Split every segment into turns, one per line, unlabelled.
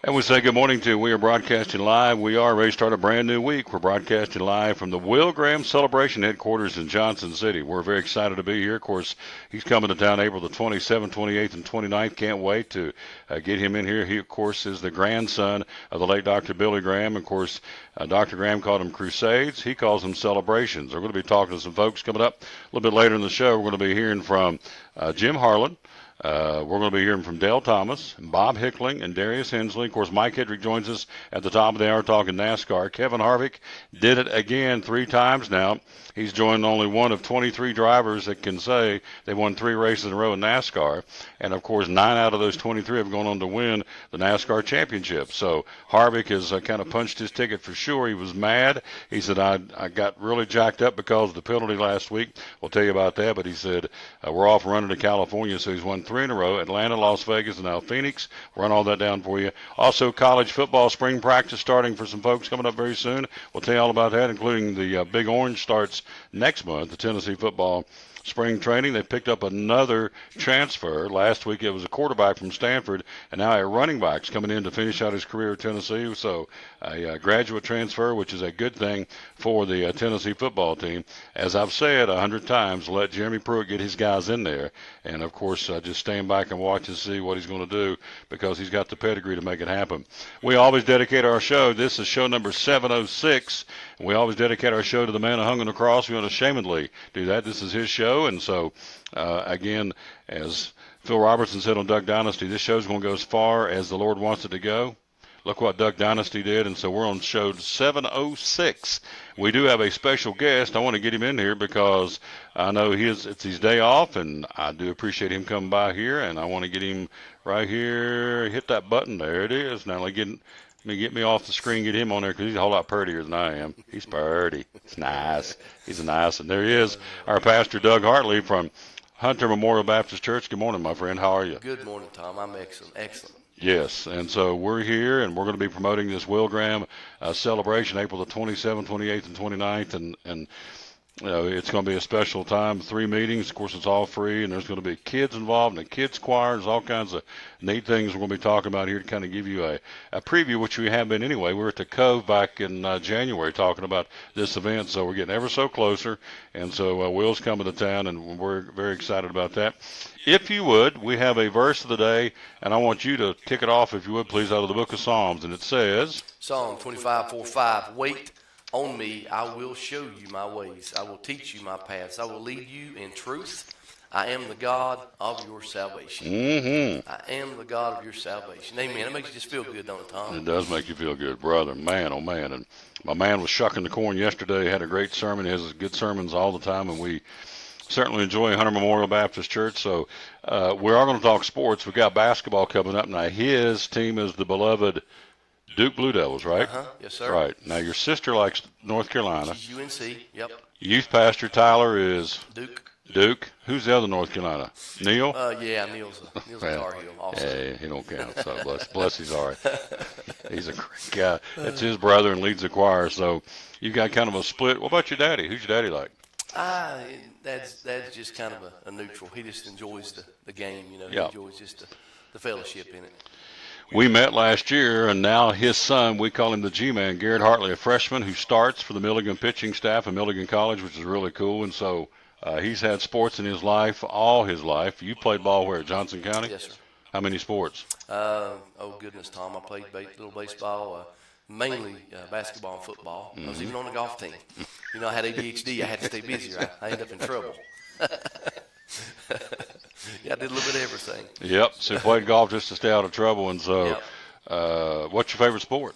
And we say good morning to you. We are broadcasting live. We are ready to start a brand new week. We're broadcasting live from the Will Graham Celebration headquarters in Johnson City. We're very excited to be here. Of course, he's coming to town April the 27th, 28th, and 29th. Can't wait to get him in here. He, of course, is the grandson of the late Dr. Billy Graham. Of course, Dr. Graham called them Crusades. He calls them celebrations. We're going to be talking to some folks coming up a little bit later in the show. We're going to be hearing from Jim Harlan. We're going to be hearing from Dale Thomas, Bob Hickling, and Darius Hensley. Of course, Mike Hedrick joins us at the top of the hour talking NASCAR. Kevin Harvick did it again 3 times now. He's joined only one of 23 drivers that can say they won 3 races in a row in NASCAR. And, of course, 9 out of those 23 have gone on to win the NASCAR championship. So Harvick has kind of punched his ticket for sure. He was mad. He said, I got really jacked up because of the penalty last week. We'll tell you about that. But he said, we're off running to California. So he's won 3 in a row, Atlanta, Las Vegas, and now Phoenix. Run all that down for you. Also, college football spring practice starting for some folks coming up very soon. We'll tell you all about that, including the Big Orange starts next month, the Tennessee football spring training. They picked up another transfer. Last week it was a quarterback from Stanford, and now a running back's coming in to finish out his career at Tennessee. So a graduate transfer, which is a good thing for the Tennessee football team. As I've said 100 times, let Jeremy Pruitt get his guys in there. And, of course, just stand back and watch and see what he's going to do because he's got the pedigree to make it happen. We always dedicate our show. This is show number 706. And we always dedicate our show to the man who hung on the cross. We unashamedly do that. This is his show. And so, again, as Phil Robertson said on Duck Dynasty, this show's going to go as far as the Lord wants it to go. Look what Duck Dynasty did, and so we're on show 706. We do have a special guest. I want to get him in here because I know it's his day off, and I do appreciate him coming by here, and I want to get him right here. Hit that button. There it is. Now let me get me off the screen, get him on there because he's a whole lot prettier than I am. He's pretty. It's nice. He's nice. And there he is, our pastor, Doug Hartley from Hunter Memorial Baptist Church. Good morning, my friend. How are you?
Good morning, Tom. I'm excellent. Excellent.
Yes, and so we're here, and we're going to be promoting this Will Graham celebration April the 27th, 28th, and 29th, and it's going to be a special time, 3 meetings. Of course, it's all free, and there's going to be kids involved and a kids choir. There's all kinds of neat things we're going to be talking about here to kind of give you a preview, which we have been anyway. We were at the Cove back in January talking about this event, so we're getting ever so closer. And so Will's coming to town, and we're very excited about that. If you would, we have a verse of the day, and I want you to kick it off, if you would, please, out of the book of Psalms. And it says,
Psalm 25:4-5. Wait on me, I will show you my ways. I will teach you my paths. I will lead you in truth. I am the God of your salvation.
Mm-hmm.
I am the God of your salvation. Amen. It makes you just feel good, don't it, Tom?
It does make you feel good, brother. Man, oh, man. And my man was shucking the corn yesterday. Had a great sermon. He has good sermons all the time, and we certainly enjoy Hunter Memorial Baptist Church. So we are going to talk sports. We've got basketball coming up. Now, his team is the beloved Duke Blue Devils, right?
Uh-huh. Yes, sir.
Right. Now, your sister likes North Carolina.
She's UNC. Yep.
Youth pastor Tyler is
Duke.
Who's the other North Carolina? Neil?
Yeah, Neil's a Tar Heel also.
Hey, he don't count, so bless his heart. He's a great guy. That's his brother and leads the choir, so you got kind of a split. What about your daddy? Who's your daddy like?
That's just kind of a neutral. He just enjoys the game, you know. He
Yeah.
enjoys just the fellowship in it.
We met last year, and now his son, we call him the G-Man, Garrett Hartley, a freshman who starts for the Milligan pitching staff at Milligan College, which is really cool. And so he's had sports in his life, all his life. You played ball where, Johnson County?
Yes, sir.
How many sports?
Oh, goodness, Tom. I played little baseball, mainly basketball and football. I was even on the golf team. You know, I had ADHD. I had to stay busy. I ended up in trouble. Yeah, I did a little bit of everything.
Yep. So you played golf just to stay out of trouble. And so what's your favorite sport?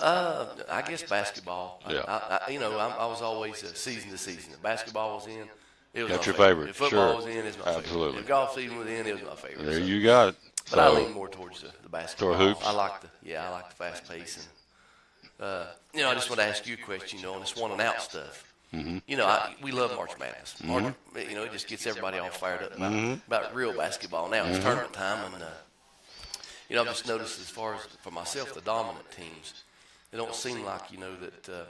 I guess basketball.
Yeah.
I was always season to season. If basketball was in, it was
That's
my
your favorite.
If football
Sure.
was in, it's my
Absolutely.
favorite. If golf season was in, it was my favorite.
There you got it.
But I lean more towards the basketball.
hoops?
I like the fast pace. And, I just want to ask you a question, on this one and out stuff. Mm-hmm. We love March Madness.
Mm-hmm.
It just gets everybody all fired up about real basketball. Now it's tournament time, and I've just noticed as far as for myself, the dominant teams, it don't seem like that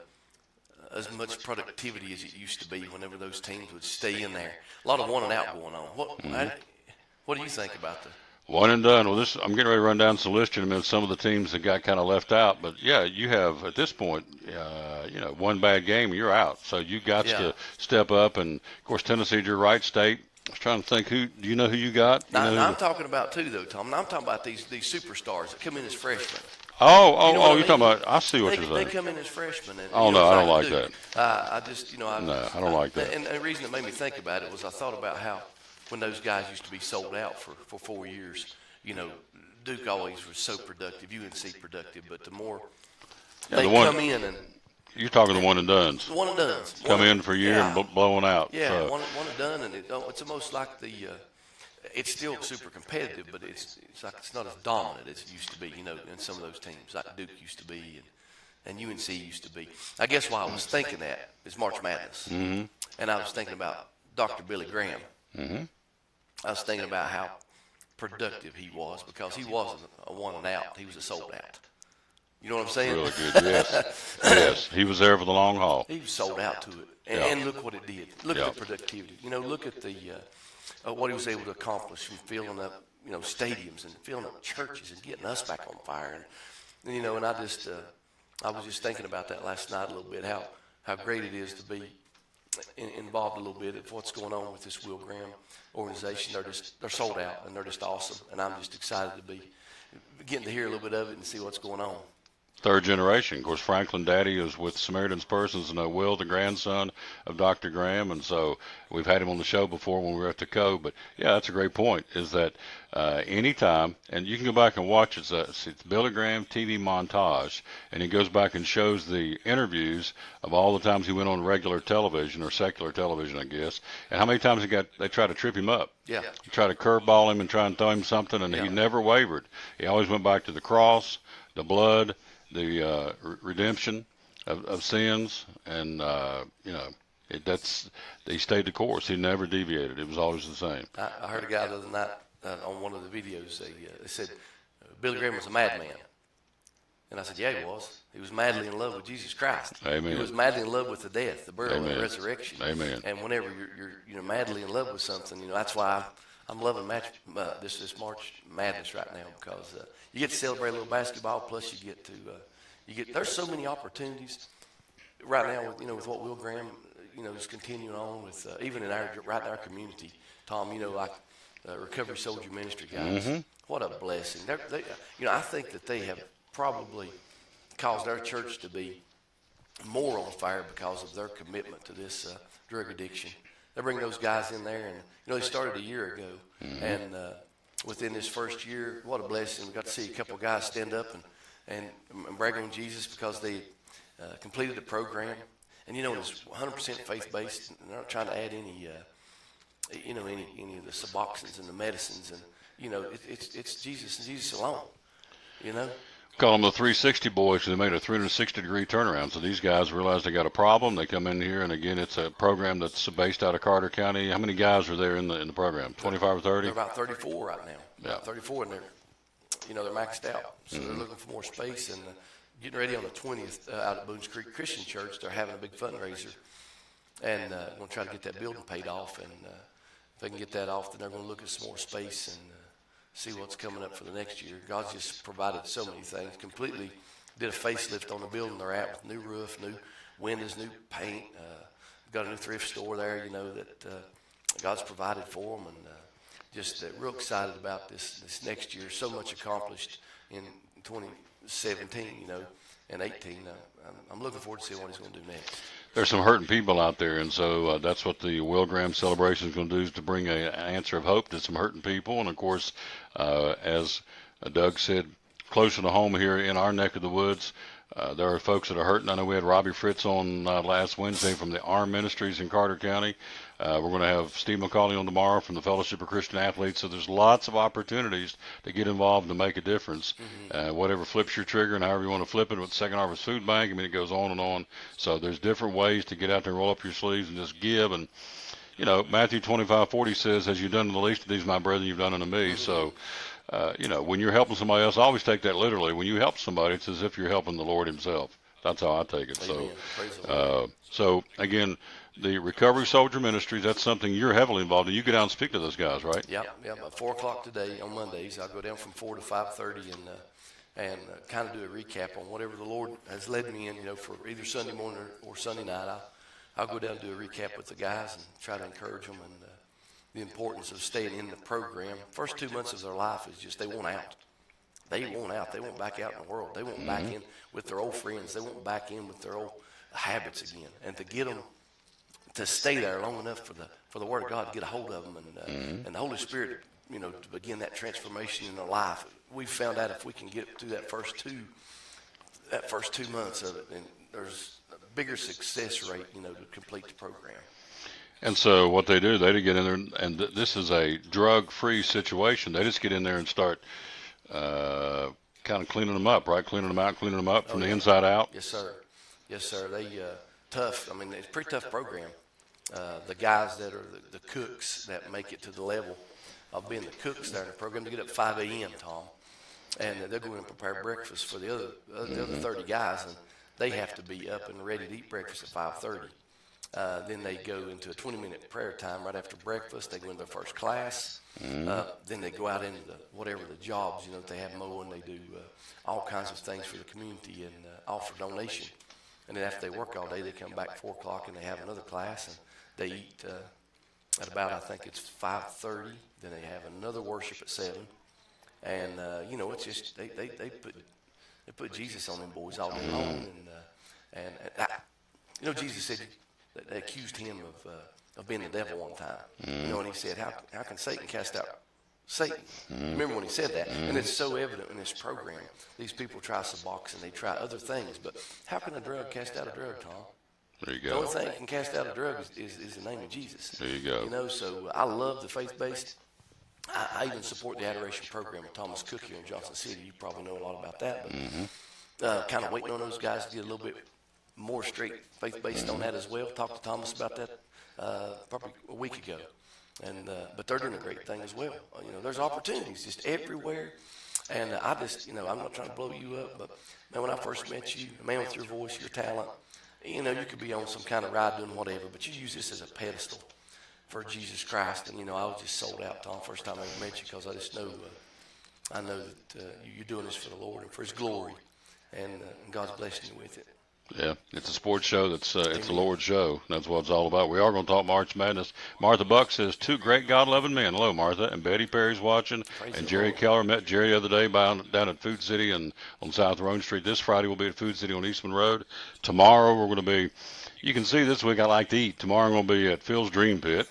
as much productivity as it used to be whenever those teams would stay in there. A lot of one and out going on. What do you think about that?
One and done. Well, I'm getting ready to run down some list in a minute. Some of the teams that got kind of left out, but yeah, you have at this point, one bad game, you're out. So you got to step up. And of course, Tennessee's your right state. I was trying to think do you know who you got?
I'm talking about too, though, Tom. I'm talking about these superstars that come in as freshmen.
You're talking about. I see what you're saying.
They come in as freshmen. And,
no, I don't like that.
I
don't like that.
And the reason it made me think about it was I thought about how when those guys used to be sold out for 4 years, Duke always was so productive, UNC productive, but the more they come in and.
You're talking the one and dones.
One and dones.
Come in for a year and blowing out.
Yeah,
so.
one and done, and it's almost like it's still super competitive, but it's like it's not as dominant as it used to be, in some of those teams, like Duke used to be and UNC used to be. I guess why I was thinking that is March Madness.
Mm-hmm.
And I was thinking about Dr. Billy Graham.
Mm-hmm.
I was thinking about how productive he was because he wasn't a one and out. He was a sold out. You know what I'm saying?
Really good, yes. Yes, he was there for the long haul.
He was sold out to it. And look what it did. Look at the productivity. Look at the what he was able to accomplish from filling up, stadiums and filling up churches and getting us back on fire. And and I was just thinking about that last night a little bit, how great it is to be involved a little bit of what's going on with this Will Graham organization. They're sold out and they're just awesome. And I'm just excited to be getting to hear a little bit of it and see what's going on.
Third generation. Of course, Franklin Daddy is with Samaritan's Persons, and Will, the grandson of Dr. Graham, and so we've had him on the show before when we were at the Co. But yeah, that's a great point. Is that anytime, and you can go back and watch it's Billy Graham TV montage, and he goes back and shows the interviews of all the times he went on regular television or secular television, I guess, and how many times they tried to trip him up.
Yeah.
He tried to curveball him and try and throw him something, and he never wavered. He always went back to the cross, the blood, the redemption of sins, and he stayed the course. He never deviated. It was always the same.
I heard a guy the other night on one of the videos. They said Billy Graham was a madman, and I said, yeah, he was. He was madly in love with Jesus Christ.
Amen.
He was madly in love with the death, the burial, and the resurrection.
Amen.
And whenever you're madly in love with something, that's why I'm loving this March Madness right now because you get to celebrate a little basketball. Plus, you get there's so many opportunities right now with what Will Graham is continuing on with even right in our community. Tom, like Recovery Soldier Ministry guys.
Mm-hmm.
What a blessing! I think that they have probably caused our church to be more on fire because of their commitment to this drug addiction. They bring those guys in there, and they started a year ago, and within this first year, what a blessing! We got to see a couple of guys stand up and brag on Jesus because they completed the program, and it's 100% faith-based. And they're not trying to add any of the Suboxones and the medicines, and it's Jesus and Jesus alone.
Call them the 360 boys. They made a 360-degree turnaround. So these guys realize they got a problem. They come in here, and again, it's a program that's based out of Carter County. How many guys are there in the program? 25 or 30?
They're about 34 right now.
Yeah,
34, and they're maxed out. So they're looking for more space and getting ready on the 20th out at Boones Creek Christian Church. They're having a big fundraiser, and going to try to get that building paid off. And if they can get that off, then they're going to look at some more space and see what's coming up for the next year. God's just provided so many things. Completely did a facelift on the building they're at with new roof, new windows, new paint. Got a new thrift store there, that God's provided for them. And just real excited about this next year. So much accomplished in 2017, and 18. I'm looking forward to seeing what he's going to do next.
There's some hurting people out there, and so that's what the Will Graham celebration is going to do, is to bring an answer of hope to some hurting people. And, of course, as Doug said, closer to home here in our neck of the woods, there are folks that are hurting. I know we had Robbie Fritz on last Wednesday from the ARM Ministries in Carter County. We're going to have Steve McCauley on tomorrow from the Fellowship of Christian Athletes. So there's lots of opportunities to get involved and make a difference. Whatever flips your trigger and however you want to flip it with Second Harvest Food Bank, it goes on and on. So there's different ways to get out there and roll up your sleeves and just give. And, Matthew 25:40 says, as you've done to the least of these, my brethren, you've done unto me. So, when you're helping somebody else, I always take that literally. When you help somebody, it's as if you're helping the Lord himself. That's how I take it.
Amen.
So again, the Recovery Soldier Ministries, that's something you're heavily involved in. You go down and speak to those guys, right?
Yeah. About 4 o'clock today on Mondays, I'll go down from 4 to 5:30 and kind of do a recap on whatever the Lord has led me in, for either Sunday morning or Sunday night. I'll go down and do a recap with the guys and try to encourage them and the importance of staying in the program. First 2 months of their life is just they want out. They want out. They want back out in the world. They want back in with their old friends. They want back in with their old habits again. And to get them to stay there long enough for the Word of God to get a hold of them and the Holy Spirit, to begin that transformation in their life. We found out if we can get through that first 2 months of it, and there's a bigger success rate, to complete the program.
And so what they do, they get in there, and this is a drug-free situation. They just get in there and start kind of cleaning them up, right? Cleaning them up from the inside out.
Yes, sir. They tough. I mean, it's a pretty tough program. The guys that are the cooks that make it to the level of being the cooks there in the program, they get up 5 a.m., Tom, and they're going to prepare breakfast for the other 30 guys, and they have to be up and ready to eat breakfast at 5:30. Then they go into a 20-minute prayer time right after breakfast. They go into their first class. Then they go out into whatever the jobs, that they have mowing. They do all kinds of things for the community and offer donation. And then after they work all day, they come back at 4 o'clock and they have another class. And they eat at about, I think it's 5:30. Then they have another worship at 7. And, it's just they put Jesus on them boys all day long. And Jesus said that they accused him of being the devil one time. And he said, how can Satan cast out Satan? Remember when he said that? And it's so evident in this program. These people try Suboxone, they try other things. But how can a drug cast out a drug, Tom?
There you go.
The only thing that can cast out a drug is the name of Jesus.
There you go.
So I love the faith-based. I even support the Adoration program with Thomas Cook here in Johnson City. You probably know a lot about that. But kind of waiting on those guys to get a little bit more straight faith-based on that as well. Talked to Thomas about that probably a week ago. But they're doing a great thing as well. There's opportunities just everywhere. And I just, I'm not trying to blow you up, but man, when I first met you, a man with your voice, your talent, you could be on some kind of ride doing whatever, but you use this as a pedestal for Jesus Christ. And, I was just sold out, Tom, first time I ever met you, because I just know, I know that you're doing this for the Lord and for His glory, and God's blessing you with it.
Yeah, it's a sports show. It's the Lord's show. That's what it's all about. We are going to talk March Madness. Martha Buck says, 2 great God-loving men. Hello, Martha. And Betty Perry's watching.
Praise
and
the
Jerry
Lord.
Keller met Jerry the other day down at Food City and on South Roan Street. This Friday we'll be at Food City on Eastman Road. Tomorrow we're going to be, you can see this week I like to eat. Tomorrow I'm going to be at Phil's Dream Pit.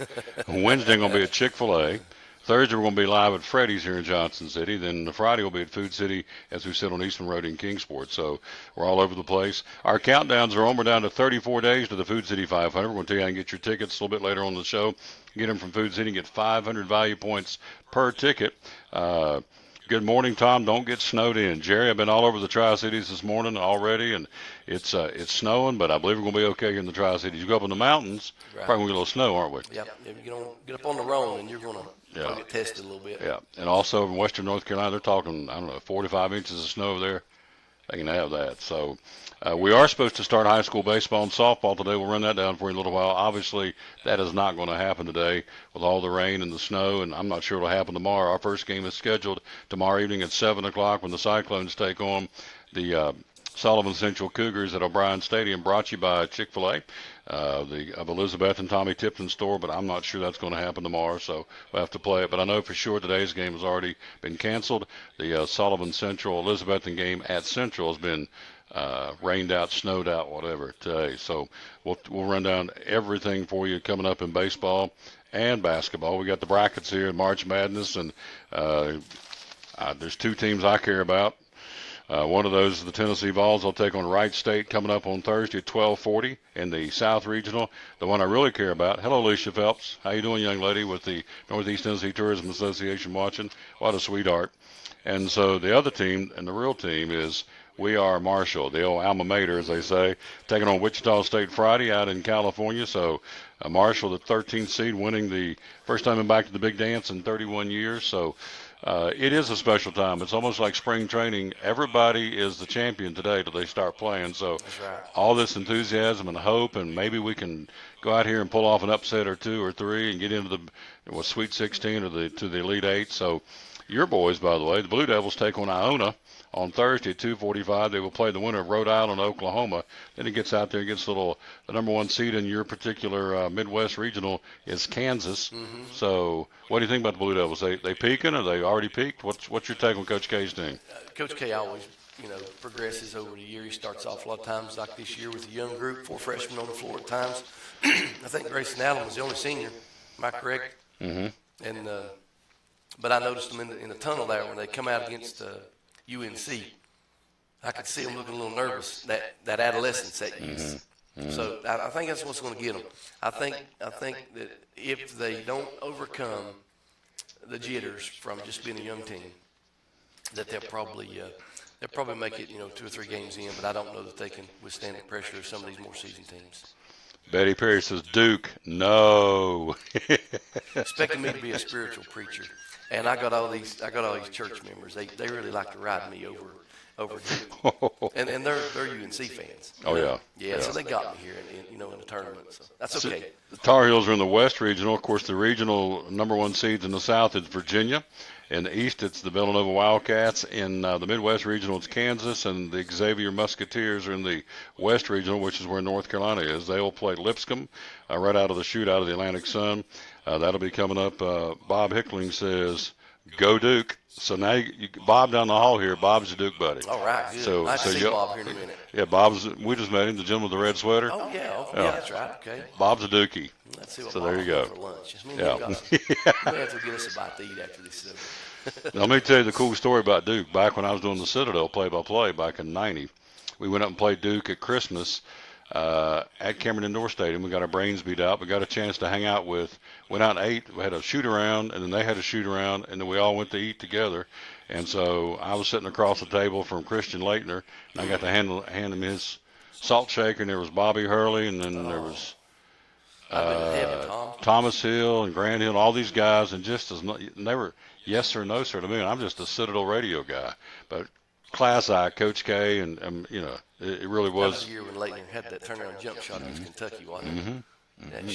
Wednesday I'm going to be at Chick-fil-A. Thursday, we're going to be live at Freddy's here in Johnson City. Then the Friday, we'll be at Food City, as we said, on Eastman Road in Kingsport. So we're all over the place. Our countdowns are on. We're down to 34 days to the Food City 500. We're going to tell you how you can get your tickets a little bit later on in the show. Get them from Food City and get 500 value points per ticket. Good morning, Tom. Don't get snowed in. Jerry, I've been all over the Tri-Cities this morning already, and it's snowing, but I believe we're going to be okay here in the Tri-Cities. You go up in the mountains,
Right.
probably going to get a little snow, aren't we?
Yep. If you get up on the Rhone, and you're going to get tested a little bit.
Yeah, and also in western North Carolina, they're talking, 45 inches of snow over there. They can have that. So we are supposed to start high school baseball and softball today. We'll run that down for you in a little while. Obviously, that is not going to happen today with all the rain and the snow, and I'm not sure what will happen tomorrow. Our first game is scheduled tomorrow evening at 7 o'clock when the Cyclones take on the Sullivan Central Cougars at O'Brien Stadium, brought to you by Chick-fil-A. Of Elizabeth and Tommy Tipton's store, but I'm not sure that's going to happen tomorrow, so we'll have to play it. But I know for sure today's game has already been canceled. The Sullivan Central Elizabethan game at Central has been rained out, snowed out, whatever today. So we'll run down everything for you coming up in baseball and basketball. We got the brackets here in March Madness, and there's 2 teams I care about. One of those is the Tennessee Vols. They'll take on Wright State coming up on Thursday at 12:40 in the South Regional. The one I really care about. Hello, Alicia Phelps. How you doing, young lady, with the Northeast Tennessee Tourism Association watching? What a sweetheart. And so the other team, and the real team, is We Are Marshall, the old alma mater, as they say, taking on Wichita State Friday out in California. So Marshall, the 13th seed, winning the first time back to the big dance in 31 years. So it is a special time. It's almost like spring training. Everybody is the champion today till they start playing. So
That's right.
all this enthusiasm and hope, and maybe we can go out here and pull off an upset or two or three and get into the Sweet 16 or to the Elite Eight. So your boys, by the way, the Blue Devils take on Iona on Thursday at 2:45. They will play the winner of Rhode Island, Oklahoma. Then it gets out there and gets the number one seed in your particular Midwest regional is Kansas.
Mm-hmm.
So what do you think about the Blue Devils? They peaking? Or they already peaked? What's your take on Coach K's team?
Coach K always, progresses over the year. He starts off a lot of times like this year with a young group, 4 freshmen on the floor at times. I think Grayson Allen was the only senior. Am I correct?
Mm-hmm.
And but I noticed them in the tunnel there when they come out against UNC. I could see them looking a little nervous, that adolescence, that youth. Mm-hmm. So I think that's what's going to get them. I think that if they don't overcome the jitters from just being a young team, that they'll probably make it 2 or 3 games in. But I don't know that they can withstand the pressure of some of these more seasoned teams.
Betty Perry says Duke, no.
Expecting me to be a spiritual preacher, and I got all these church members. They really like to ride me over Duke, and they're UNC fans.
Oh yeah.
Yeah. So they got me here in the tournament. So that's okay.
The Tar Heels are in the West Regional. Of course, the regional number one seeds in the South is Virginia. In the East, it's the Villanova Wildcats. In the Midwest Regional, it's Kansas, and the Xavier Musketeers are in the West Regional, which is where North Carolina is. They will play Lipscomb right out of the chute, out of the Atlantic Sun. That'll be coming up. Bob Hickling says, "Go Duke." So now, Bob down the hall here. Bob's a Duke buddy.
All right, good.
So,
I'll see Bob here in a minute.
Yeah, we just met him, the gentleman with the red sweater.
Oh yeah, that's right. Okay.
Bob's a Dookie.
Let's see what
so
Bob
there you go.
For lunch.
Yeah.
You may have to get us a bite to eat after this.
Now, let me tell you the cool story about Duke. Back when I was doing the Citadel play-by-play back in '90, we went up and played Duke at Christmas at Cameron Indoor Stadium. We got our brains beat out. We got a chance to hang out went out and ate. We had a shoot around, and then they had a shoot around, and then we all went to eat together. And so I was sitting across the table from Christian Leitner, and I got to hand him his salt shaker, and there was Bobby Hurley, and then there was Thomas Hill and Grant Hill, and all these guys, and they were yes sir, no sir to me, and I'm just a Citadel radio guy. But class act, Coach K, and it really was.
That was the year when Leitner had that turnaround jump shot against Kentucky, wasn't it? Mm-hmm. That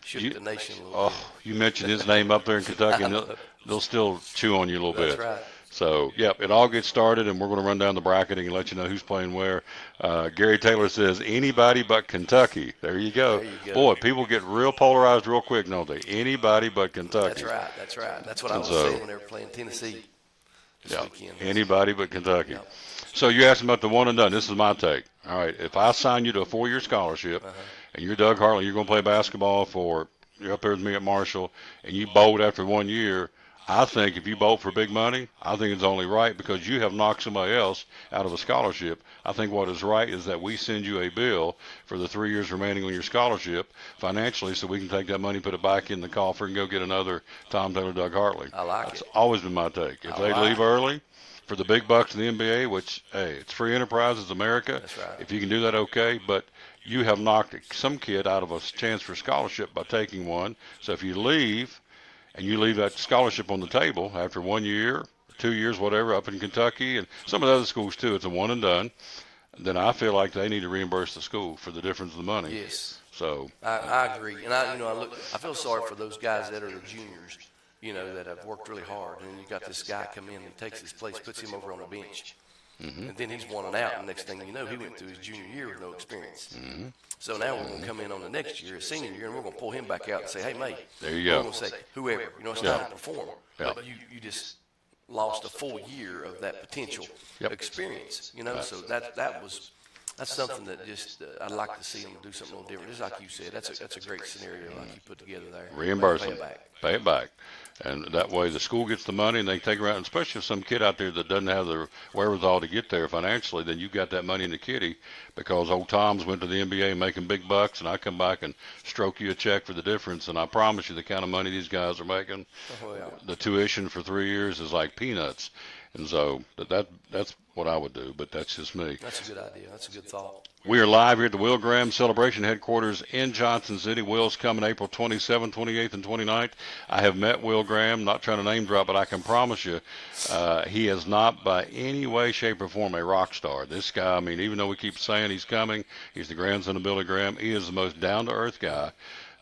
shook the nation a little bit.
You mentioned his name up there in Kentucky, and they'll still chew on you a little bit.
That's right.
So, it all gets started, and we're going to run down the bracketing and let you know who's playing where. Gary Taylor says, anybody but Kentucky. There you go.
There you go.
Boy, people get real polarized real quick, don't they? Anybody but Kentucky.
That's right. That's what I was saying when they were playing Tennessee this weekend.
Anybody but Kentucky.
Yep.
So you asked about the one and done. This is my take. All right, if I sign you to a 4-year scholarship, and you're Doug Hartley, you're going to play basketball you're up there with me at Marshall, and you bolt after 1 year, I think if you bolt for big money, I think it's only right because you have knocked somebody else out of a scholarship. I think what is right is that we send you a bill for the 3 years remaining on your scholarship financially so we can take that money, put it back in the coffer, and go get another Tom Taylor, Doug Hartley.
I like
That's
it.
always been my take. If they leave early for the big bucks in the NBA, which, hey, it's free enterprise, it's America.
That's right.
If you can do that, okay. But you have knocked some kid out of a chance for scholarship by taking one. So if you leave, and you leave that scholarship on the table after 1 year, 2 years, whatever, up in Kentucky, and some of the other schools too, it's a one and done, then I feel like they need to reimburse the school for the difference of the money.
Yes.
So
I agree. And I feel sorry for those guys that are the juniors, that have worked really hard. And you got this guy come in and takes his place, puts him over on the bench. Mm-hmm. And then he's wanting out, and next thing you know, he went through his junior year with no experience. Mm-hmm. So now we're going to come in on the next year, his senior year, and we're going to pull him back out and say, hey, mate.
There you go.
We're going to say, whoever. It's time to perform. Yeah. But you just lost a full year of that potential experience, So that's something that just I'd like to see them do something a little different. Just like you said, that's a great scenario like you put together there.
Reimburse them. Pay it back. And that way the school gets the money and they take it around, especially if some kid out there that doesn't have the wherewithal to get there financially, then you got that money in the kitty because old Tom's went to the NBA making big bucks, and I come back and stroke you a check for the difference. And I promise you the kind of money these guys are making, the tuition for 3 years is like peanuts. And so that's what I would do, but that's just me.
That's a good idea. That's a good thought.
We are live here at the Will Graham Celebration headquarters in Johnson City. Will's coming April 27th, 28th, and 29th. I have met Will Graham, not trying to name drop, but I can promise you he is not by any way, shape, or form a rock star. This guy, I mean, even though we keep saying he's coming, he's the grandson of Billy Graham, he is the most down-to-earth guy.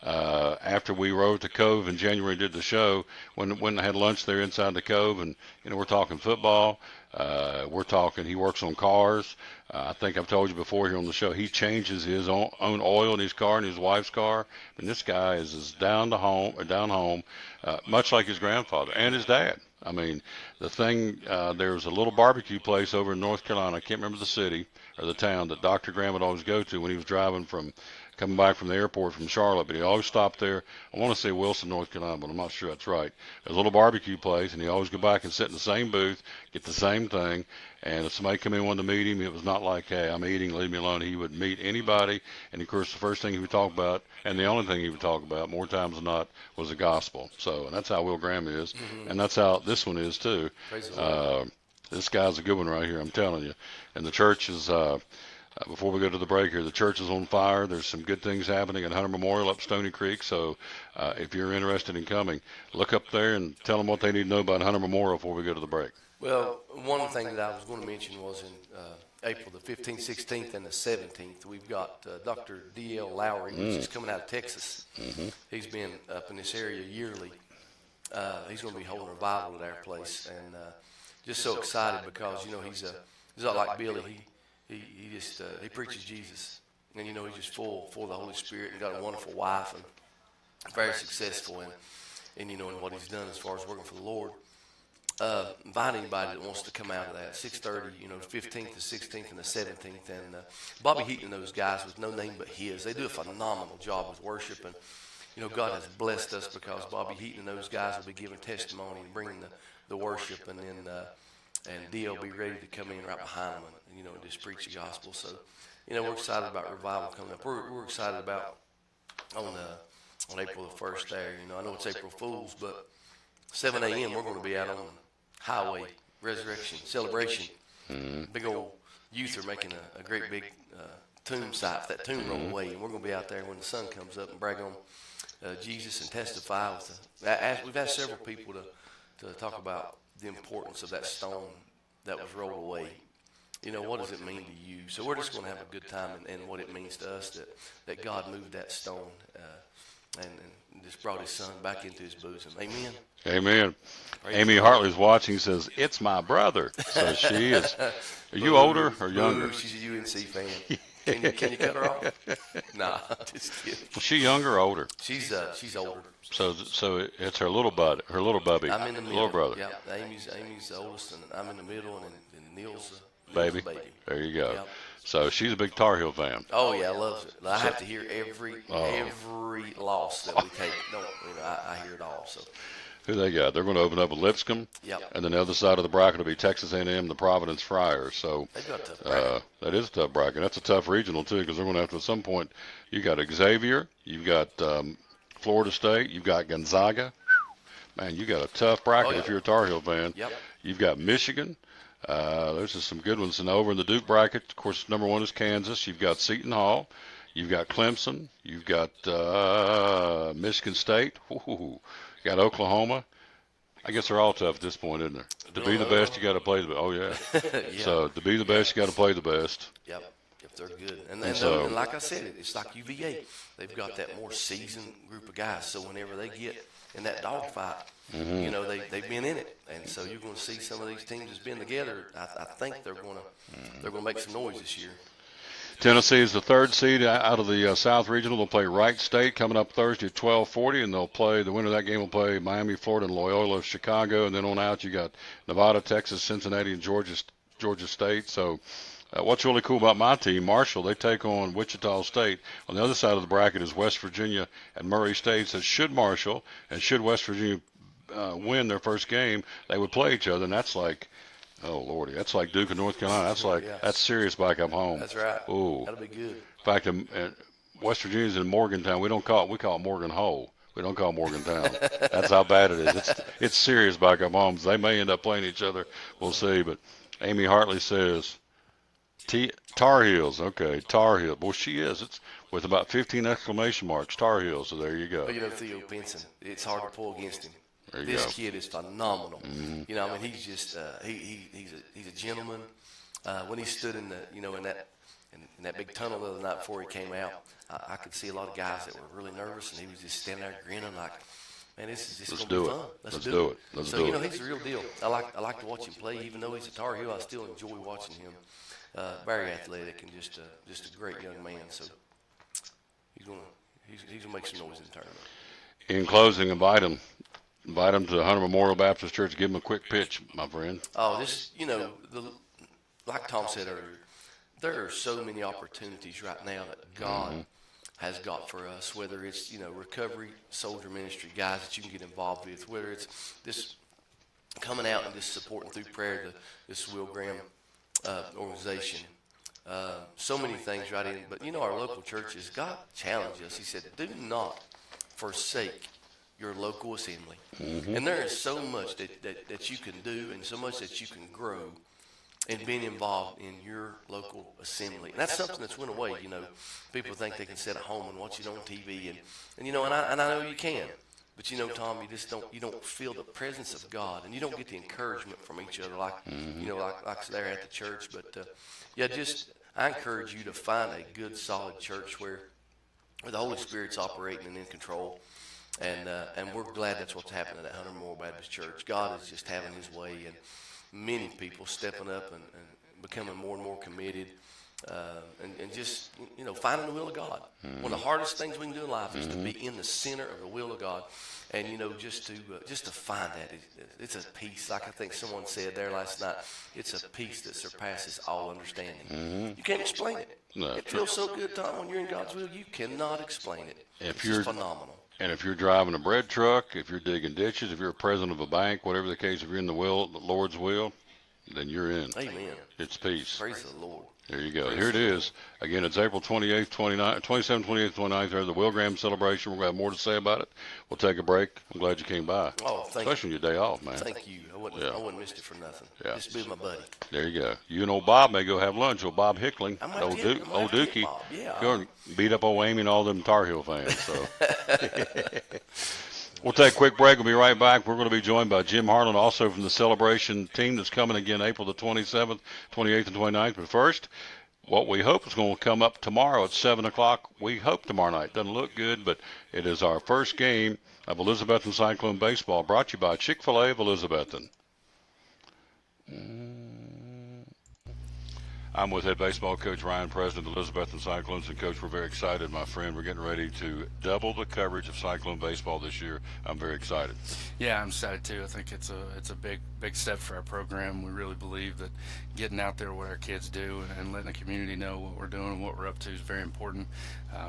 After we rode the Cove in January and did the show, when I had lunch there inside the Cove, and, we're talking football. We're talking, he works on cars. I think I've told you before here on the show, he changes his own oil in his car and his wife's car. And this guy is as down home, much like his grandfather and his dad. I mean, the thing, there's a little barbecue place over in North Carolina. I can't remember the city or the town that Dr. Graham would always go to when he was coming back from the airport from Charlotte, but he always stopped there. I want to say Wilson, North Carolina, but I'm not sure that's right. There's a little barbecue place, and he always go back and sit in the same booth, get the same thing. And if somebody come in and wanted to meet him, it was not like, hey, I'm eating, leave me alone. He would meet anybody, and of course, the first thing he would talk about, and the only thing he would talk about, more times than not, was the gospel. So, and that's how Will Graham is, and that's how this one is too. This guy's a good one right here, I'm telling you. And the church is. Before we go to the break here, the church is on fire. There's some good things happening at Hunter Memorial up Stony Creek. So if you're interested in coming, look up there and tell them what they need to know about Hunter Memorial before we go to the break.
Well, one thing that I was going to mention was in April the 15th, 16th, and the 17th, we've got Dr. D.L. Lowry, which is coming out of Texas. He's been up in this area yearly. He's going to be holding a revival at our place. And just so excited because, he's not like Billy. He preaches Jesus, and he's just full of the Holy Spirit, and got a wonderful wife, and very successful, and in what he's done as far as working for the Lord. Invite anybody that wants to come out of that. 6:30, 15th, the 16th, and the 17th, and Bobby Heaton and those guys with no name but his. They do a phenomenal job with worship, and God has blessed us because Bobby Heaton and those guys will be giving testimony and bringing the worship, and then. And D will be ready to come in right behind them and just preach the gospel. So, we're excited about revival coming up. We're excited about on April the 1st there. I know it's April Fool's, but 7 a.m. we're going to be out on the highway, resurrection, celebration. Big old youth are making a great big tomb site, that tomb roll away, and we're going to be out there when the sun comes up and brag on Jesus and testify. We've asked several people to talk about the importance of that stone that was rolled away. What does it mean to you? So we're just going to have a good time and what it means to us that God moved that stone and just brought his son back into his bosom. Amen.
Amen. Amy Hartley's watching, says, it's my brother. So she is. Are you older or younger?
She's a UNC fan. Can you cut her off? Nah, just kidding.
Was she younger or older?
She's older.
So it's her little bubby.
I'm in the middle.
Little brother.
Yeah, Amy's the oldest, and I'm in the middle, and Neil's
baby. There you go. Yep. So she's a big Tar Heel fan.
Oh yeah, loves it. I have to hear every loss that we take. I hear it all. So.
Who they got? They're going to open up with Lipscomb.
Yep.
And then the other side of the bracket will be Texas A&M, the Providence Friars. So
they've got a tough bracket.
That is a tough bracket. That's a tough regional too, because they're going to have to at some point. You got Xavier, you've got Florida State, you've got Gonzaga. Man, you got a tough bracket if you're a Tar Heel fan.
Yep.
You've got Michigan. There's just some good ones. And over in the Duke bracket, of course, number one is Kansas. You've got Seton Hall. You've got Clemson. You've got Michigan State. Ooh. You got Oklahoma. I guess they're all tough at this point, isn't there? To be the best, you got to play the best. Oh, yeah.
Yeah.
So to be the best, you got to play the best.
Yep. If they're good. And like I said, it's like UVA. They've got that more seasoned group of guys. So whenever they get in that dogfight, they've been in it. And so you're going to see some of these teams that's been together. I think they're going to make some noise this year.
Tennessee is the third seed out of the South Regional. They'll play Wright State coming up Thursday at 12:40, and they'll play the winner of that game will play Miami, Florida, and Loyola of Chicago. And then on out, you got Nevada, Texas, Cincinnati, and Georgia State. So what's really cool about my team, Marshall, they take on Wichita State. On the other side of the bracket is West Virginia and Murray State. So should Marshall and should West Virginia win their first game, they would play each other, and that's like, oh, Lordy, that's like Duke and North Carolina. That's like that's serious back up home.
That's right.
Ooh.
That'll be good.
In fact, West Virginia's in Morgantown. We call it Morgan Hole. We don't call it Morgantown. That's how bad it is. It's serious back up home. They may end up playing each other. We'll see. But Amy Hartley says, Tar Heels. Okay, Tar Heels. Well, she is. It's with about 15 exclamation marks. Tar Heels. So there you go.
But Theo Benson, it's hard to pull against him.
There you
This
go.
kid is phenomenal. He's just he's a gentleman. When he stood in that big tunnel the other night before he came out, I could see a lot of guys that were really nervous, and he was just standing there grinning like, man, this is just going to be fun. Let's do it.
Let's
so
do it.
he's the real deal. I like to watch him play, even though he's a Tar Heel. I still enjoy watching him. Very athletic and just a great young man. So he's gonna make some noise in the tournament.
In closing, invite him to the Hunter Memorial Baptist Church. Give him a quick pitch, my friend.
Oh, like Tom said earlier, there are so many opportunities right now that God has got for us, whether it's, recovery, soldier ministry, guys that you can get involved with, whether it's this coming out and just supporting through prayer this Will Graham organization. So many things right in. But, our local churches, God challenged us. He said, do not forsake your local assembly. And there is so much that you can do and so much that you can grow in being involved in your local assembly. And that's something that's went away. People think they can sit at home and watch it on TV. And I know you can. But Tom, you don't feel the presence of God, and you don't get the encouragement from each other like there at the church. But I encourage you to find a good, solid church where the Holy Spirit's operating and in control. And we're glad that's what's happening at Hunter Memorial Baptist Church. God is just having His way, and many people stepping up and becoming more and more committed. And just, finding the will of God. One of the hardest things we can do in life is to be in the center of the will of God. And, just to find that. It's a peace, like I think someone said there last night, it's a peace that surpasses all understanding. You can't explain it.
No.
It feels so good, Tom, when you're in God's will. You cannot explain it. It's just phenomenal.
And if you're driving a bread truck, if you're digging ditches, if you're a president of a bank, whatever the case, if you're in the Lord's will, then you're in.
Amen.
It's peace.
Praise the Lord.
There you go. Here it is. Again, it's April 27th, 28th, 29th. There's the Will Graham celebration. We're going to have more to say about it. We'll take a break. I'm glad you came by.
Oh, thank
Especially
you.
on your day off, man.
Thank you. I wouldn't miss it for nothing.
Yeah.
Just be my buddy.
There you go. You and old Bob may go have lunch. Old Bob Hickling, old Dookie.
Yeah.
Go and beat up old Amy and all them Tar Heel fans. So. We'll take a quick break. We'll be right back. We're going to be joined by Jim Harlan, also from the celebration team that's coming again April the 27th, 28th, and 29th. But first, what we hope is going to come up tomorrow at 7 o'clock. We hope tomorrow night. Doesn't look good, but it is our first game of Elizabethton Cyclone Baseball, brought to you by Chick-fil-A of Elizabethton. I'm with head baseball coach Ryan, president of Elizabethton Cyclones. And, Coach, we're very excited, my friend. We're getting ready to double the coverage of Cyclone baseball this year. I'm very excited.
Yeah, I'm excited, too. I think it's a big step for our program. We really believe that getting out there what our kids do and letting the community know what we're doing and what we're up to is very important.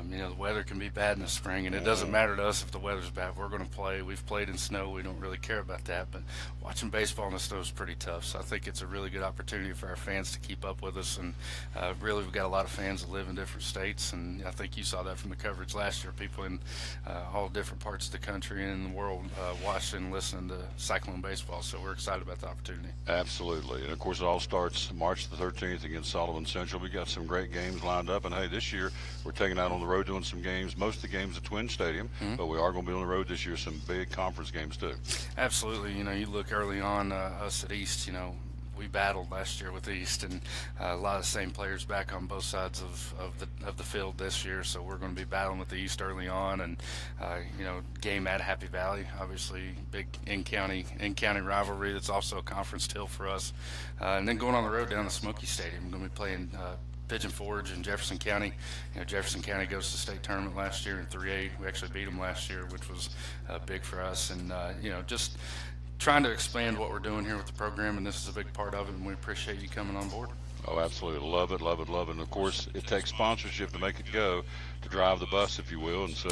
The weather can be bad in the spring, and it doesn't matter to us if the weather's bad. We're going to play. We've played in snow. We don't really care about that. But watching baseball in the snow is pretty tough. So I think it's a really good opportunity for our fans to keep up with us. And really, we've got a lot of fans that live in different states. And I think you saw that from the coverage last year. People in all different parts of the country and in the world watching and listening to Cyclone baseball. So we're excited about the opportunity.
Absolutely. And, of course, it all starts March the 13th against Sullivan Central. We got some great games lined up. And, hey, this year we're taking out on the road doing some games. Most of the games at Twin Stadium, but we are going to be on the road this year, some big conference games too.
Absolutely. You look early on, us at East, we battled last year with East, and a lot of the same players back on both sides of the field this year. So we're going to be battling with the East early on, and game at Happy Valley, obviously big in-county rivalry. That's also a conference tilt for us, and then going on the road down to Smoky Stadium. We're going to be playing Pigeon Forge in Jefferson County. Jefferson County goes to the state tournament last year in 3A. We actually beat them last year, which was big for us. And just trying to expand what we're doing here with the program, and this is a big part of it, and we appreciate you coming on board.
Oh, absolutely. Love it, love it, love it. And, of course, it takes sponsorship to make it go, to drive the bus, if you will. And so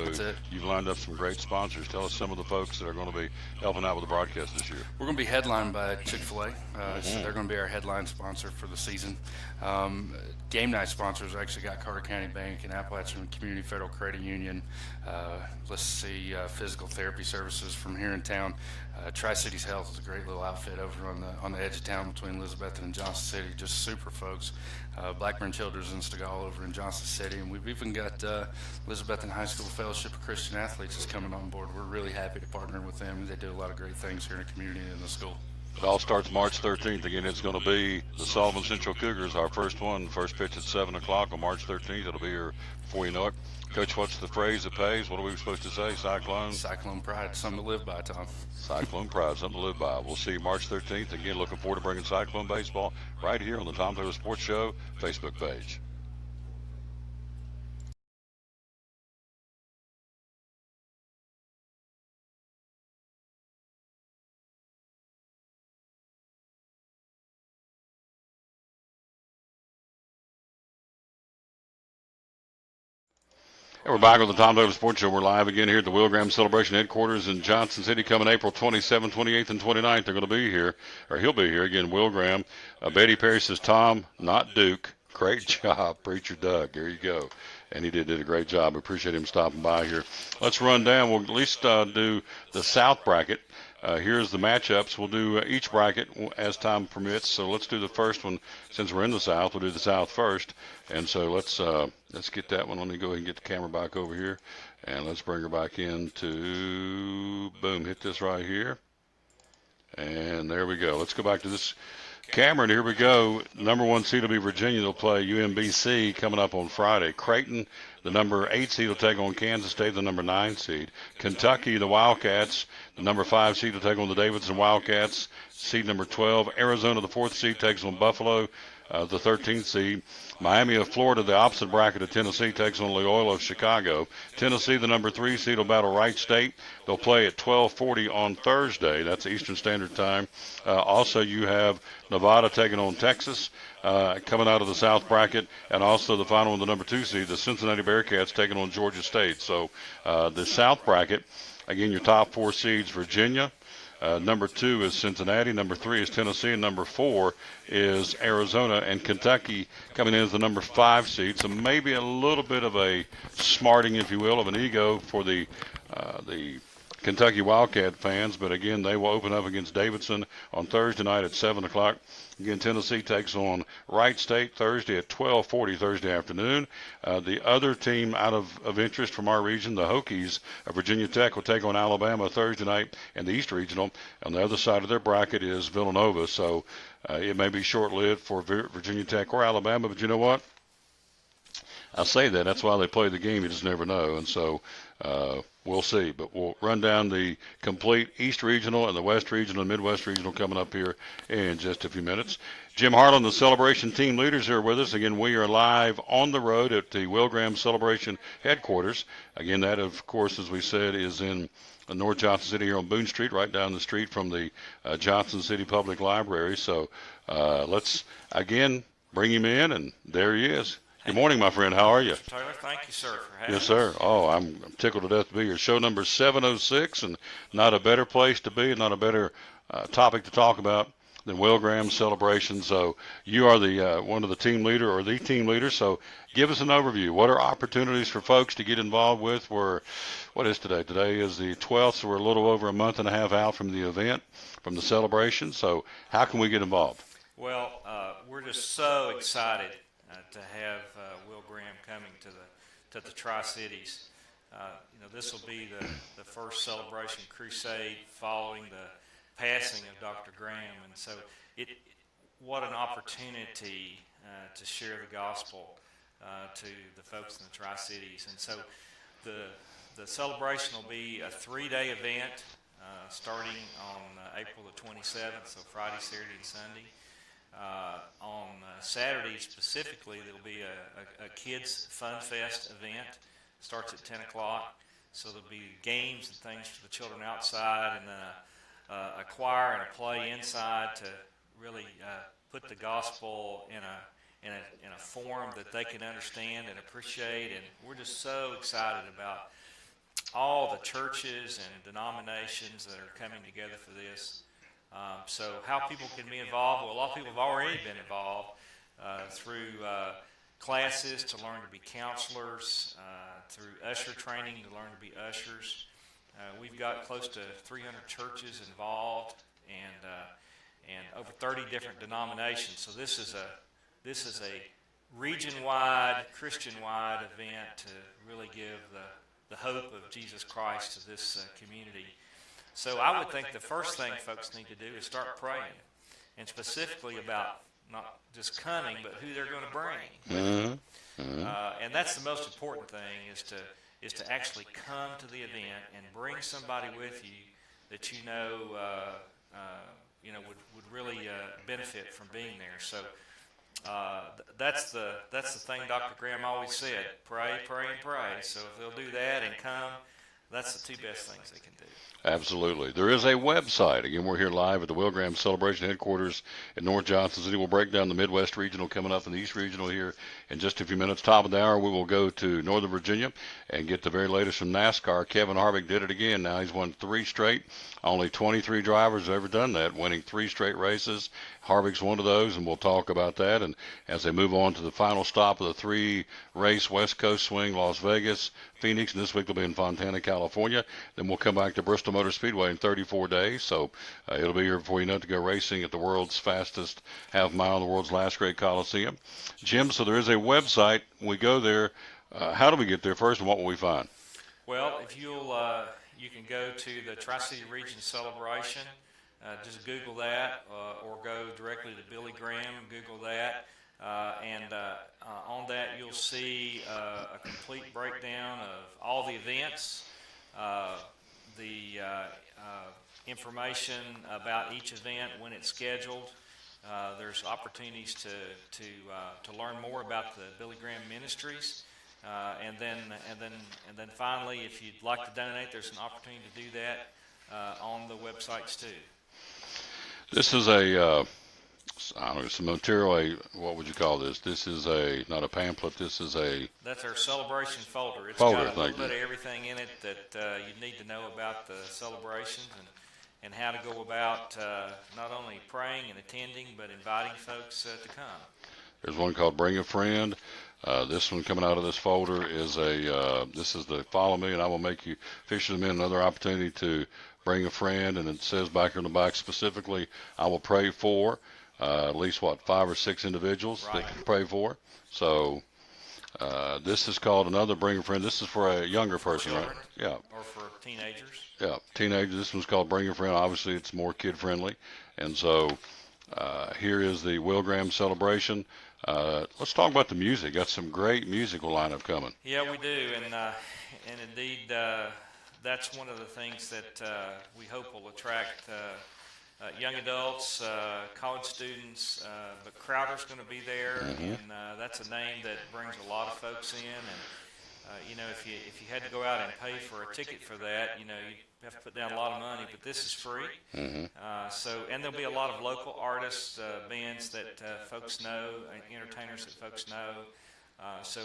you've lined up some great sponsors. Tell us some of the folks that are going to be helping out with the broadcast this year. We're
going to be headlined by Chick-fil-A. So they're going to be our headline sponsor for the season. Game night sponsors actually got Carter County Bank and Appalachian Community Federal Credit Union. Physical therapy services from here in town. Tri-Cities Health is a great little outfit over on the edge of town between Elizabethton and Johnson City. Just super folks. Blackburn Children's in Stegall over in Johnson City, and we've even got Elizabethton High School Fellowship of Christian Athletes is coming on board. We're really happy to partner with them. They do a lot of great things here in the community and in the school.
It all starts March 13th. Again, it's going to be the Sullivan Central Cougars, our first one. First pitch at 7 o'clock on March 13th. It'll be here before you know it. Coach, what's the phrase that pays? What are we supposed to say? Cyclone?
Cyclone pride, something to live by, Tom.
Cyclone pride, something to live by. We'll see you March 13th. Again, looking forward to bringing Cyclone baseball right here on the Tom Taylor Sports Show Facebook page. And we're back on the Tom Taylor Sports Show. We're live again here at the Will Graham Celebration headquarters in Johnson City, coming April 27th, 28th, and 29th. They're going to be here, or he'll be here again. Will Graham. Betty Perry says, Tom, not Duke. Great job, Preacher Doug. There you go. And he did a great job. We appreciate him stopping by here. Let's run down. We'll at least do the South bracket. Here's the matchups. We'll do each bracket as time permits. So let's do the first one. Since we're in the South, we'll do the South first. And so let's get that one. Let me go ahead and get the camera back over here. And let's bring her back into, boom, hit this right here. And there we go. Let's go back to this camera, and here we go. Number 1 seed will be Virginia. They'll play UMBC coming up on Friday. Creighton, the number 8 seed, will take on Kansas State, the number 9 seed. Kentucky, the Wildcats, the number 5 seed, will take on the Davidson Wildcats, seed number 12. Arizona, the 4th seed, takes on Buffalo, the 13th seed. Miami of Florida, the opposite bracket of Tennessee, takes on Loyola of Chicago. Tennessee, the number 3 seed, will battle Wright State. They'll play at 12:40 on Thursday. That's Eastern Standard Time. Also, you have Nevada taking on Texas, coming out of the South bracket, and also the final one, the number 2 seed, the Cincinnati Bearcats, taking on Georgia State. So the South bracket, again, your top 4 seeds, Virginia. Number 2 is Cincinnati. Number 3 is Tennessee. And number 4 is Arizona. And Kentucky coming in as the number 5 seed. So maybe a little bit of a smarting, if you will, of an ego for the Kentucky Wildcat fans. But, again, they will open up against Davidson on Thursday night at 7 o'clock. Again, Tennessee takes on Wright State Thursday at 12:40 Thursday afternoon. The other team out of interest from our region, the Hokies of Virginia Tech, will take on Alabama Thursday night in the East Regional. On the other side of their bracket is Villanova. So it may be short-lived for Virginia Tech or Alabama, but you know what? I say that. That's why they play the game. You just never know. And so we'll see. But we'll run down the complete East Regional and the West Regional and Midwest Regional coming up here in just a few minutes. Jim Harlan, the Celebration team leaders, are with us. Again, we are live on the road at the Will Graham Celebration headquarters. Again, that, of course, as we said, is in North Johnson City here on Boone Street, right down the street from the Johnson City Public Library. So let's, again, bring him in, and there he is. Good morning, my friend. How are you?
Taylor, thank you, sir, for having
Yes, sir. Oh, I'm tickled to death to be here. Show number 706, and not a better place to be, and not a better topic to talk about than Will Graham Celebration. So you are the one of the team leader or the team leader. So give us an overview. What are opportunities for folks to get involved with? What is today? Today is the 12th, so we're a little over a month and a half out from the event, from the celebration. So how can we get involved?
Well, we're just so excited to have Will Graham coming to the Tri-Cities. This will be the first celebration crusade following the passing of Dr. Graham, and so what an opportunity to share the gospel to the folks in the Tri-Cities. And so the celebration will be a 3-day event starting on April the 27th, so Friday, Saturday, and Sunday. On Saturday specifically, there will be a Kids Fun Fest event. Starts at 10 o'clock. So there'll be games and things for the children outside, and then a choir and a play inside to really put the gospel in a form that they can understand and appreciate. And we're just so excited about all the churches and denominations that are coming together for this. So how people can be involved? Well, a lot of people have already been involved through classes to learn to be counselors, through usher training to learn to be ushers. We've got close to 300 churches involved and over 30 different denominations. So this is this is a region-wide, Christian-wide event to really give the hope of Jesus Christ to this community. So I would think the first thing folks need to do is start praying, and specifically about not just coming, but who they're going to bring. And that's the most important thing, is to actually come to the event and bring somebody with you that would really benefit from being there. So that's the thing Dr. Graham always said: pray, pray, and pray. So if they'll do that and come, that's the two best things they can do.
Absolutely. There is a website. Again, we're here live at the Will Graham Celebration headquarters in North Johnson City. We'll break down the Midwest Regional coming up and the East Regional here in just a few minutes. Top of the hour, we will go to Northern Virginia and get the very latest from NASCAR. Kevin Harvick did it again. Now he's won 3 straight. Only 23 drivers have ever done that, winning 3 straight races. Harvick's one of those, and we'll talk about that. And as they move on to the final stop of the 3-race West Coast swing, Las Vegas, Phoenix, and this week they'll be in Fontana, California. Then we'll come back to Bristol Motor Speedway in 34 days. So it'll be here before you know it to go racing at the world's fastest half mile, the world's last great Coliseum. Jim, so there is a website. We go there. How do we get there first, and what will we find?
Well, if you can go to the Tri-City Region Celebration. Just Google that, or go directly to Billy Graham and Google that. And on that, you'll see a complete breakdown of all the events, the information about each event, when it's scheduled. There's opportunities to learn more about the Billy Graham Ministries. And then finally, if you'd like to donate, there's an opportunity to do that on the websites too.
This is I don't know, some material, what would you call this? This is not a pamphlet, that's
our celebration folder. It's
folder,
got a little bit of everything in it that you need to know about the celebrations and how to go about not only praying and attending, but inviting folks to come.
There's one called Bring a Friend. This one coming out of this folder is this is the Follow Me and I Will Make You Fishermen. Another opportunity to bring a friend, and it says back on the back specifically, I will pray for at least 5 or 6 individuals
right.
that can pray for. So this is called another Bring a Friend. This is for a younger person,
children,
right? Yeah.
Or for teenagers.
Yeah, teenagers. This one's called Bring a Friend. Obviously, it's more kid friendly, and so here is the Will Graham celebration. Let's talk about the music. Got some great musical lineup coming.
Yeah, we do, and indeed, that's one of the things that we hope will attract young adults, college students. But Crowder's going to be there, and that's a name that brings a lot of folks in. And if you had to go out and pay for a ticket for that, you have to put down a lot of money. But this is free. And there'll be a lot of local artists, bands that folks know, entertainers that folks know. So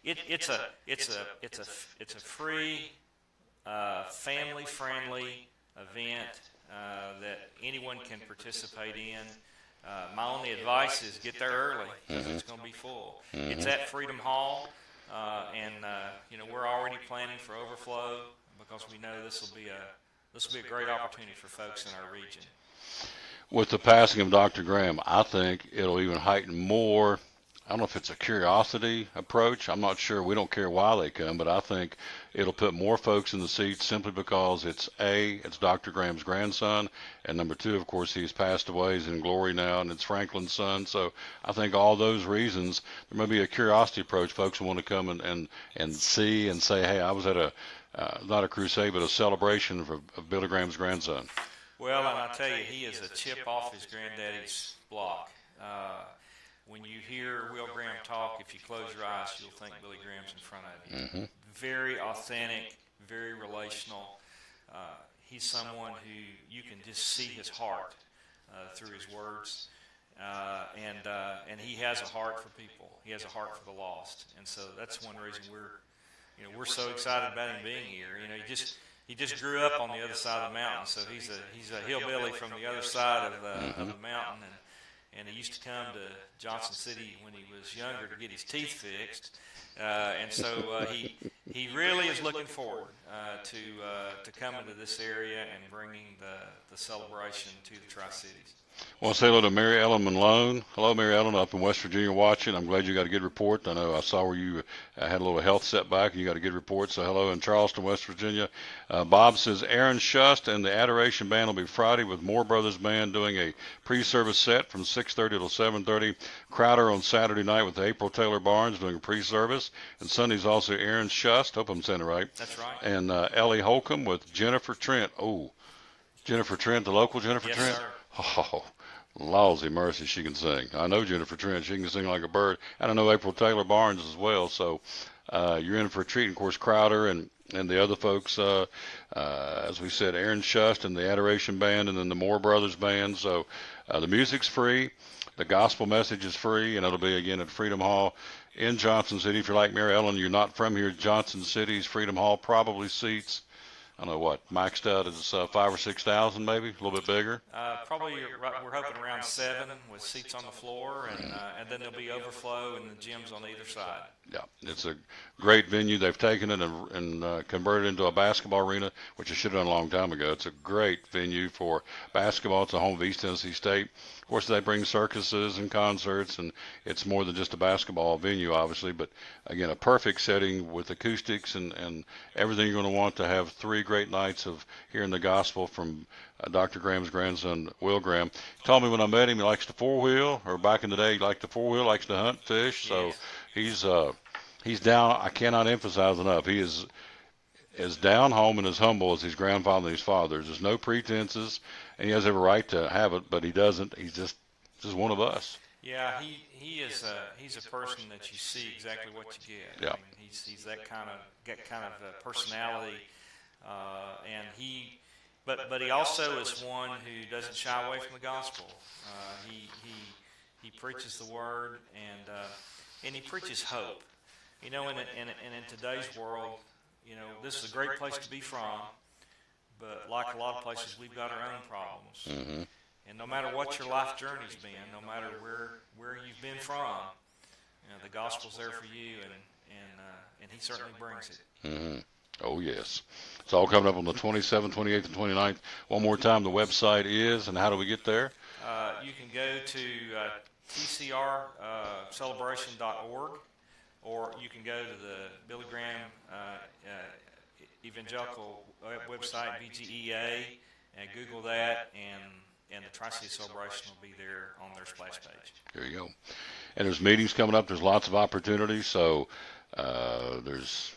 it's a free, family-friendly event that anyone can participate in. My only advice is get there early because it's going to be full. It's at Freedom Hall, and we're already planning for overflow because we know this will be a great opportunity for folks in our region.
With the passing of Dr. Graham, I think it'll even heighten more. I don't know if it's a curiosity approach. I'm not sure. We don't care why they come, but I think it'll put more folks in the seats simply because it's Dr. Graham's grandson, and number 2, of course, he's passed away. He's in glory now, and it's Franklin's son. So I think all those reasons, there may be a curiosity approach. Folks will want to come and see and say, hey, I was at not a crusade, but a celebration of Billy Graham's grandson.
Well, and I'll tell you, he is a chip off his granddaddy's block. When you hear Will Graham talk, if you close your eyes, you'll think Billy Graham's in front of you. Very authentic, very relational. He's someone who you can just see his heart through his words. And he has a heart for people. He has a heart for the lost. And so that's one reason we're so excited about him being here. He just grew up on the other side of the mountain, so he's a hillbilly from the other side of the mountain, and he used to come to Johnson City when he was younger to get his teeth fixed, and so he really is looking forward to coming to this area and bringing the celebration to the Tri-Cities.
I want to say hello to Mary Ellen Malone. Hello, Mary Ellen, up in West Virginia watching. I'm glad you got a good report. I know I saw where you had a little health setback and you got a good report. So hello in Charleston, West Virginia. Bob says Aaron Shust and the Adoration Band will be Friday with Moore Brothers Band doing a pre-service set from 6:30 till 7:30. Crowder on Saturday night with April Taylor Barnes doing a pre-service. And Sunday's also Aaron Shust. Hope I'm saying it right.
That's right.
And Ellie Holcomb with Jennifer Trent. Oh, Jennifer Trent, the local Jennifer
Yes,
Trent?
sir.
Oh, lousy mercy, she can sing. I know Jennifer Trent. She can sing like a bird. And I know April Taylor Barnes as well. So you're in for a treat. And, of course, Crowder and the other folks, as we said, Aaron Shust and the Adoration Band and then the Moore Brothers Band. So the music's free. The gospel message is free. And it'll be, again, at Freedom Hall in Johnson City. If you're like Mary Ellen, you're not from here, Johnson City's Freedom Hall probably seats, I don't know what, maxed out is 5,000 or 6,000 maybe, a little bit bigger.
Probably we're hoping around 7 with seats on the floor, and then there'll be overflow in the gyms on either side.
Yeah, it's a great venue. They've taken it and converted it into a basketball arena, which I should have done a long time ago. It's a great venue for basketball. It's the home of East Tennessee State. Of course, they bring circuses and concerts, and it's more than just a basketball venue, obviously. But, again, a perfect setting with acoustics and everything you're going to want to have 3 great nights of hearing the gospel from Dr. Graham's grandson, Will Graham. He told me when I met him he likes to four-wheel, or back in the day he liked to four-wheel, likes to hunt, fish. So he's down. I cannot emphasize enough. He is as down home and as humble as his grandfather and his father. There's no pretenses, and he has every right to have it, but he doesn't. He's just one of us.
Yeah, he's a person that you see exactly what you get.
Yeah.
I mean, he's that kind of personality, and but he also is one who doesn't shy away from the gospel. He preaches the word and he preaches hope. You know, in today's world, you know, this is a great place to be from, but like a lot of places, we've got our own problems.
Mm-hmm.
And no matter what your life journey's been, no matter where you've been from, you know, the gospel's there for you, and he certainly brings it.
Mm-hmm. Oh, yes. It's all coming up on the 27th, 28th, and 29th. One more time, the website is, and how do we get there?
You can go to tcrcelebration.org, or you can go to the Billy Graham Evangelical website, BGEA, and Google that, and the Tri-City Celebration will be there on their splash page.
There you go. And there's meetings coming up. There's lots of opportunities. So there's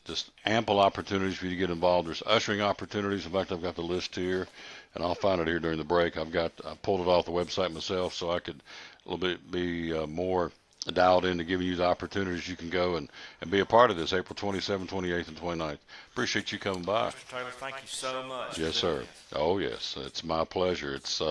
just ample opportunities for you to get involved. There's ushering opportunities. In fact, I've got the list here, and I'll find it here during the break. I pulled it off the website myself so I could a little bit be more dialed into giving you the opportunities you can go and be a part of this April 27th, 28th, and 29th. Appreciate you coming by.
Mr. Taylor, thank you so much.
Yes, sir. Oh, yes. It's my pleasure. It's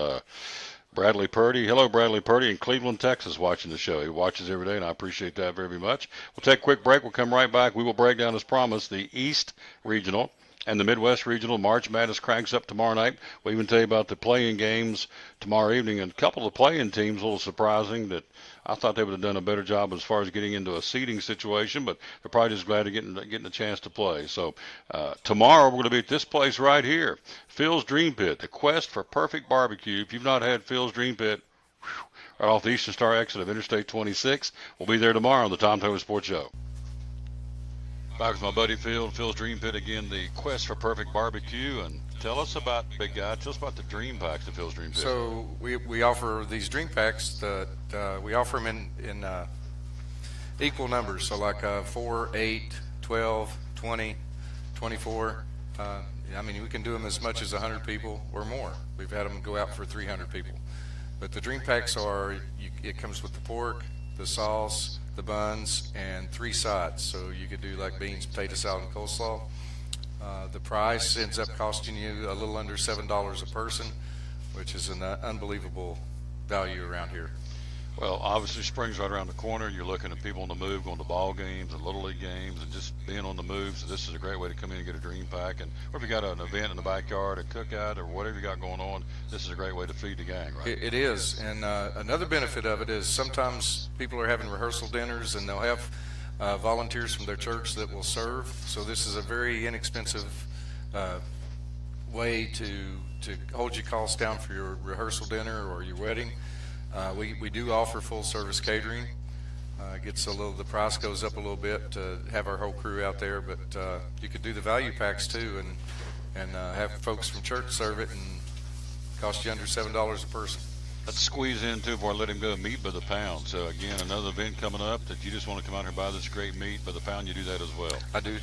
Bradley Purdy. Hello, Bradley Purdy in Cleveland, Texas, watching the show. He watches every day, and I appreciate that very much. We'll take a quick break. We'll come right back. We will break down, as promised, the East Regional and the Midwest Regional. March Madness cranks up tomorrow night. We'll even tell you about the play-in games tomorrow evening. And a couple of play-in teams, a little surprising that I thought they would have done a better job as far as getting into a seeding situation, but they're probably just glad to getting a chance to play. So tomorrow we're going to be at this place right here, Phil's Dream Pit, the quest for perfect barbecue. If you've not had Phil's Dream Pit, right off the Eastern Star exit of Interstate 26, we'll be there tomorrow on the Tom Taylor Sports Show. Back with my buddy Phil's Dream Pit again, the quest for perfect barbecue. And tell us about, big guy, tell us about the dream packs at Phil's Dream Pit.
So we offer these dream packs that we offer them in equal numbers. So like 4, 8, 12, 20, 24. I mean, we can do them as much as 100 people or more. We've had them go out for 300 people. But the dream packs it comes with the pork, the sauce, the buns, and 3 sides. So you could do like beans, potato salad, and coleslaw. The price ends up costing you a little under $7 a person, which is an unbelievable value around here.
Well, obviously spring's right around the corner. You're looking at people on the move, going to ball games and Little League games and just being on the move. So this is a great way to come in and get a dream pack. And or if you got an event in the backyard, a cookout, or whatever you got going on, this is a great way to feed the gang, right?
It is. And another benefit of it is sometimes people are having rehearsal dinners and they'll have volunteers from their church that will serve. So this is a very inexpensive way to to hold your costs down for your rehearsal dinner or your wedding. We do offer full service catering. The price goes up a little bit to have our whole crew out there, but you could do the value packs too, and have folks from church serve it, and cost you under $7 a person.
Let's squeeze in too before I let him go. Meat by the pound. So again, another event coming up that you just want to come out here and buy this great meat by the pound. You do that as well.
I do.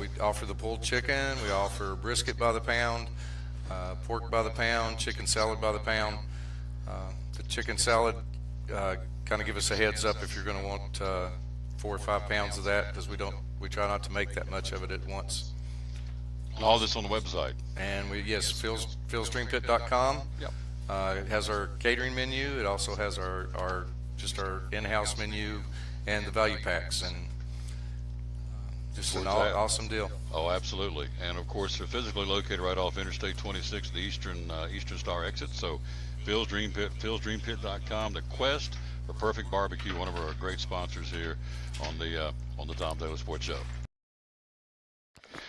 We offer the pulled chicken. We offer brisket by the pound, pork by the pound, chicken salad by the pound. The chicken salad, kind of give us a heads up if you're going to want 4 or 5 pounds of that, because we try not to make that much of it at once.
And all this on the website.
And philsdreampit.com.
Yep.
It has our catering menu. It also has our in-house menu and the value packs, and just an awesome deal.
Oh, absolutely. And of course, they're physically located right off Interstate 26, the Eastern Star exit. So Phil's Dream Pit, philsdreampit.com. The Quest for Perfect Barbecue, one of our great sponsors here on the Tom Taylor Sports Show.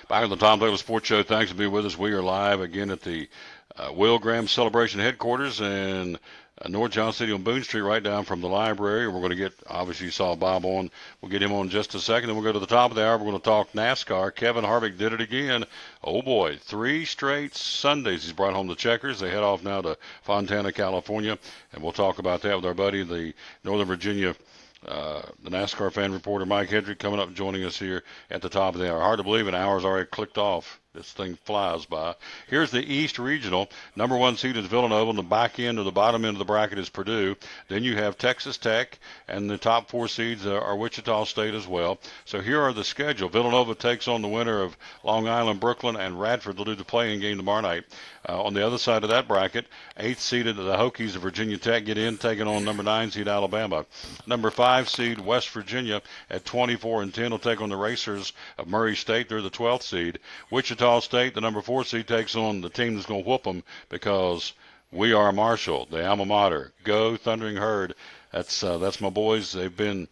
Back on the Tom Taylor Sports Show. Thanks for being with us. We are live again at the Will Graham Celebration Headquarters in North Johnson City on Boone Street, right down from the library. We're going to get, obviously you saw Bob on. We'll get him on in just a second. Then we'll go to the top of the hour. We're going to talk NASCAR. Kevin Harvick did it again. Oh, boy, 3 straight Sundays he's brought home the checkers. They head off now to Fontana, California, and we'll talk about that with our buddy, the Northern Virginia the NASCAR fan reporter Mike Hedrick, coming up and joining us here at the top of the hour. Hard to believe an hour's already clicked off. This thing flies by. Here's the East Regional. Number 1 seed is Villanova. On the back end or the bottom end of the bracket is Purdue. Then you have Texas Tech, and the top 4 seeds are Wichita State as well. So here are the schedule. Villanova takes on the winner of Long Island, Brooklyn, and Radford. They'll do the play-in game tomorrow night. On the other side of that bracket, 8th seeded the Hokies of Virginia Tech get in, taking on number 9 seed Alabama. Number 5 seed West Virginia at 24-10 will take on the Racers of Murray State. They're the 12th seed. Wichita State, the number 4 seed, takes on the team that's going to whoop them, because we are Marshall, the alma mater. Go Thundering Herd. That's my boys. They've been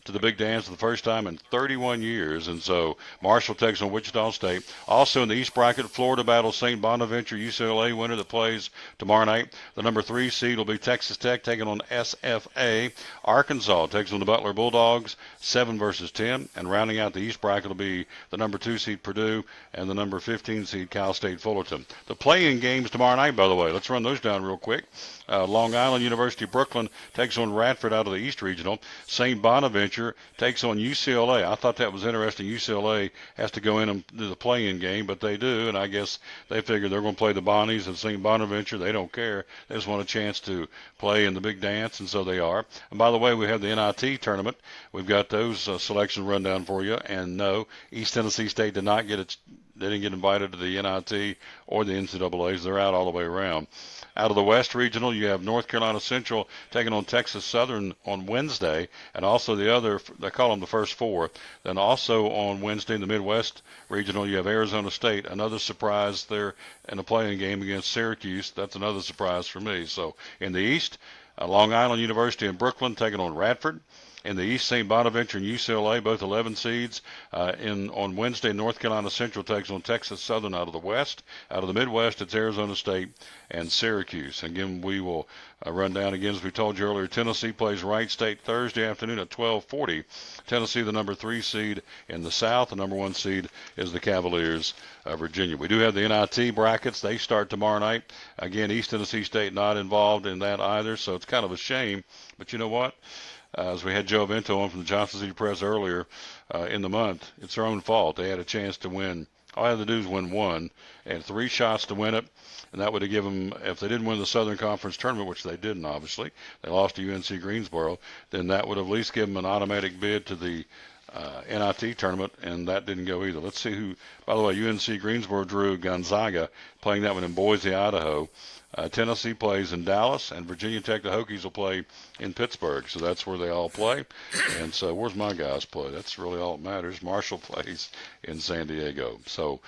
to the big dance for the first time in 31 years, and so Marshall takes on Wichita State. Also in the East bracket, Florida battles St. Bonaventure, UCLA winner that plays tomorrow night. The number 3 seed will be Texas Tech taking on SFA. Arkansas takes on the Butler Bulldogs, 7-10, and rounding out the East bracket will be the number 2 seed Purdue and the number 15 seed Cal State Fullerton. The play-in games tomorrow night, by the way, let's run those down real quick. Long Island University Brooklyn takes on Radford out of the East Regional. St. Bonaventure takes on UCLA. I thought that was interesting. UCLA has to go in and do the play-in game, but they do, and I guess they figure they're going to play the Bonnies of St. Bonaventure. They don't care. They just want a chance to play in the big dance, and so they are. And by the way, we have the NIT tournament. We've got those selections run down for you. And no, East Tennessee State did not get it. They didn't get invited to the NIT or the NCAAs. They're out all the way around. Out of the West Regional, you have North Carolina Central taking on Texas Southern on Wednesday, and also the other, they call them the first 4. Then also on Wednesday in the Midwest Regional, you have Arizona State, another surprise there in a play-in game against Syracuse. That's another surprise for me. So in the East, Long Island University and Brooklyn taking on Radford. In the East, St. Bonaventure and UCLA, both 11 seeds. On Wednesday, North Carolina Central takes on Texas Southern out of the West. Out of the Midwest, it's Arizona State and Syracuse. Again, we will run down again, as we told you earlier. Tennessee plays Wright State Thursday afternoon at 12:40. Tennessee, the number 3 seed in the South. The number 1 seed is the Cavaliers of Virginia. We do have the NIT brackets. They start tomorrow night. Again, East Tennessee State not involved in that either, so it's kind of a shame. But you know what? As we had Joe Vento on from the Johnson City Press earlier in the month, it's their own fault. They had a chance to win. All they had to do is win 1, and 3 shots to win it, and that would have given them, if they didn't win the Southern Conference tournament, which they didn't, obviously, they lost to UNC Greensboro, then that would have at least given them an automatic bid to the NIT tournament, and that didn't go either. Let's see who, by the way, UNC Greensboro drew Gonzaga, playing that one in Boise, Idaho. Tennessee plays in Dallas, and Virginia Tech, the Hokies, will play in Pittsburgh. So that's where they all play. And so where's my guys play? That's really all that matters. Marshall plays in San Diego. So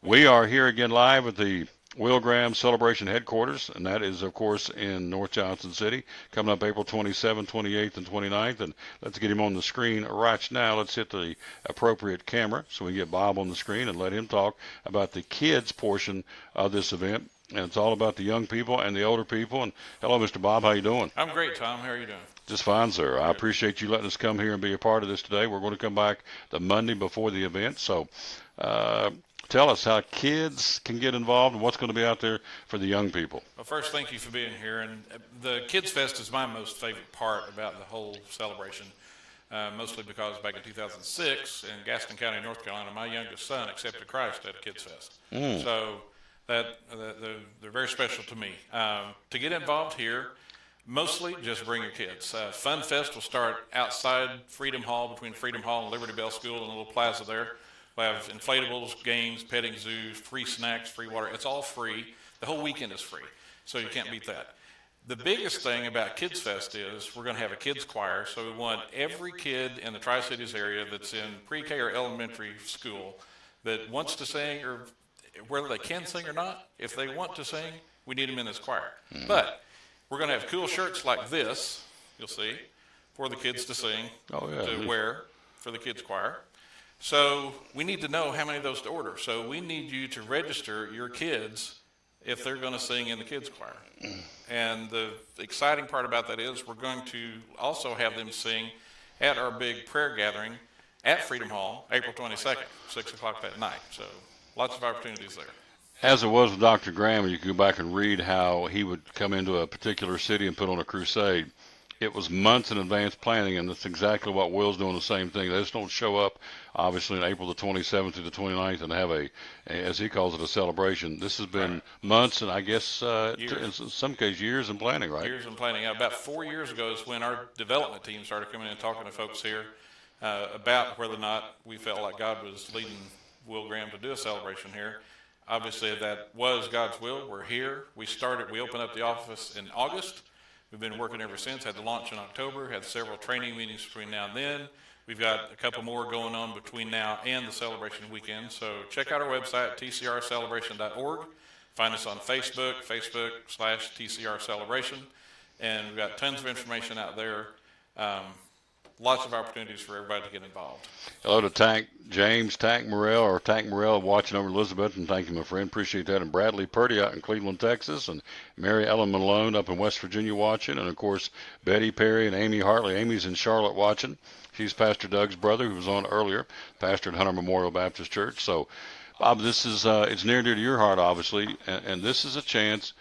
we are here again live at the Will Graham Celebration Headquarters, and that is, of course, in North Johnson City, coming up April 27th, 28th, and 29th. And let's get him on the screen right now. Let's hit the appropriate camera so we can get Bob on the screen and let him talk about the kids portion of this event. and it's all about the young people and the older people. And hello, Mr. Bob, how you doing?
I'm great, Tom. How are you doing?
Just fine, sir. I appreciate you letting us come here and be a part of this today. We're going to come back the Monday before the event. So tell us how kids can get involved and what's going to be out there for the young people.
Well, first, thank you for being here. And the Kids Fest is my most favorite part about the whole celebration, mostly because back in 2006 in Gaston County, North Carolina, my youngest son accepted Christ at a Kids Fest. So they're very special to me. To get involved here, mostly just bring your kids. Fun Fest will start outside Freedom Hall, between Freedom Hall and Liberty Bell School, in a little plaza there. We'll have inflatables, games, petting zoos, free snacks, free water. It's all free. The whole weekend is free, so you can't beat that. The biggest thing about Kids Fest is we're going to have a kids choir, so we want every kid in the Tri-Cities area that's in pre-K or elementary school that wants to sing, or whether they can sing or not, if they want to sing, we need them in this choir. But we're going to have cool shirts like this, you'll see, for the kids to sing, to wear for the kids choir. So we need to know how many of those to order. So we need you to register your kids if they're going to sing in the kids choir. And the exciting part about that is we're going to also have them sing at our big prayer gathering at Freedom Hall, April 22nd, 6 o'clock that night. So lots of opportunities there.
As it was with Dr. Graham, you can go back and read how he would come into a particular city and put on a crusade. It was months in advance planning, and that's exactly what Will's doing, the same thing. They just don't show up, obviously, on April the 27th through the 29th and have as he calls it, a celebration. This has been months and I guess in some cases years in planning, right?
Years in planning. About 4 years ago is when our development team started coming in and talking to folks here about whether or not we felt like God was leading Will Graham to do a celebration here. Obviously, that was God's will. We're here. We opened up the office in August. We've been working ever since. Had the launch in October. Had several training meetings between now and then. We've got a couple more going on between now and the celebration weekend. So check out our website, tcrcelebration.org. Find us on Facebook, Facebook/TCR Celebration. And we've got tons of information out there. Lots of opportunities for everybody to get involved.
Hello to James Morrell watching over Elizabeth, and thank you, my friend. Appreciate that. And Bradley Purdy out in Cleveland, Texas, and Mary Ellen Malone up in West Virginia watching, and of course Betty Perry and Amy Hartley. Amy's in Charlotte watching. She's Pastor Doug's brother, who was on earlier, pastor at Hunter Memorial Baptist Church. So, Bob, this is it's near and dear to your heart, obviously, and this is a chance.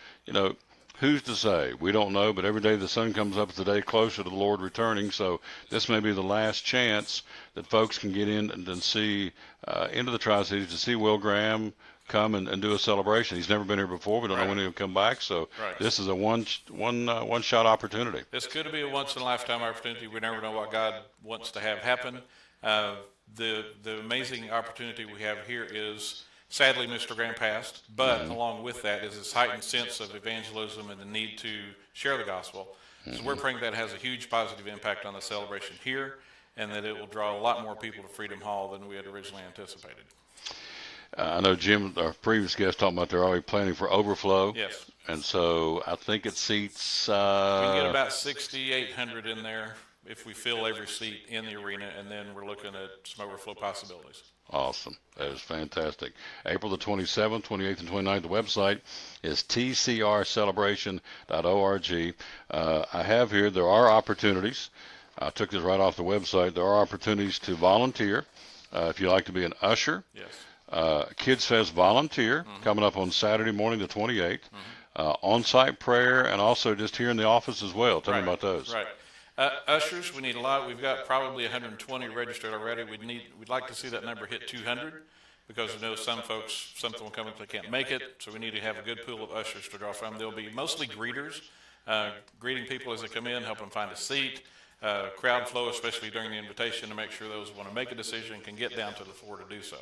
Who's to say? We don't know, but every day the sun comes up, it's a day closer to the Lord returning. So this may be the last chance that folks can get in and see into the Tri-Cities to see Will Graham come and do a celebration. He's never been here before. We don't know when he'll come back. So this is a one-shot opportunity.
This could be a once-in-a-lifetime opportunity. We never know what God wants to have happen. The amazing opportunity we have here is, sadly, Mr. Graham passed, but along with that is this heightened sense of evangelism and the need to share the gospel. So we're praying that has a huge positive impact on the celebration here, and that it will draw a lot more people to Freedom Hall than we had originally anticipated.
I know Jim, our previous guest, talking about they're already planning for overflow.
Yes.
And so I think it seats...
we can get about 6,800 in there if we fill every seat in the arena, and then we're looking at some overflow possibilities.
Awesome. That is fantastic. April the 27th, 28th, and 29th. The website is tcrcelebration.org. I have here, there are opportunities. I took this right off the website. There are opportunities to volunteer if you like to be an usher.
Yes.
Kids Fest volunteer coming up on Saturday morning, the 28th. On-site prayer, and also just here in the office as well. Tell me about those.
Right. Ushers, we need a lot. We've got probably 120 registered already. We'd like to see that number hit 200 because we know some folks, something will come up, they can't make it. So we need to have a good pool of ushers to draw from. They'll be mostly greeters, greeting people as they come in, help them find a seat. Crowd flow, especially during the invitation, to make sure those who want to make a decision can get down to the floor to do so.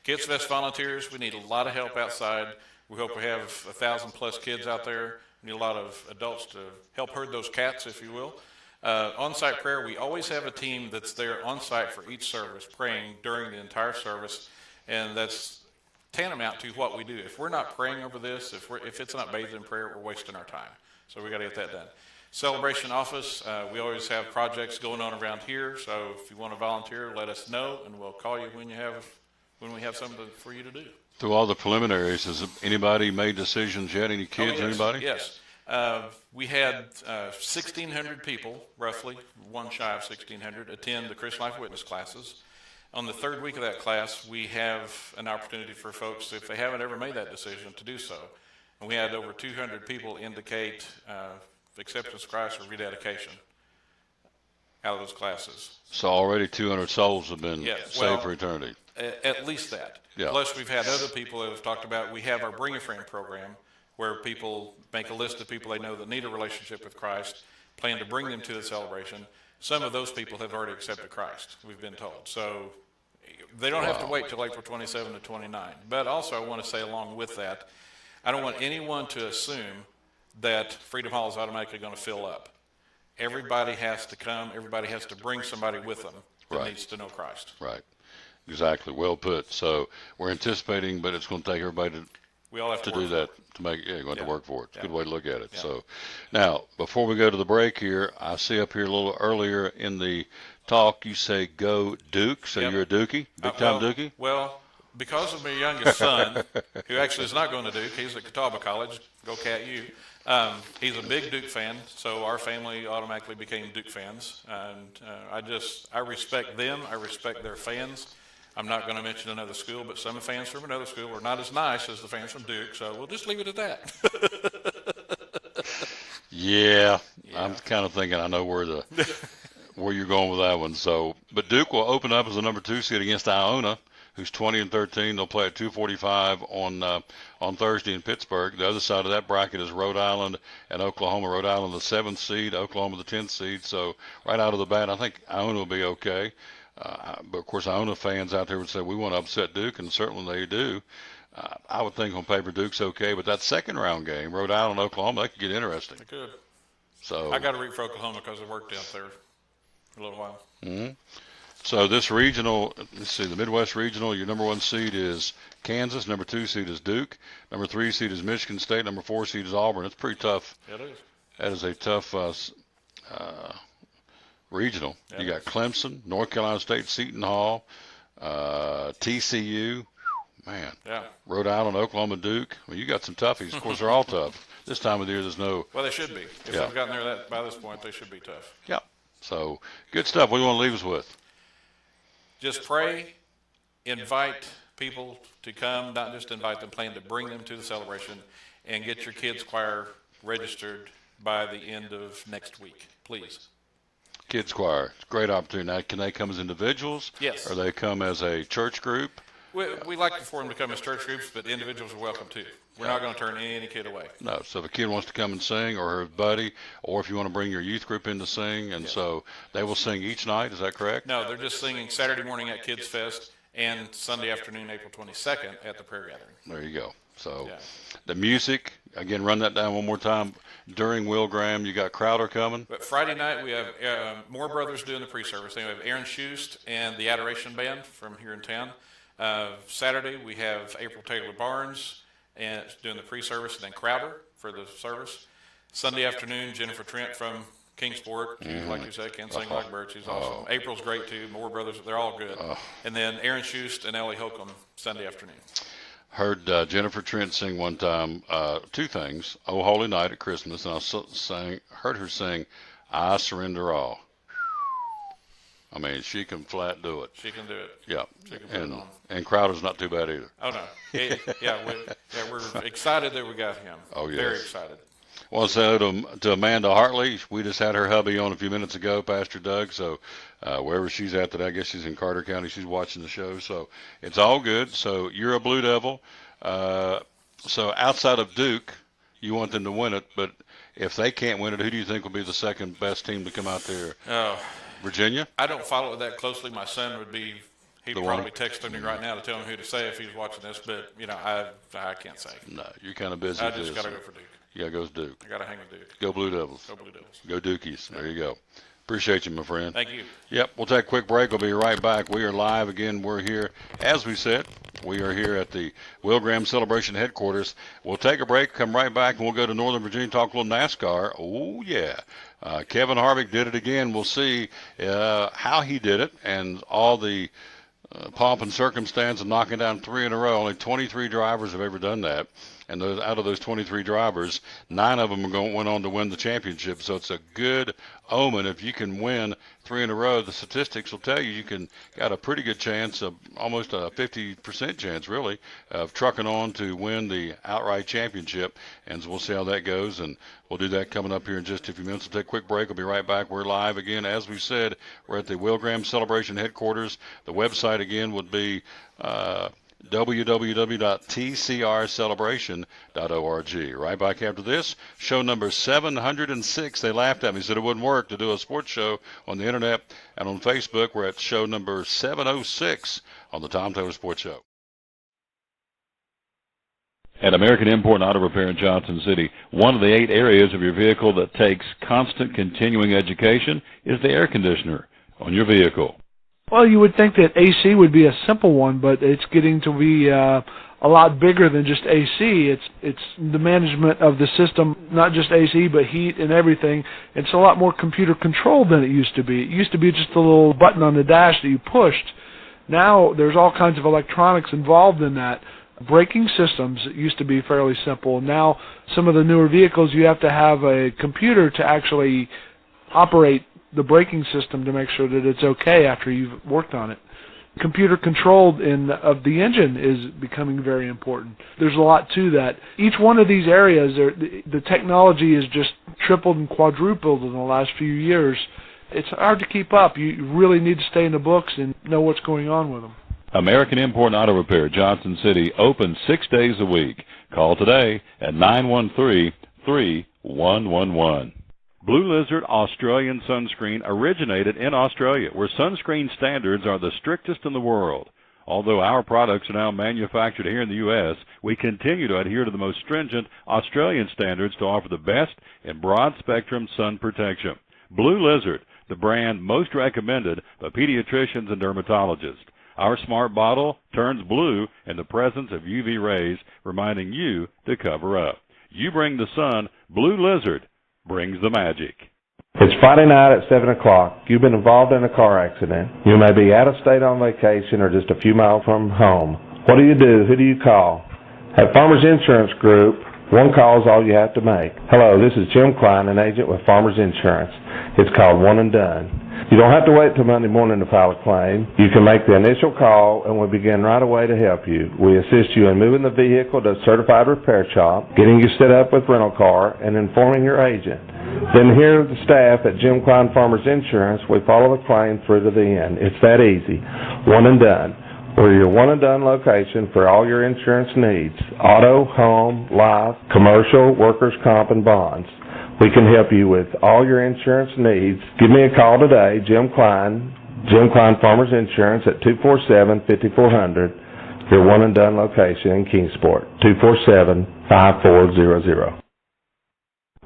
Kids Fest volunteers, we need a lot of help outside. We hope we have 1,000 plus kids out there. We need a lot of adults to help herd those cats, if you will. On-site prayer, we always have a team that's there on-site for each service, praying during the entire service, and that's tantamount to what we do. If we're not praying over this, if it's not bathed in prayer, we're wasting our time. So we got to get that done. Celebration office, we always have projects going on around here, so if you want to volunteer, let us know, and we'll call you when we have something for you to do.
Through all the preliminaries, has anybody made decisions yet? Any kids,
yes,
anybody?
Yes. We had 1,600 people, roughly, one shy of 1,600, attend the Christian Life Witness classes. On the third week of that class, we have an opportunity for folks, if they haven't ever made that decision, to do so. And we had over 200 people indicate acceptance of Christ or rededication out of those classes.
So already 200 souls have been
Yes,
saved
well,
for eternity.
At least that.
Yeah.
Plus, we've had other people that have talked about, we have our Bring a Friend program, where people make a list of people they know that need a relationship with Christ, plan to bring them to the celebration. Some of those people have already accepted Christ, we've been told. So they don't have to wait till April 27 to 29. But also, I want to say along with that, I don't want anyone to assume that Freedom Hall is automatically going to fill up. Everybody has to come. Everybody has to bring somebody with them that
Right.
needs to know Christ.
Right. Exactly. Well put. So we're anticipating, but it's going to take everybody
We all have to,
to do
work for
that,
it.
to make, you're going to
Yeah.
work for it. It's a good
Yeah.
way to look at it.
Yeah.
So now, before we go to the break here, I see up here a little earlier in the talk, you say go Duke. So
Yep.
you're a Dookie, big time
well,
Dookie?
Well, because of my youngest son, who actually is not going to Duke, he's at Catawba College, go Cat U. He's a big Duke fan, so our family automatically became Duke fans. And I respect them. I respect their fans. I'm not going to mention another school, but some fans from another school are not as nice as the fans from Duke, so we'll just leave it at that.
Yeah, I'm kind of thinking I know where you're going with that one. So, but Duke will open up as a number 2 seed against Iona, who's 20-13. They'll play at 2:45 on Thursday in Pittsburgh. The other side of that bracket is Rhode Island and Oklahoma. Rhode Island the 7th seed, Oklahoma the 10th seed. So right out of the bat, I think Iona will be okay. But of course, Iona fans out there would say we want to upset Duke, and certainly they do. I would think on paper Duke's okay, but that second round game, Rhode Island, Oklahoma, that could get interesting.
Good.
So
I got to root for Oklahoma because I worked out there for a little while.
So this regional, let's see, the Midwest regional, your number 1 seed is Kansas, number 2 seed is Duke, number 3 seed is Michigan State, number 4 seed is Auburn. It's pretty tough.
It is.
That is a tough regional.
Yeah,
You
it
got
is.
Clemson, North Carolina State, Seton Hall, TCU, man,
Yeah.
Rhode Island, Oklahoma, Duke. Well, you got some toughies. Of course, they're all tough. This time of the year, there's no.
Well, they should be. If
Yeah.
they've gotten there by this point, they should be tough.
Yeah. So good stuff. What do you want to leave us with?
Just pray, invite people to come, not just invite them, plan to bring them to the celebration, and get your kids' choir registered by the end of next week, please.
Kids choir. It's a great opportunity. Now, can they come as individuals?
Yes.
Or they come as a church group?
We like for them to come as church groups, but individuals are welcome too. We're not going to turn any kid away.
No. So if a kid wants to come and sing, or her buddy, or if you want to bring your youth group in to sing, and so they will sing each night. Is that correct?
No, they're just singing Saturday morning at Kids Fest and Sunday afternoon, April 22nd at the Prayer Gathering.
There you go. So
Yeah.
the music, again, run that down one more time. During Will Graham, you got Crowder coming.
But Friday night, we have Moore Brothers doing the pre-service. Then we have Aaron Schust and the Adoration Band from here in town. Saturday, we have April Taylor Barnes and doing the pre-service, and then Crowder for the service. Sunday afternoon, Jennifer Trent from Kingsport, like you said, can sing like birds. She's awesome. April's great too. Moore Brothers, they're all good. And then Aaron Schust and Ellie Holcomb Sunday afternoon.
Heard Jennifer Trent sing one time 2 things. Oh, Holy Night at Christmas, and I heard her sing I Surrender All. I mean, she can flat do it.
She can do it.
Yeah.
She can put it on.
And Crowder's not too bad either.
Oh, no. We're excited that we got him.
Oh, yes.
Very excited.
Well, so to Amanda Hartley, we just had her hubby on a few minutes ago, Pastor Doug. So wherever she's at today, I guess she's in Carter County. She's watching the show. So it's all good. So you're a Blue Devil. So outside of Duke, you want them to win it. But if they can't win it, who do you think will be the second best team to come out there?
Oh,
Virginia?
I don't follow it that closely. My son would be, he'd
The
probably
one?
be texting me right now to tell me who to say if he's watching this, but, I can't say.
No, you're kind of busy.
I
with
just
this.
got to go for Duke.
Yeah, goes Duke.
I got to hang with Duke.
Go Blue Devils.
Go Blue Devils.
Go Dukies. There you go. Appreciate you, my friend.
Thank you.
Yep, we'll take a quick break. We'll be right back. We are live again. We're here, as we said, we are here at the Will Graham Celebration headquarters. We'll take a break, come right back, and we'll go to Northern Virginia, talk a little NASCAR. Oh, yeah. Kevin Harvick did it again. We'll see how he did it and all the pomp and circumstance of knocking down 3 in a row. Only 23 drivers have ever done that. And out of those 23 drivers, 9 of them went on to win the championship. So it's a good omen. If you can win 3 in a row, the statistics will tell you got a pretty good chance, of almost a 50% chance, really, of trucking on to win the outright championship. And so we'll see how that goes. And we'll do that coming up here in just a few minutes. We'll take a quick break. We'll be right back. We're live again. As we said, we're at the Will Graham Celebration headquarters. The website, again, would be www.tcrcelebration.org. Right back after this, show number 706. They laughed at me, said it wouldn't work to do a sports show on the internet and on Facebook. We're at show number 706 on the Tom Taylor Sports Show. At American Import and Auto Repair in Johnson City, one of the 8 areas of your vehicle that takes constant continuing education is the air conditioner on your vehicle.
Well, you would think that AC would be a simple one, but it's getting to be a lot bigger than just AC. It's the management of the system, not just AC, but heat and everything. It's a lot more computer controlled than it used to be. It used to be just a little button on the dash that you pushed. Now there's all kinds of electronics involved in that. Braking systems used to be fairly simple. Now some of the newer vehicles, you have to have a computer to actually operate the braking system to make sure that it's okay after you've worked on it. Computer controlled of the engine is becoming very important. There's a lot to that. Each one of these areas, the technology is just tripled and quadrupled in the last few years. It's hard to keep up. You really need to stay in the books and know what's going on with them.
American Import and Auto Repair, Johnson City, open 6 days a week. Call today at 913-3111. Blue Lizard Australian Sunscreen originated in Australia, where sunscreen standards are the strictest in the world. Although our products are now manufactured here in the U.S., we continue to adhere to the most stringent Australian standards to offer the best in broad-spectrum sun protection. Blue Lizard, the brand most recommended by pediatricians and dermatologists. Our smart bottle turns blue in the presence of UV rays, reminding you to cover up. You bring the sun, Blue Lizard brings the magic.
It's Friday night at 7 o'clock. You've been involved in a car accident. You may be out of state on vacation or just a few miles from home. What do? Who do you call? At Farmers Insurance Group, one call is all you have to make. Hello, this is Jim Klein, an agent with Farmers Insurance. It's called One and Done. You don't have to wait till Monday morning to file a claim. You can make the initial call and we'll begin right away to help you. We assist you in moving the vehicle to a certified repair shop, getting you set up with rental car, and informing your agent. Then here are the staff at Jim Klein Farmers Insurance. We follow the claim through to the end. It's that easy. One and Done. We're your one and done location for all your insurance needs. Auto, home, life, commercial, workers' comp, and bonds. We can help you with all your insurance needs. Give me a call today, Jim Klein Farmers Insurance at 247-5400, your one and done location in Kingsport, 247-5400.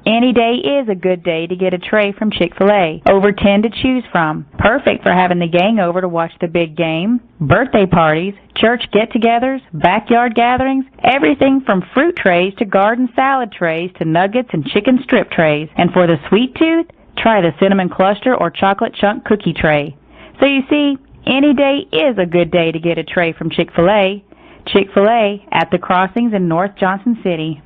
Any day is a good day to get a tray from Chick-fil-A. Over 10 to choose from. Perfect for having the gang over to watch the big game, birthday parties, church get-togethers, backyard gatherings, everything from fruit trays to garden salad trays to nuggets and chicken strip trays. And for the sweet tooth, try the cinnamon cluster or chocolate chunk cookie tray. So you see, any day is a good day to get a tray from Chick-fil-A. Chick-fil-A at the Crossings in North Johnson City.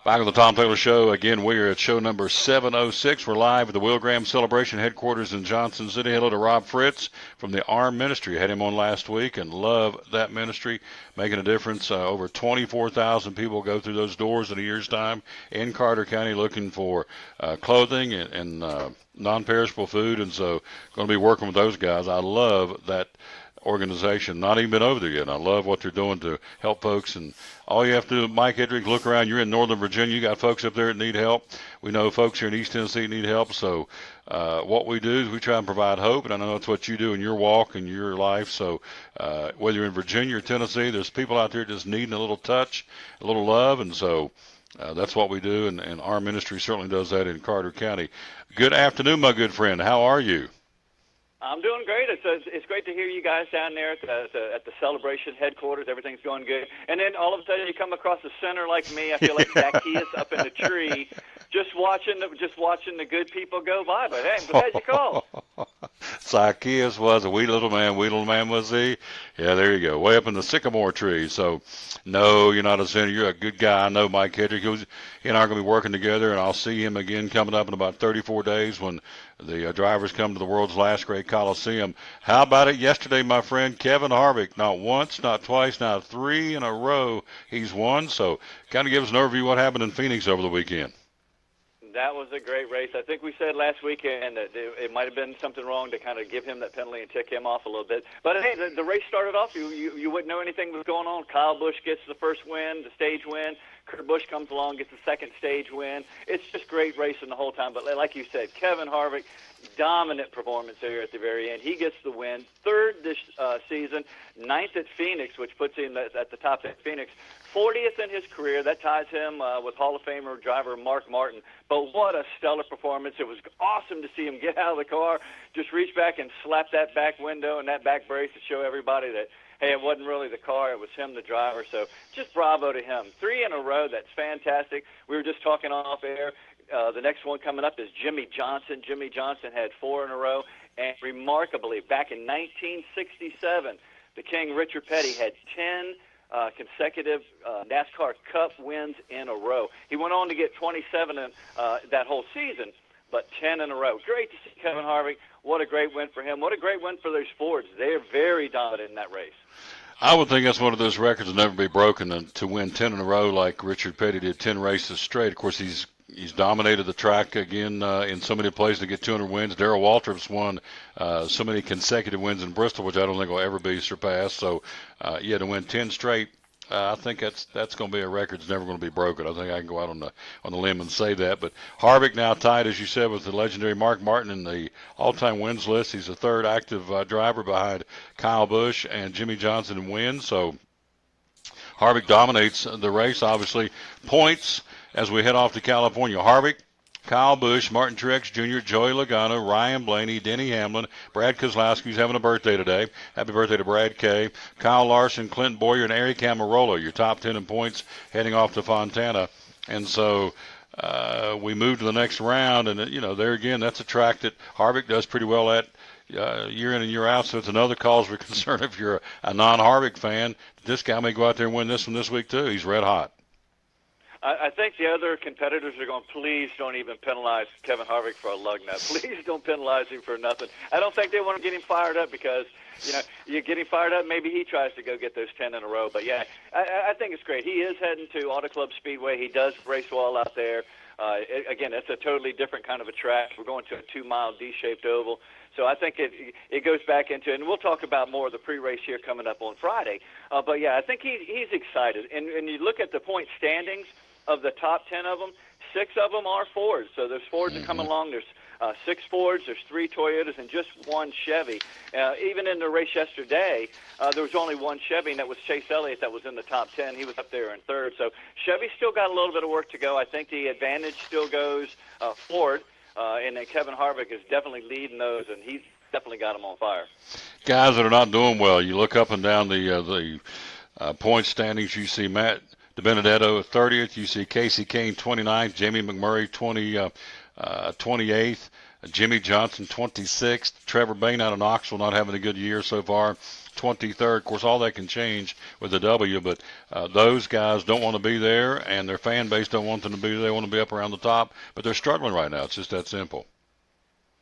Back on the Tom Taylor Show. Again, we are at show number 706. We're live at the Will Graham Celebration headquarters in Johnson City. Hello to Rob Fritz from the ARM Ministry. I had him on last week and love that ministry, making a difference. Over 24,000 people go through those doors in a year's time in Carter County looking for clothing and non-perishable food, and so going to be working with those guys. I love that organization. Not even been over there yet. And I love what they're doing to help folks. And all you have to do, Mike Hedrick, look around. You're in Northern Virginia. You got folks up there that need help. We know folks here in East Tennessee need help. So what we do is we try and provide hope. And I know that's what you do in your walk and your life. So whether you're in Virginia or Tennessee, there's people out there just needing a little touch, a little love. And so that's what we do. And our ministry certainly does that in Carter County. Good afternoon, my good friend. How are you?
I'm doing great. It's great to hear you guys down there at the celebration headquarters. Everything's going good. And then all of a sudden you come across a center like me. I feel like Zacchaeus up in the tree, just watching the good people go by. But hey, I'm glad you called.
Zacchaeus was a wee little man was he? Yeah, there you go, way up in the sycamore tree. So, no, you're not a sinner. You're a good guy. I know Mike Hedrick. He and I are going to be working together, and I'll see him again coming up in about 34 days when the drivers come to the world's last great Coliseum. How about it yesterday, my friend Kevin Harvick? Not once, not twice, not 3 in a row he's won. So, kind of give us an overview of what happened in Phoenix over the weekend.
That was a great race. I think we said last weekend that it might have been something wrong to kind of give him that penalty and tick him off a little bit. But, hey, the race started off. You wouldn't know anything was going on. Kyle Busch gets the first win, the stage win. Kurt Busch comes along, gets the second stage win. It's just great racing the whole time. But like you said, Kevin Harvick, dominant performance there at the very end. He gets the win. Third this season, 9th at Phoenix, which puts him at the top at Phoenix. 40th in his career. That ties him with Hall of Famer driver Mark Martin. But what a stellar performance. It was awesome to see him get out of the car, just reach back and slap that back window and that back brace to show everybody that, hey, it wasn't really the car, it was him, the driver. So just bravo to him. 3 in a row, that's fantastic. We were just talking off air. The next one coming up is Jimmy Johnson. Jimmy Johnson had 4 in a row. And remarkably, back in 1967, the King Richard Petty had 10 consecutive NASCAR Cup wins in a row. He went on to get 27 in that whole season, but 10 in a row. Great to see Kevin Harvick. What a great win for him. What a great win for those Fords. They're very dominant in that race.
I would think that's one of those records that never be broken, and to win 10 in a row like Richard Petty did, 10 races straight. Of course, he's dominated the track again in so many places to get 200 wins. Darrell Waltrip's won so many consecutive wins in Bristol, which I don't think will ever be surpassed. So, to win 10 straight, I think that's going to be a record that's never going to be broken. I think I can go out on the limb and say that. But Harvick now tied, as you said, with the legendary Mark Martin in the all-time wins list. He's the third active driver behind Kyle Busch and Jimmy Johnson in wins. So Harvick dominates the race, obviously. Points as we head off to California. Harvick, Kyle Busch, Martin Truex Jr., Joey Logano, Ryan Blaney, Denny Hamlin, Brad Keselowski, who's having a birthday today. Happy birthday to Brad K. Kyle Larson, Clint Boyer, and Eric Almirola, your top 10 in points heading off to Fontana. And so we move to the next round, and, there again, that's a track that Harvick does pretty well at year in and year out, so it's another cause for concern if you're a non-Harvick fan. This guy may go out there and win this one this week, too. He's red hot.
I think the other competitors are going, please don't even penalize Kevin Harvick for a lug nut. Please don't penalize him for nothing. I don't think they want to get him fired up because, you get him fired up, maybe he tries to go get those 10 in a row. But, yeah, I think it's great. He is heading to Auto Club Speedway. He does race well out there. Again, it's a totally different kind of a track. We're going to a 2-mile D-shaped oval. So I think it goes back into, and we'll talk about more of the pre-race here coming up on Friday. But, yeah, I think he's excited. And you look at the point standings, of the top 10 of them, 6 of them are Fords. So there's Fords that come along. There's 6 Fords, there's 3 Toyotas, and just 1 Chevy. Even in the race yesterday, there was only 1 Chevy, and that was Chase Elliott that was in the top 10. He was up there in third. So Chevy's still got a little bit of work to go. I think the advantage still goes Ford, and then Kevin Harvick is definitely leading those, and he's definitely got them on fire.
Guys that are not doing well, you look up and down the point standings, you see Matt DiBenedetto 30th. You see Casey Kane 29th, Jamie McMurray 28th, Jimmy Johnson 26th, Trevor Bayne out of Knoxville not having a good year so far, 23rd. Of course, all that can change with the W, but those guys don't want to be there, and their fan base don't want them to be there. They want to be up around the top, but they're struggling right now. It's just that simple.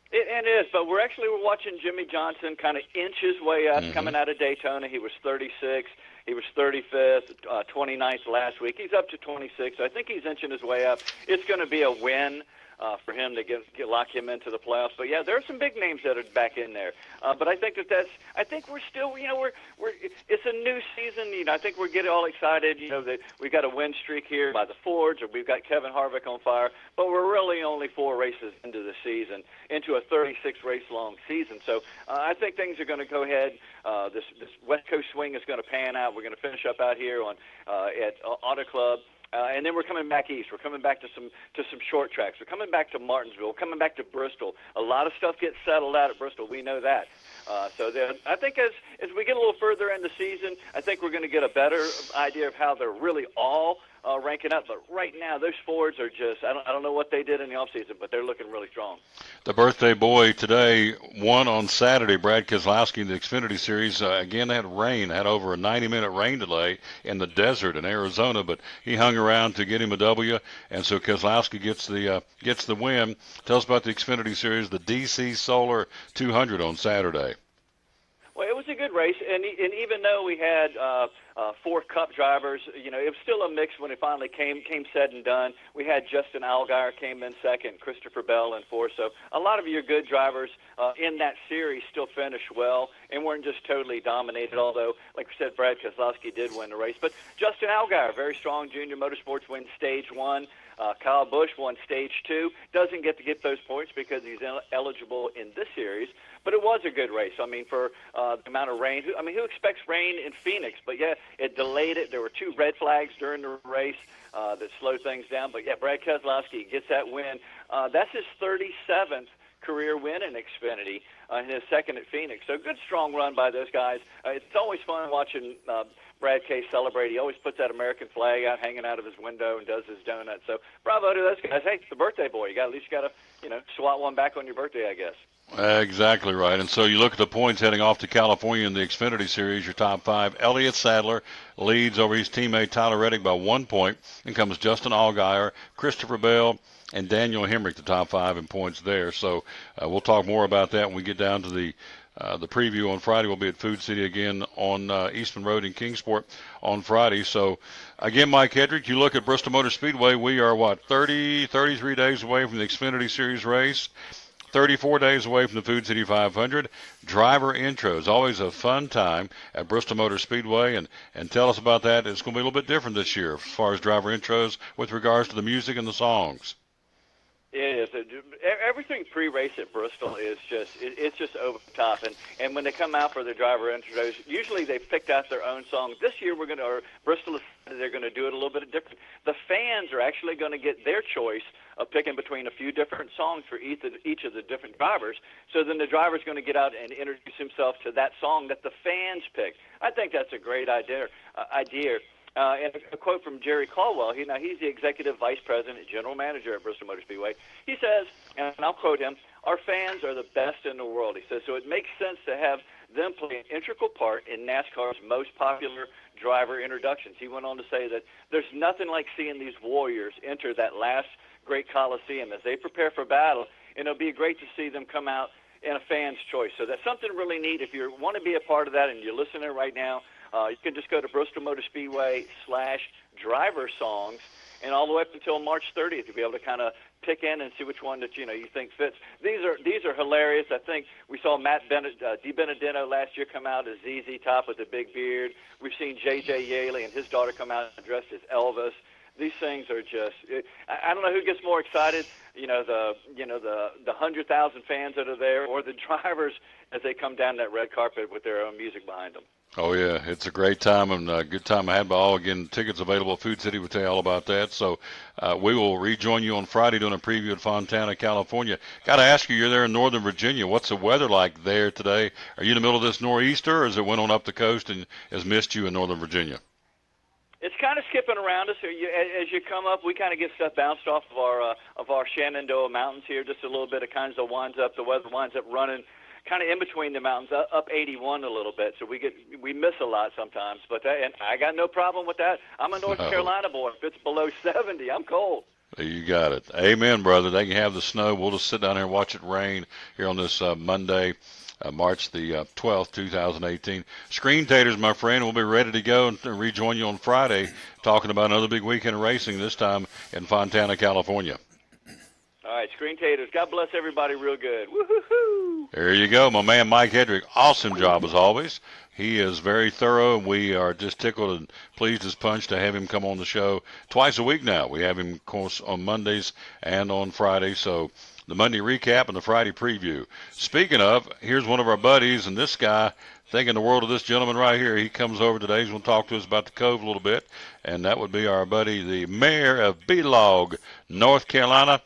It is, but we're watching Jimmy Johnson kind of inch his way up coming out of Daytona. He was 36th. He was 35th, 29th last week. He's up to 26th. I think he's inching his way up. It's going to be a win for him to lock him into the playoffs. But yeah, there are some big names that are back in there. But I think I think we're still, it's a new season. I think we're getting all excited, that we've got a win streak here by the Fords, or we've got Kevin Harvick on fire. But we're really only 4 races into the season, into a 36 race long season. So I think things are going to go ahead. This West Coast swing is going to pan out. We're going to finish up out here at Auto Club. And then we're coming back east. We're coming back to some short tracks. We're coming back to Martinsville. We're coming back to Bristol. A lot of stuff gets settled out at Bristol. We know that. So then I think as we get a little further in the season, I think we're going to get a better idea of how they're really all ranking up. But right now, those Fords are just, I don't know what they did in the offseason, but they're looking really strong.
The birthday boy today won on Saturday, Brad Keselowski in the Xfinity Series. Again, had rain, had over a 90-minute rain delay in the desert in Arizona, but he hung around to get him a W, and so Keselowski gets the win. Tell us about the Xfinity Series, the DC Solar 200 on Saturday.
Well, it was a good race, and even though we had 4 Cup drivers, it was still a mix when it finally came said and done. We had Justin Allgaier came in second, Christopher Bell in fourth. So a lot of your good drivers in that series still finished well and weren't just totally dominated, although, like we said, Brad Keselowski did win the race. But Justin Allgaier, very strong Junior Motorsports, wins Stage 1. Kyle Busch won Stage 2. Doesn't get those points because he's eligible in this series. But it was a good race. I mean, for the amount of rain. Who expects rain in Phoenix? But, yeah, it delayed it. There were 2 red flags during the race that slowed things down. But, yeah, Brad Keselowski gets that win. That's his 37th career win in Xfinity and his second at Phoenix. So good, strong run by those guys. It's always fun watching Brad K celebrate. He always puts that American flag out hanging out of his window and does his donut. So bravo to those guys. Hey, it's the birthday boy. At least you got to, swat one back on your birthday, I guess.
Exactly right. And so you look at the points heading off to California in the Xfinity Series, your top 5. Elliott Sadler leads over his teammate Tyler Reddick by 1 point. Then comes Justin Allgaier, Christopher Bell, and Daniel Hemrick, the top 5 in points there. So we'll talk more about that when we get down to the preview on Friday. We'll be at Food City again on Eastman Road in Kingsport on Friday. So, again, Mike Hedrick, you look at Bristol Motor Speedway, we are, 33 days away from the Xfinity Series race, 34 days away from the Food City 500. Driver intros, always a fun time at Bristol Motor Speedway. And tell us about that. It's going to be a little bit different this year as far as driver intros with regards to the music and the songs.
It is. Everything pre-race at Bristol is just over the top. And when they come out for their driver intros, usually they've picked out their own song. This year Bristol, they're going to do it a little bit different. The fans are actually going to get their choice of picking between a few different songs for each of the different drivers. So then the driver's going to get out and introduce himself to that song that the fans pick. I think that's a great idea. And a quote from Jerry Caldwell. He's the executive vice president and general manager at Bristol Motor Speedway. He says, and I'll quote him, "Our fans are the best in the world." He says, so it makes sense to have them play an integral part in NASCAR's most popular driver introductions. He went on to say that there's nothing like seeing these warriors enter that last great Coliseum as they prepare for battle, and it'll be great to see them come out in a fan's choice. So that's something really neat. If you want to be a part of that and you're listening right now, you can just go to Bristol Motor Speedway /driver songs, and all the way up until March 30th, you'll be able to kind of pick in and see which one that you think fits. These are hilarious. I think we saw Matt DiBenedetto last year come out as ZZ Top with a big beard. We've seen J.J. Yaley and his daughter come out dressed as Elvis. These things are I don't know who gets more excited, the 100,000 fans that are there, or the drivers as they come down that red carpet with their own music behind them.
Oh, yeah, it's a great time and a good time had by all. Again, tickets available at Food City. We'll tell you all about that. So we will rejoin you on Friday doing a preview at Fontana, California. Got to ask you, you're there in Northern Virginia. What's the weather like there today? Are you in the middle of this nor'easter, or has it went on up the coast and has missed you in Northern Virginia?
It's kind of skipping around us. As you come up, we kind of get stuff bounced off of our Shenandoah Mountains here. Just a little bit of kind of winds up. The weather winds up running kind of in between the mountains, up 81 a little bit. So we miss a lot sometimes. And I got no problem with that. I'm a North Carolina boy. If it's below 70, I'm cold.
You got it. Amen, brother. They can have the snow. We'll just sit down here and watch it rain here on this Monday. March the 12th, 2018. Screen Taters, my friend, we'll be ready to go and rejoin you on Friday talking about another big weekend of racing, this time in Fontana, California.
All right, Screen Taters. God bless everybody real good. Woo-hoo-hoo.
There you go. My man Mike Hedrick, awesome job as always. He is very thorough, and we are just tickled and pleased as punch to have him come on the show twice a week now. We have him, of course, on Mondays and on Fridays. So the Monday recap and the Friday preview. Speaking of, here's one of our buddies, and this guy, thinking the world of this gentleman right here. He comes over today. He's going to talk to us about the Cove a little bit, and that would be our buddy, the mayor of Belog, North Carolina.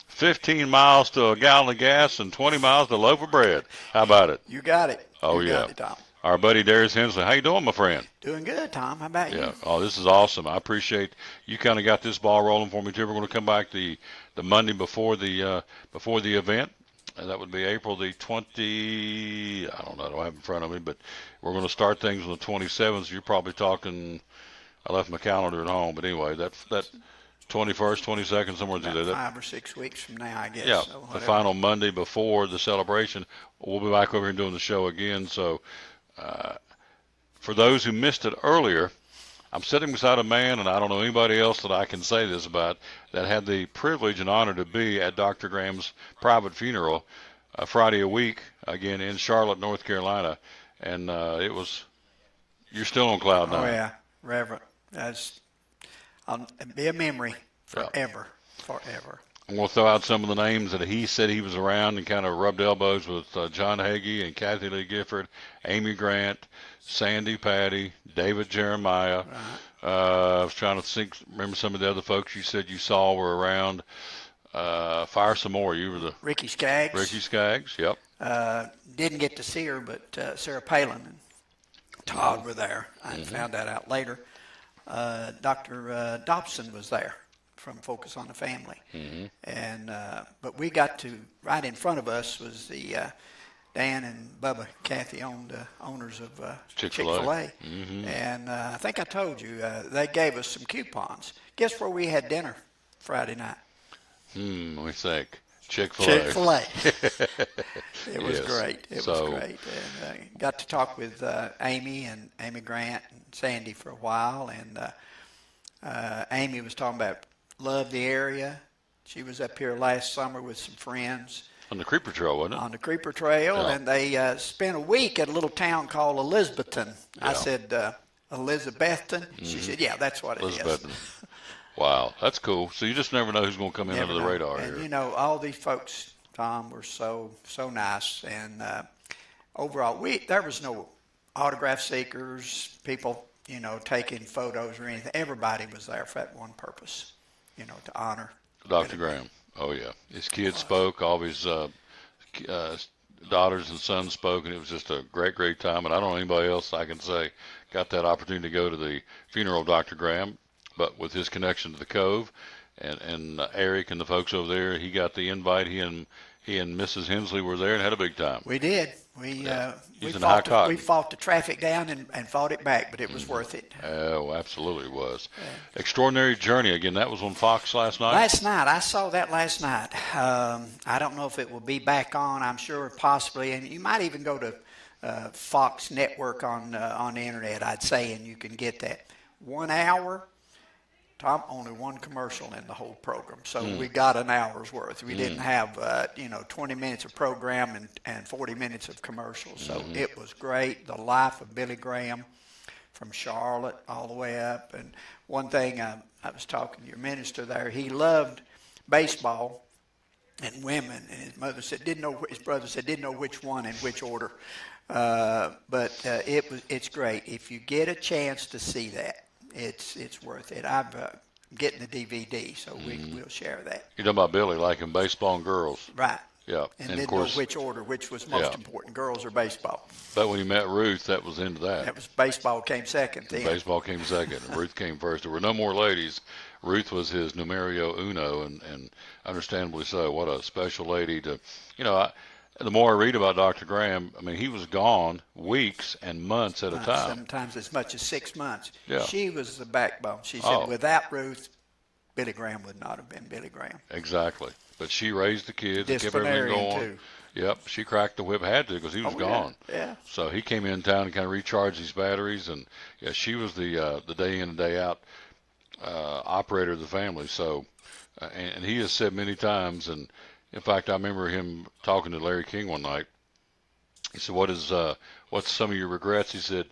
15 miles to a gallon of gas and 20 miles to a loaf of bread. How about it?
You got it.
Oh,
you
yeah.
Got it, Tom.
Our buddy Darius Hensley. How you doing, my friend?
Doing good, Tom. How about you?
Yeah. Oh, this is awesome. I appreciate you kind of got this ball rolling for me too. We're going to come back the Monday before the event. And that would be April the 20. I don't know. I don't have it in front of me, but we're going to start things on the 27th. So you're probably talking. I left my calendar at home, but anyway, that 21st, 22nd, somewhere through there.
5 or 6 weeks from now, I guess.
Yeah,
So
the final Monday before the celebration. We'll be back over here doing the show again. So for those who missed it earlier, I'm sitting beside a man, and I don't know anybody else that I can say this about, that had the privilege and honor to be at Dr. Graham's private funeral Friday a week, again, in Charlotte, North Carolina. And it was, you're still on cloud nine.
Oh, yeah, Reverend. I'll be a memory forever, forever.
I'm going to throw out some of the names that he said he was around and kind of rubbed elbows with John Hagee and Kathy Lee Gifford, Amy Grant, Sandy Patty, David Jeremiah.
Right.
I was trying to remember some of the other folks you said you saw were around. Fire some more. You were the
Ricky Skaggs.
Ricky Skaggs, yep.
Didn't get to see her, but Sarah Palin and Todd were there. I found that out later. Dr. Dobson was there from Focus on the Family. And but we got to, right in front of us was the Dan and Bubba Cathy owners of Chick-fil-A. And I think I told you, they gave us some coupons. Guess where we had dinner Friday night?
Let me think. Chick-fil-A.
Chick-fil-A. It was
Yes.
great. It was great. And got to talk with Amy and Amy Grant and Sandy for a while. And Amy was talking about love the area. She was up here last summer with some friends.
On the Creeper Trail, wasn't it?
On the Creeper Trail.
Yeah.
And they spent a week at a little town called Elizabethton.
Yeah.
I said, Elizabethton? She said, yeah, that's what it is.
Elizabethton. Wow, that's cool. So you just never know who's going to come in under the radar
and,
here.
you know, all these folks, Tom, were so nice. And overall, there was no autograph seekers, people, you know, taking photos or anything. Everybody was there for that one purpose, you know, to honor
Dr. Graham. Oh, yeah. His kids spoke. All of his daughters and sons spoke, and it was just a great, great time. And I don't know anybody else I can say got that opportunity to go to the funeral of Dr. Graham. But with his connection to the Cove and Eric and the folks over there, he got the invite. He and Mrs. Hensley were there and had a big time.
We did.
He's
We
in high cotton.
we fought the traffic down and fought it back, but it was worth it.
Oh, absolutely was. Extraordinary Journey. Again, that was on Fox last night.
Last night, I saw that last night. I don't know if it will be back on. I'm sure possibly, and you might even go to Fox Network on the internet, I'd say, and you can get that. 1 hour. Tom, only one commercial in the whole program, so we got an hour's worth. We didn't have 20 minutes of program and 40 minutes of commercials, so it was great. The life of Billy Graham from Charlotte all the way up. And one thing, I was talking to your minister there, he loved baseball and women, and his brother said didn't know which one in which order. But it's great if you get a chance to see that. It's worth it. I'm getting the DVD, so we'll share that.
You're talking about Billy liking baseball and girls.
Right.
Yeah.
And
of
didn't
course,
know which order, which was most important, girls or baseball.
But when he met Ruth, that was into that.
That was baseball came second then.
Baseball came second, and Ruth came first. There were no more ladies. Ruth was his numero uno, and understandably so. What a special lady to, the more I read about Dr. Graham, I mean, he was gone weeks and months at a time.
Sometimes as much as 6 months.
Yeah.
She was the backbone. She said, without Ruth, Billy Graham would not have been Billy Graham.
Exactly. But she raised the kids and kept everything going.
Too.
Yep. She cracked the whip, had to, because he was gone.
Yeah.
So he came in town and kind of recharged these batteries, and she was the day in and day out operator of the family. So and he has said many times, and in fact, I remember him talking to Larry King one night. He said, what's some of your regrets? He said,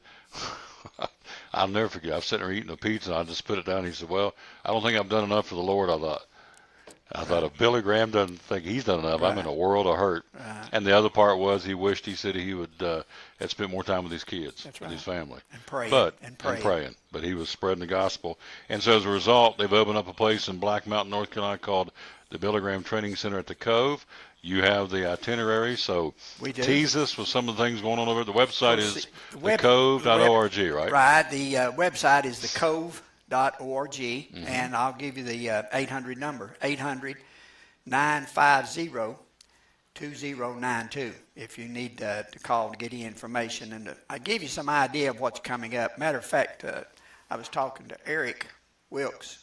I'll never forget. I was sitting there eating a pizza, and I just put it down. He said, well, I don't think I've done enough for the Lord. I thought if Billy Graham doesn't think he's done enough, I'm in a world of hurt. And the other part was he said he would had spent more time with his kids, with his family.
And praying.
And praying. But he was spreading the gospel. And so as a result, they've opened up a place in Black Mountain, North Carolina called the Billy Graham Training Center at the Cove. You have the itinerary, so tease us with some of the things going on over there. The website is thecove.org, right?
Right. The website is thecove.org, and I'll give you the 800 number, 800-950-2092, if you need to call to get any information. And I'll give you some idea of what's coming up. Matter of fact, I was talking to Eric Wilkes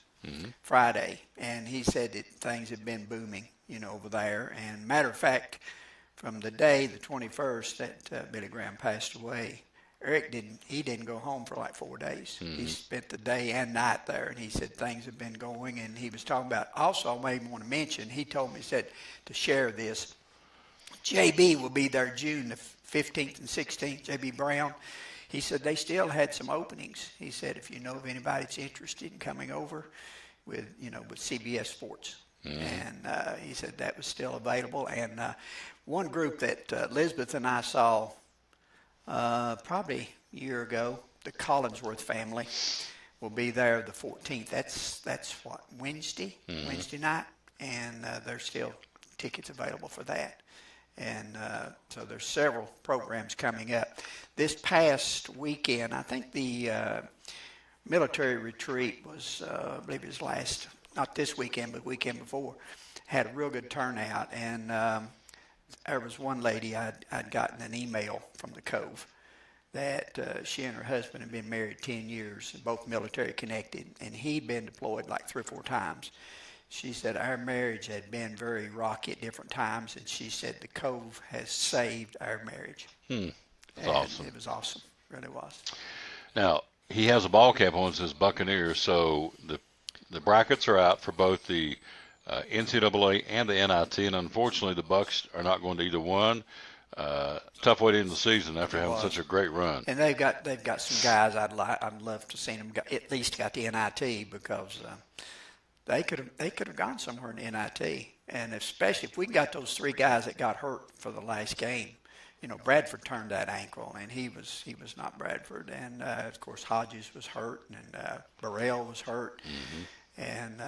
Friday, and he said that things have been booming, over there. And matter of fact, from the day, the 21st, that Billy Graham passed away, Eric didn't go home for like 4 days. He spent the day and night there, and he said things have been going, and he was talking about, also I may want to mention, he told me, he said to share this, JB will be there June the 15th and 16th, JB Brown. He said they still had some openings. He said if you know of anybody that's interested in coming over with CBS Sports. And he said that was still available. And one group that Elizabeth and I saw probably a year ago, the Collinsworth family, will be there the 14th. That's what, Wednesday night, and there's still tickets available for that. And so there's several programs coming up. This past weekend, I think the military retreat was, I believe it was not this weekend, but weekend before, had a real good turnout. And there was one lady, I'd gotten an email from the Cove that she and her husband had been married 10 years, both military connected, and he'd been deployed like 3 or 4 times. She said our marriage had been very rocky at different times, and she said the Cove has saved our marriage.
That's awesome.
It was awesome. It really was.
Now, he has a ball cap on that says Buccaneers, so the brackets are out for both the NCAA and the NIT, and unfortunately the Bucs are not going to either one. Tough way to end the season after having such a great run.
And they've got some guys I'd love to see them at least got the NIT, because they could have gone somewhere in the NIT, and especially if we got those 3 guys that got hurt for the last game. Bradford turned that ankle, and he was not Bradford, and of course Hodges was hurt, and Burrell was hurt, and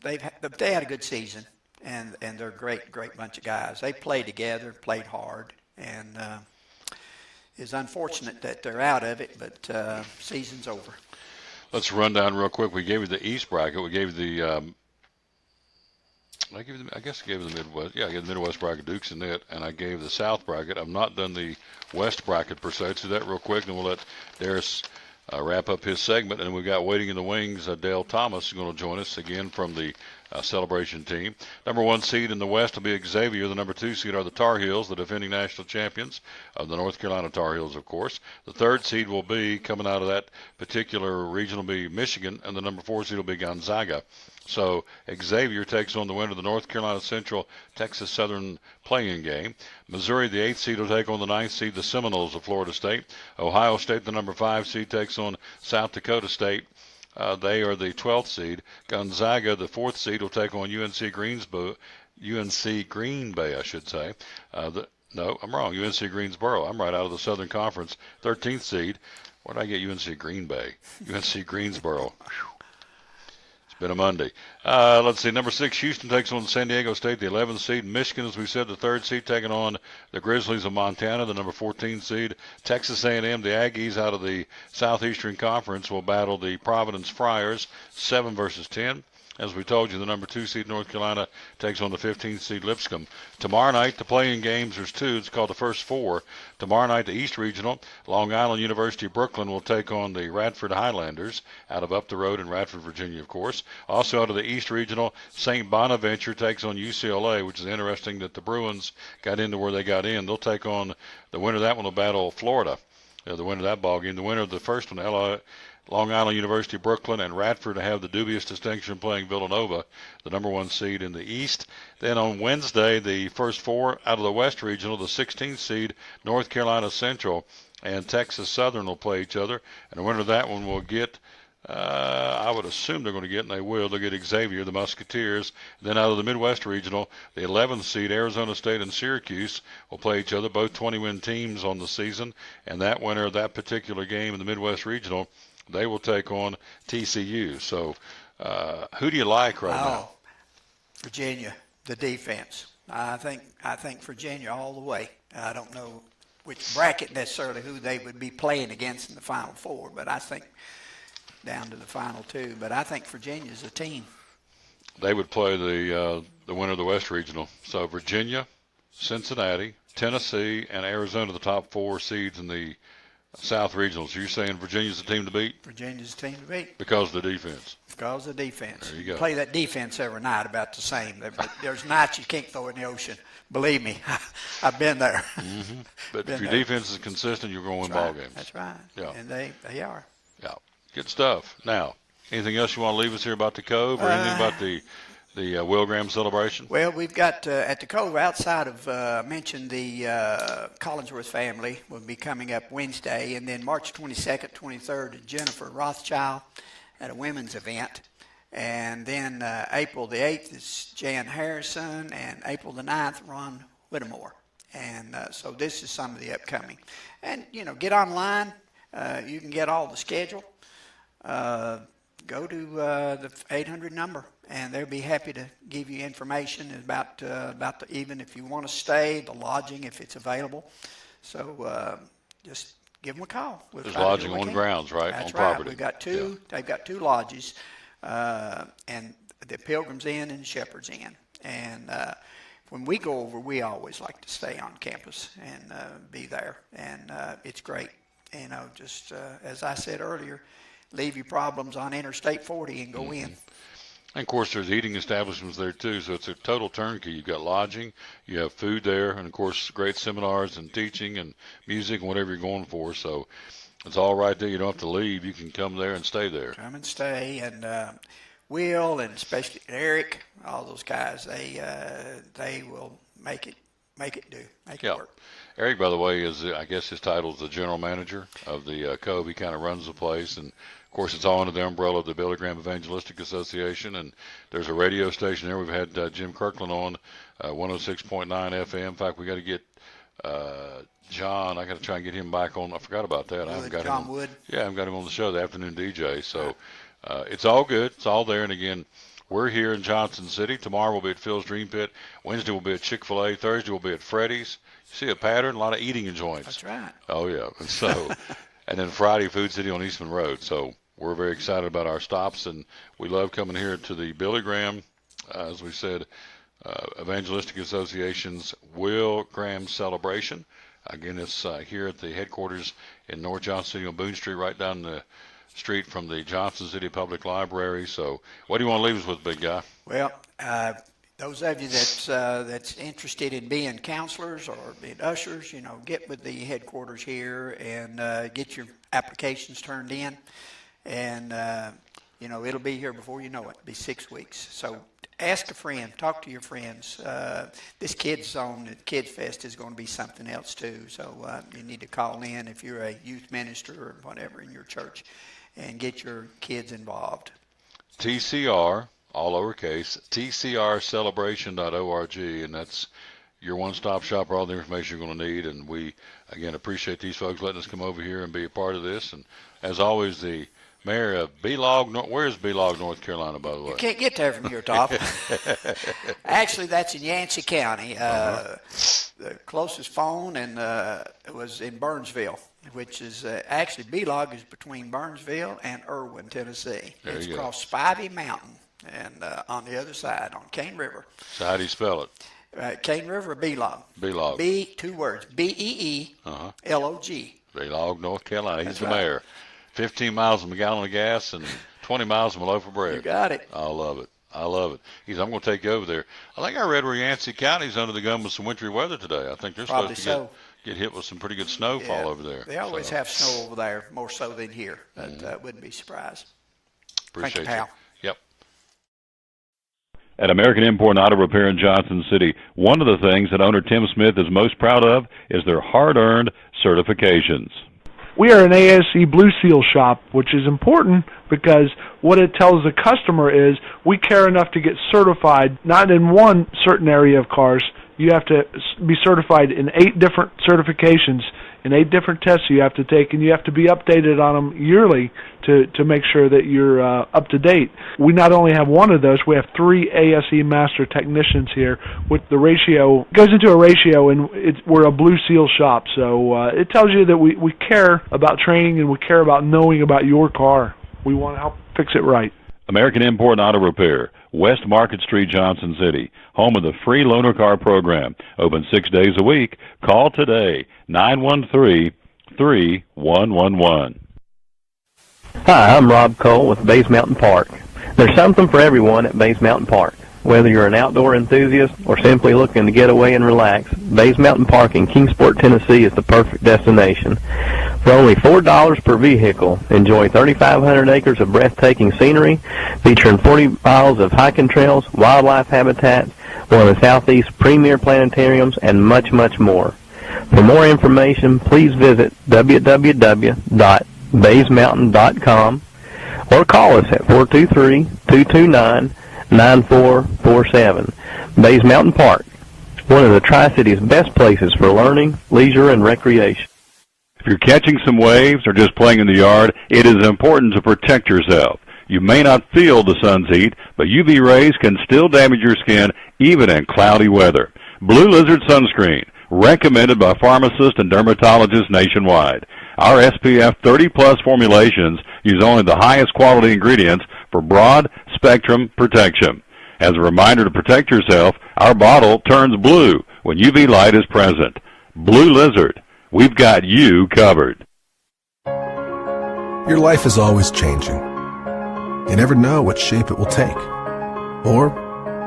they had a good season, and they're a great bunch of guys. They played together, played hard, and it's unfortunate that they're out of it, but season's over.
Let's run down real quick. We gave you the East bracket. We gave you the I guess I gave you the Midwest. Yeah, I gave the Midwest bracket, Dukes in it, and I gave the South bracket. I've not done the West bracket per se. Let's do that real quick, and we'll let Darius wrap up his segment. And we've got waiting in the wings, Dale Thomas is going to join us again from the Celebration team. Number 1 seed in the West will be Xavier. The number 2 seed are the Tar Heels, the defending national champions of the North Carolina Tar Heels, of course. The 3rd seed will be, coming out of that particular region, will be Michigan, and the number 4 seed will be Gonzaga. So Xavier takes on the winner of the North Carolina Central Texas Southern playing game. Missouri, the 8th seed, will take on the 9th seed, the Seminoles of Florida State. Ohio State, the number 5 seed, takes on South Dakota State. They are the 12th seed. Gonzaga, the 4th seed, will take on UNC Green Bay, I should say. No, I'm wrong. UNC Greensboro. I'm right out of the Southern Conference. 13th seed. Where did I get UNC Green Bay? UNC Greensboro. Been a Monday. Let's see. Number 6, Houston takes on San Diego State, the 11th seed. Michigan, as we said, the 3rd seed, taking on the Grizzlies of Montana, the number 14 seed. Texas A&M, the Aggies out of the Southeastern Conference, will battle the Providence Friars, 7 versus 10. As we told you, the number 2 seed North Carolina takes on the 15th seed Lipscomb. Tomorrow night, the playing games, there's 2. It's called the First 4. Tomorrow night, the East Regional, Long Island University Brooklyn will take on the Radford Highlanders out of up the road in Radford, Virginia, of course. Also out of the East Regional, St. Bonaventure takes on UCLA, which is interesting that the Bruins got into where they got in. They'll take on the winner of that one will battle Florida. The winner of that ball game. The winner of the first one, Long Island University, Brooklyn, and Radford have the dubious distinction of playing Villanova, the number 1 seed in the East. Then on Wednesday, the first 4 out of the West Regional, the 16th seed, North Carolina Central and Texas Southern will play each other. And the winner of that one will get, I would assume they're going to get, and they will, they'll get Xavier, the Musketeers. Then out of the Midwest Regional, the 11th seed, Arizona State and Syracuse will play each other, both 20-win teams on the season. And that winner of that particular game in the Midwest Regional, they will take on TCU. So who do you like right now?
Virginia, the defense. I think Virginia all the way. I don't know which bracket necessarily who they would be playing against in the Final Four, but I think down to the Final Two. But I think Virginia's a team.
They would play the winner of the West Regional. So Virginia, Cincinnati, Tennessee, and Arizona, the top 4 seeds in the South Regionals. So you're saying Virginia's the team to beat?
Virginia's the team to beat.
Because of the defense.
Because of the defense.
There you go.
Play that defense every night about the same. There's nights you can't throw in the ocean. Believe me, I've been there.
Mm-hmm. But if your defense is consistent, you're going to win ball games.
That's right.
Yeah.
And they are.
Yeah. Good stuff. Now, anything else you want to leave us here about the Cove or anything about the Will Graham celebration?
Well, we've got at the Cove, outside of mentioned the Collinsworth family will be coming up Wednesday, and then March 22nd, 23rd, Jennifer Rothschild at a women's event. And then April the 8th is Jan Harrison, and April the 9th, Ron Whittemore. And so this is some of the upcoming. And, get online. You can get all the schedule. Go to the 800 number, and they'll be happy to give you information about even if you want to stay, the lodging if it's available. So just give them a call.
There's lodging on grounds, right?
That's
on
right.
property.
We've got two. Yeah. They've got 2 lodges, and the Pilgrim's Inn and Shepherd's Inn. And when we go over, we always like to stay on campus and be there, and it's great. Just as I said earlier, leave your problems on Interstate 40 and go in.
And, of course, there's eating establishments there, too, so it's a total turnkey. You've got lodging, you have food there, and, of course, great seminars and teaching and music and whatever you're going for. So it's all right there. You don't have to leave. You can come there and stay there.
Come and stay. And Will and especially Eric, all those guys, they will make it work.
Eric, by the way, is I guess his title is the general manager of the Cove. He kind of runs the place, and of course it's all under the umbrella of the Billy Graham Evangelistic Association. And there's a radio station there. We've had Jim Kirkland on 106.9 FM. In fact, we got to get John. I got to try and get him back on. I forgot about that. I haven't got
John
him.
Wood.
Yeah, I haven't got him on the show, the afternoon DJ. So it's all good. It's all there. And again, we're here in Johnson City. Tomorrow we'll be at Phil's Dream Pit. Wednesday we'll be at Chick-fil-A. Thursday we'll be at Freddy's. You see a pattern? A lot of eating joints.
That's right.
Oh, yeah. And so, and then Friday, Food City on Eastman Road. So we're very excited about our stops, and we love coming here to the Billy Graham, as we said, Evangelistic Association's Will Graham Celebration. Again, it's here at the headquarters in North Johnson City on Boone Street, right down the street from the Johnson City Public Library. So what do you want to leave us with, big guy?
Well, those of you that's interested in being counselors or being ushers, get with the headquarters here and get your applications turned in. And, it'll be here before you know it. It'll be 6 weeks. So ask a friend. Talk to your friends. This Kids Zone at Kids Fest is going to be something else, too. So you need to call in if you're a youth minister or whatever in your church and get your kids involved.
TCR, all lowercase, tcrcelebration.org, and that's your one-stop shop for all the information you're going to need. And we, again, appreciate these folks letting us come over here and be a part of this. And as always, the mayor of Belog, where's Belog, North Carolina, by the way?
You can't get there from your top. Actually, that's in Yancey County. The closest phone was in Burnsville, which is actually Belog is between Burnsville and Irwin, Tennessee. It's across Spivey Mountain and on the other side on Cane River.
So how do you spell it?
Cane River, Belog.
Belog.
2 words. B-E-E-L-O-G.
Belog, North Carolina. He's
That's
the
right.
mayor. 15 miles from a gallon of gas and 20 miles from a loaf of bread.
You got it.
I love it. I love it. I'm going to take you over there. I think I read where Yancey County's under the gun with some wintry weather today. I think they're
Probably
supposed to get hit with some pretty good snowfall over there.
They always have snow over there, more so than here. But wouldn't be surprised.
Appreciate
Thank you, pal.
Yep. At American Import and Auto Repair in Johnson City, one of the things that owner Tim Smith is most proud of is their hard-earned certifications.
We are an ASE Blue Seal shop, which is important because what it tells the customer is we care enough to get certified, not in one certain area of cars. You have to be certified in 8 different certifications, in 8 different tests you have to take, and you have to be updated on them yearly to make sure that you're up to date. We not only have one of those, we have 3 ASE Master Technicians here with the ratio, goes into a ratio, and we're a Blue Seal shop. So it tells you that we care about training and we care about knowing about your car. We want to help fix it right.
American Import and Auto Repair, West Market Street, Johnson City, home of the free loaner car program. Open 6 days a week. Call today, 913-3111.
Hi, I'm Rob Cole with Bays Mountain Park. There's something for everyone at Bays Mountain Park. Whether you're an outdoor enthusiast or simply looking to get away and relax, Bays Mountain Park in Kingsport, Tennessee is the perfect destination. For only $4 per vehicle, enjoy 3,500 acres of breathtaking scenery, featuring 40 miles of hiking trails, wildlife habitats, one of the Southeast's premier planetariums, and much, much more. For more information, please visit www.baysmountain.com or call us at 423-229-9447. Bays Mountain Park, one of the Tri-City's best places for learning, leisure, and recreation.
If you're catching some waves or just playing in the yard, it is important to protect yourself. You may not feel the sun's heat, but UV rays can still damage your skin even in cloudy weather. Blue Lizard Sunscreen, recommended by pharmacists and dermatologists nationwide. Our SPF 30-plus formulations use only the highest quality ingredients for broad spectrum protection. As a reminder to protect yourself, our bottle turns blue when UV light is present. Blue Lizard, we've got you covered.
Your life is always changing. You never know what shape it will take, or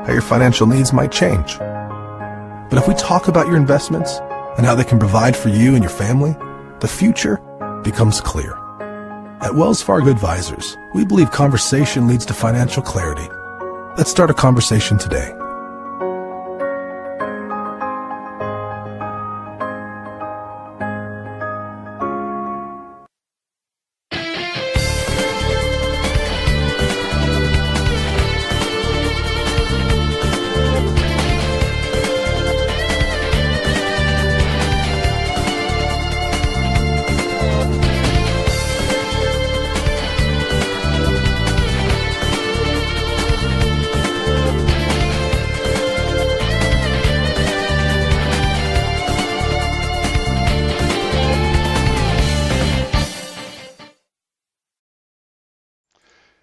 how your financial needs might change. But if we talk about your investments and how they can provide for you and your family, the future becomes clear. At Wells Fargo Advisors, we believe conversation leads to financial clarity. Let's start a conversation today.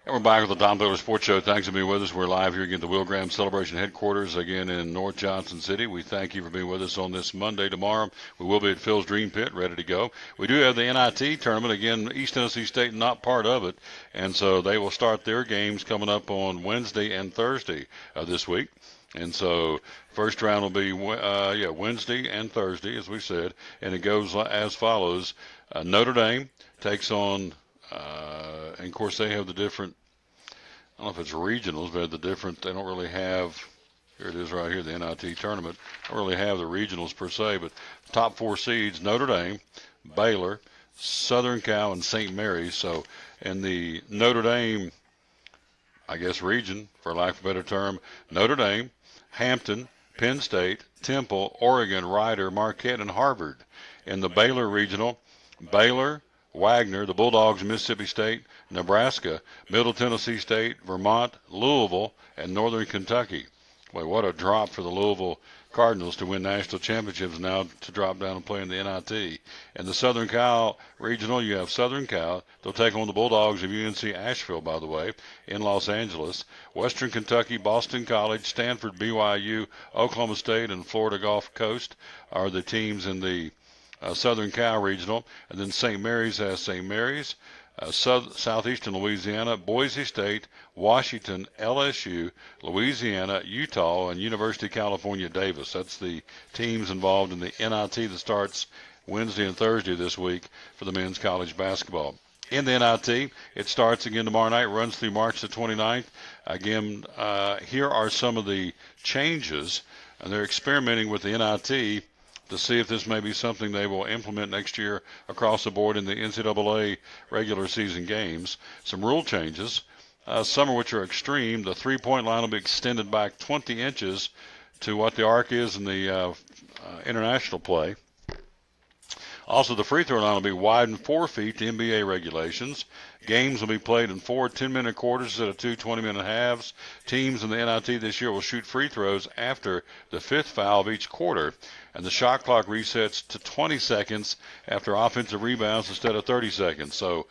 We're back with the Tom Taylor Sports Show. Thanks for being with us. We're live here again at the Will Graham Celebration headquarters again in North Johnson City. We thank you for being with us on this Monday. Tomorrow we will be at Phil's Dream Pit ready to go. We do have the NIT tournament. Again, East Tennessee State not part of it, and so they will start their games coming up on Wednesday and Thursday this week. And so first round will be Wednesday and Thursday, as we said, and it goes as follows. Notre Dame takes on, and of course they have the different, I don't know if it's regionals, but they don't really have, here it is right here, the NIT tournament. Don't really have the regionals per se, but top 4 seeds, Notre Dame, Baylor, Southern Cal, and St. Mary's. So in the Notre Dame, I guess, region, for lack of a better term, Notre Dame, Hampton, Penn State, Temple, Oregon, Rider, Marquette, and Harvard. In the Baylor regional, Baylor, Wagner, the Bulldogs, Mississippi State, Nebraska, Middle Tennessee State, Vermont, Louisville, and Northern Kentucky. Boy, what a drop for the Louisville Cardinals to win national championships now to drop down and play in the NIT. In the Southern Cal regional, you have Southern Cal. They'll take on the Bulldogs of UNC Asheville, by the way, in Los Angeles. Western Kentucky, Boston College, Stanford, BYU, Oklahoma State, and Florida Gulf Coast are the teams in the Southern Cal regional. And then St. Mary's has St. Mary's, Southeastern Louisiana, Boise State, Washington, LSU, Louisiana, Utah, and University of California, Davis. That's the teams involved in the NIT that starts Wednesday and Thursday this week for the men's college basketball. In the NIT, it starts again tomorrow night, runs through March the 29th. Again, here are some of the changes, and they're experimenting with the NIT to see if this may be something they will implement next year across the board in the NCAA regular season games. Some rule changes, some of which are extreme. The three-point line will be extended back 20 inches to what the arc is in the international play. Also, the free throw line will be widened 4 feet to NBA regulations. Games will be played in 4 10-minute quarters instead of 2 20-minute halves. Teams in the NIT this year will shoot free throws after the 5th foul of each quarter. And the shot clock resets to 20 seconds after offensive rebounds instead of 30 seconds. So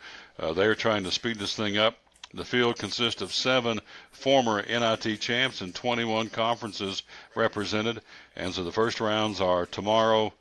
they're trying to speed this thing up. The field consists of 7 former NIT champs and 21 conferences represented. And so the first rounds are tomorrow.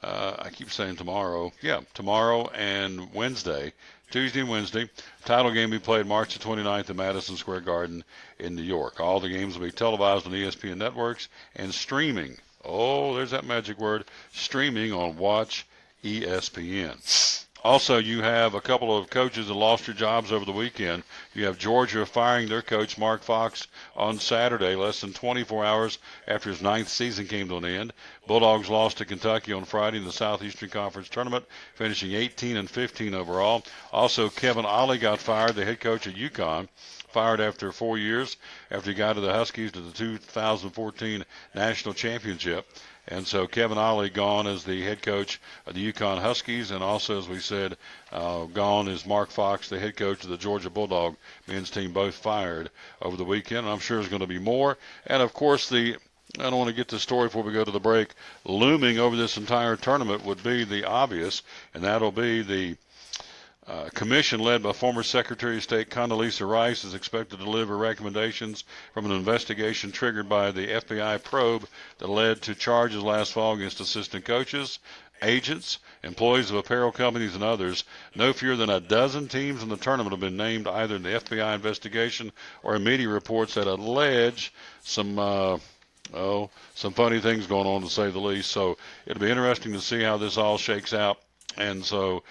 I keep saying tomorrow. Yeah, tomorrow and Wednesday, Tuesday and Wednesday. Title game will be played March the 29th at Madison Square Garden in New York. All the games will be televised on ESPN networks and streaming. Oh, there's that magic word, streaming on Watch ESPN. Also, you have a couple of coaches that lost their jobs over the weekend. You have Georgia firing their coach, Mark Fox, on Saturday, less than 24 hours after his 9th season came to an end. Bulldogs lost to Kentucky on Friday in the Southeastern Conference Tournament, finishing 18-15 overall. Also, Kevin Ollie got fired, the head coach at UConn, fired after 4 years after he got to the Huskies to the 2014 National Championship. And so Kevin Ollie gone as the head coach of the UConn Huskies, and also, as we said, gone is Mark Fox, the head coach of the Georgia Bulldog men's team, both fired over the weekend. And I'm sure there's going to be more. And, of course, I don't want to get this story before we go to the break, looming over this entire tournament would be the obvious, and that'll be the commission led by former Secretary of State Condoleezza Rice is expected to deliver recommendations from an investigation triggered by the FBI probe that led to charges last fall against assistant coaches, agents, employees of apparel companies, and others. No fewer than a dozen teams in the tournament have been named either in the FBI investigation or in media reports that allege some funny things going on, to say the least. So it'll be interesting to see how this all shakes out. And so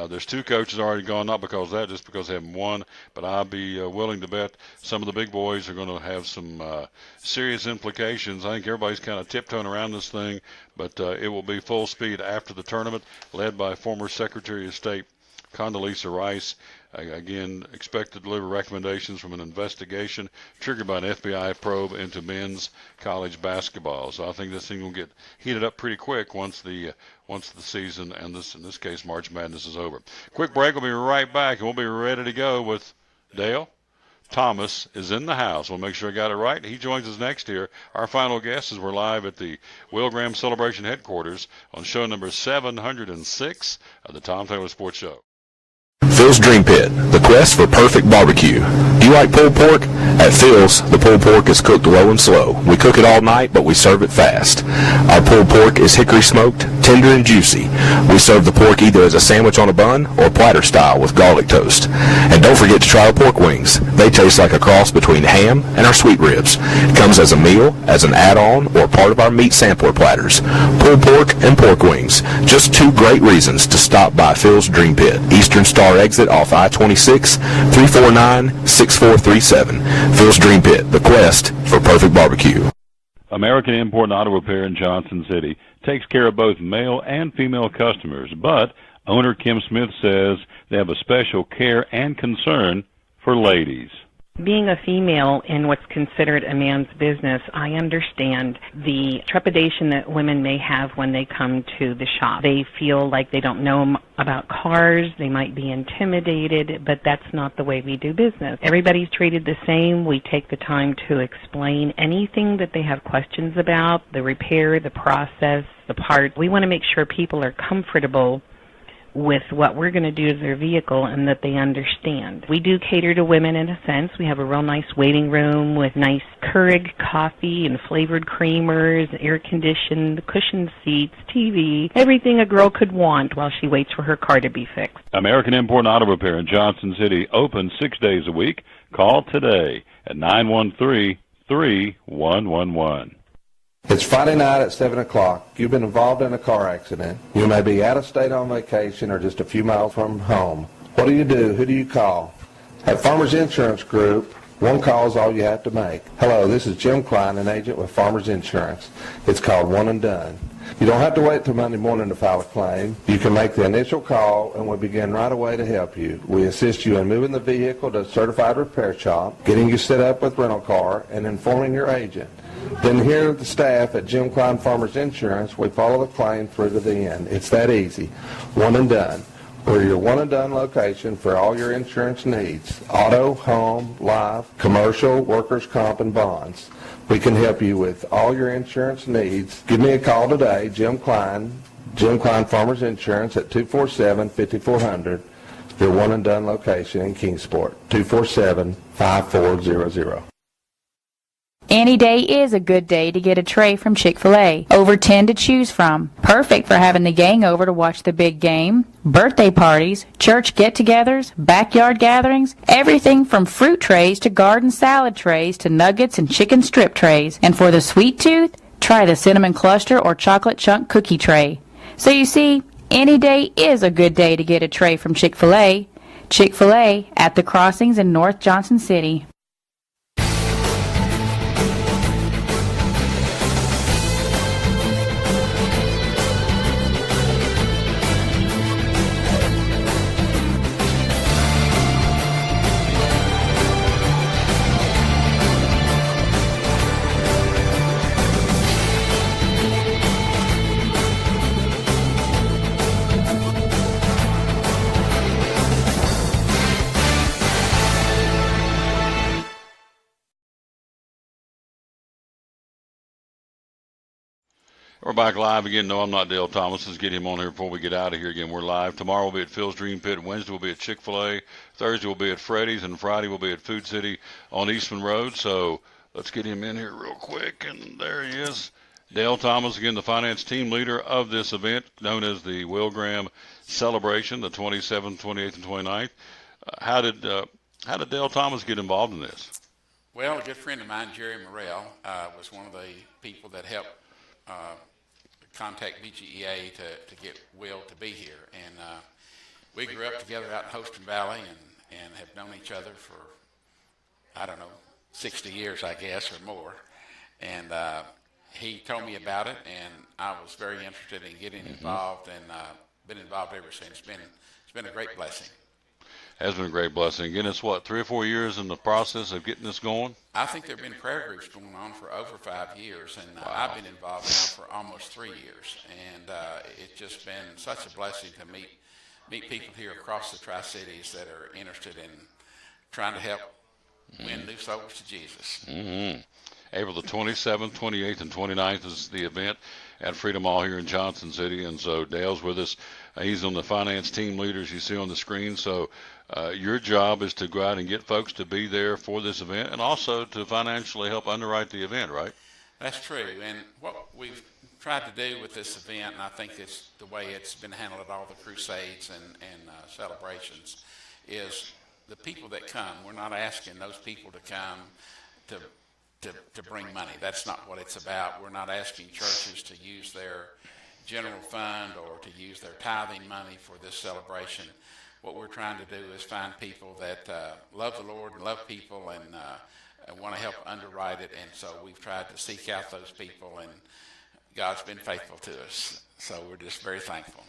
there's 2 coaches already gone, not because of that, just because they haven't won. But I'd be willing to bet some of the big boys are going to have some serious implications. I think everybody's kind of tiptoeing around this thing, but it will be full speed after the tournament, led by former Secretary of State Condoleezza Rice. Again, expect to deliver recommendations from an investigation triggered by an FBI probe into men's college basketball. So I think this thing will get heated up pretty quick once the season, and in this case March Madness, is over. Quick break. We'll be right back, and we'll be ready to go with Dale Thomas is in the house. We'll make sure I got it right. He joins us next here. Our final guest is we're live at the Will Graham Celebration headquarters on show number 706 of the Tom Taylor Sports Show.
Phil's Dream Pit, the quest for perfect barbecue. Do you like pulled pork? At Phil's, the pulled pork is cooked low and slow. We cook it all night, but we serve it fast. Our pulled pork is hickory smoked, tender and juicy. We serve the pork either as a sandwich on a bun or platter style with garlic toast. And don't forget to try our pork wings. They taste like a cross between ham and our sweet ribs. It comes as a meal, as an add-on, or part of our meat sampler platters. Pulled pork and pork wings. Just 2 great reasons to stop by Phil's Dream Pit. Eastern Star exit off I-26, 349-6437. Phil's Dream Pit, the quest for perfect barbecue.
American Import and Auto Repair in Johnson City takes care of both male and female customers, but owner Kim Smith says they have a special care and concern for ladies.
Being a female in what's considered a man's business, I understand the trepidation that women may have when they come to the shop. They feel like they don't know about cars, they might be intimidated, but that's not the way we do business. Everybody's treated the same. We take the time to explain anything that they have questions about, the repair, the process, the part. We want to make sure people are comfortable with what we're going to do as their vehicle and that they understand. We do cater to women in a sense. We have a real nice waiting room with nice Keurig coffee and flavored creamers, air-conditioned, cushioned seats, TV, everything a girl could want while she waits for her car to be fixed.
American Import Auto Repair in Johnson City, open 6 days a week. Call today at 913-3111.
It's Friday night at 7 o'clock. You've been involved in a car accident. You may be out of state on vacation or just a few miles from home. What do you do? Who do you call? At Farmers Insurance Group, one call is all you have to make. Hello, this is Jim Klein, an agent with Farmers Insurance. It's called One and Done. You don't have to wait till Monday morning to file a claim. You can make the initial call and we'll begin right away to help you. We assist you in moving the vehicle to a certified repair shop, getting you set up with rental car, and informing your agent. Then here at the staff at Jim Klein Farmers Insurance, we follow the claim through to the end. It's that easy. One and Done. We're your one and done location for all your insurance needs. Auto, home, life, commercial, workers' comp, and bonds. We can help you with all your insurance needs. Give me a call today, Jim Klein Farmers Insurance at 247-5400. Your one and done location in Kingsport, 247-5400.
Any day is a good day to get a tray from Chick-fil-A. Over 10 to choose from. Perfect for having the gang over to watch the big game, birthday parties, church get-togethers, backyard gatherings, everything from fruit trays to garden salad trays to nuggets and chicken strip trays. And for the sweet tooth, try the cinnamon cluster or chocolate chunk cookie tray. So you see, any day is a good day to get a tray from Chick-fil-A. Chick-fil-A at the Crossings in North Johnson City.
We're back live again. No, I'm not Dale Thomas. Let's get him on here before we get out of here again. We're live. Tomorrow we'll be at Phil's Dream Pit. Wednesday we'll be at Chick-fil-A. Thursday we'll be at Freddy's. And Friday we'll be at Food City on Eastman Road. So let's get him in here real quick. And there he is. Dale Thomas, again, the finance team leader of this event, known as the Will Graham Celebration, the 27th, 28th, and 29th. How did Dale Thomas get involved in this?
Well, a good friend of mine, Jerry Morrell, was one of the people that helped contact BGEA to get Will to be here. And we grew up together out in Hostin Valley and have known each other for, 60 years, I guess, or more. And he told me about it, and I was very interested in getting involved, and been involved ever since. It's been a great blessing.
Has been a great blessing. Again, it's 3 or 4 years in the process of getting this going?
I think there have been prayer groups going on for over 5 years, and I've been involved now for almost 3 years. And it's just been such a blessing to meet people here across the Tri-Cities that are interested in trying to help win new souls to Jesus.
April the 27th, 28th, and 29th is the event at Freedom Hall here in Johnson City. And so Dale's with us. He's on the finance team leaders you see on the screen. So your job is to go out and get folks to be there for this event and also to financially help underwrite the event, right?
That's true. And what we've tried to do with this event, and I think it's the way it's been handled at all the crusades and celebrations, is the people that come. We're not asking those people to come to bring money. That's not what it's about. We're not asking churches to use their general fund or to use their tithing money for this celebration. What we're trying to do is find people that love the Lord and love people and want to help underwrite it. And so we've tried to seek out those people, and God's been faithful to us. So we're just very thankful.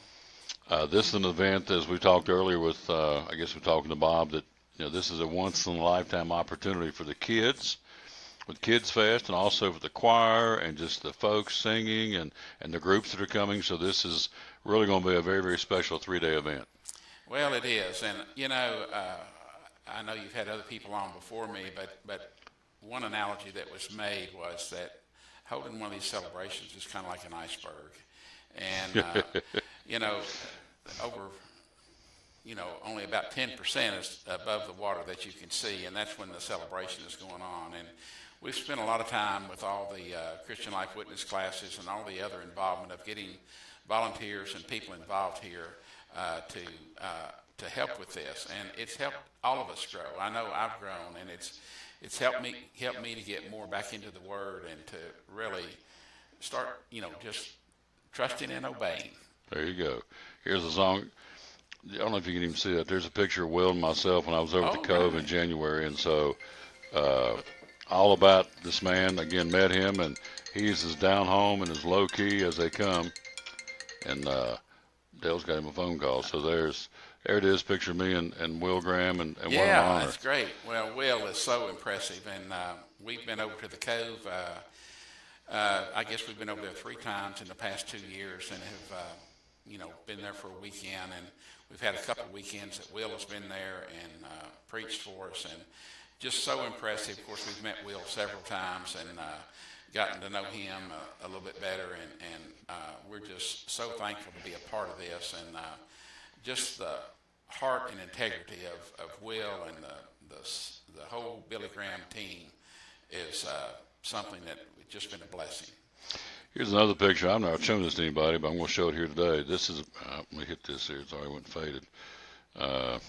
This is an event, as we talked earlier with, I guess we're talking to Bob, that this is a once-in-a-lifetime opportunity for the kids with Kids Fest, and also for the choir and just the folks singing and the groups that are coming. So this is really going to be a very, very special 3-day event.
Well, it is. And, I know you've had other people on before me, but one analogy that was made was that holding one of these celebrations is kind of like an iceberg. And, over only about 10% is above the water that you can see, and that's when the celebration is going on. And we've spent a lot of time with all the Christian Life Witness classes and all the other involvement of getting volunteers and people involved here to help with this, and it's helped all of us grow. I know I've grown, and it's helped me to get more back into the Word and to really start, just trusting and obeying.
There you go. Here's a song. I don't know if you can even see that. There's a picture of Will and myself when I was over at the Cove in January, and so all about this man. Again, met him, and he's as down home and as low key as they come. And Dale's got him a phone call, so there it is. Picture of me and Will Graham, and what an honor.
Yeah, that's great. Well, Will is so impressive, and we've been over to the Cove. I guess we've been over there 3 times in the past 2 years, and have been there for a weekend, and we've had a couple of weekends that Will has been there and preached for us, and just so impressive. Of course, we've met Will several times and gotten to know him a little bit better, and we're just so thankful to be a part of this, and just the heart and integrity of Will and the whole Billy Graham team is something that has just been a blessing.
Here's another picture. I'm not showing this to anybody, but I'm going to show it here today. This is, let me hit this here. It's already went faded. Let's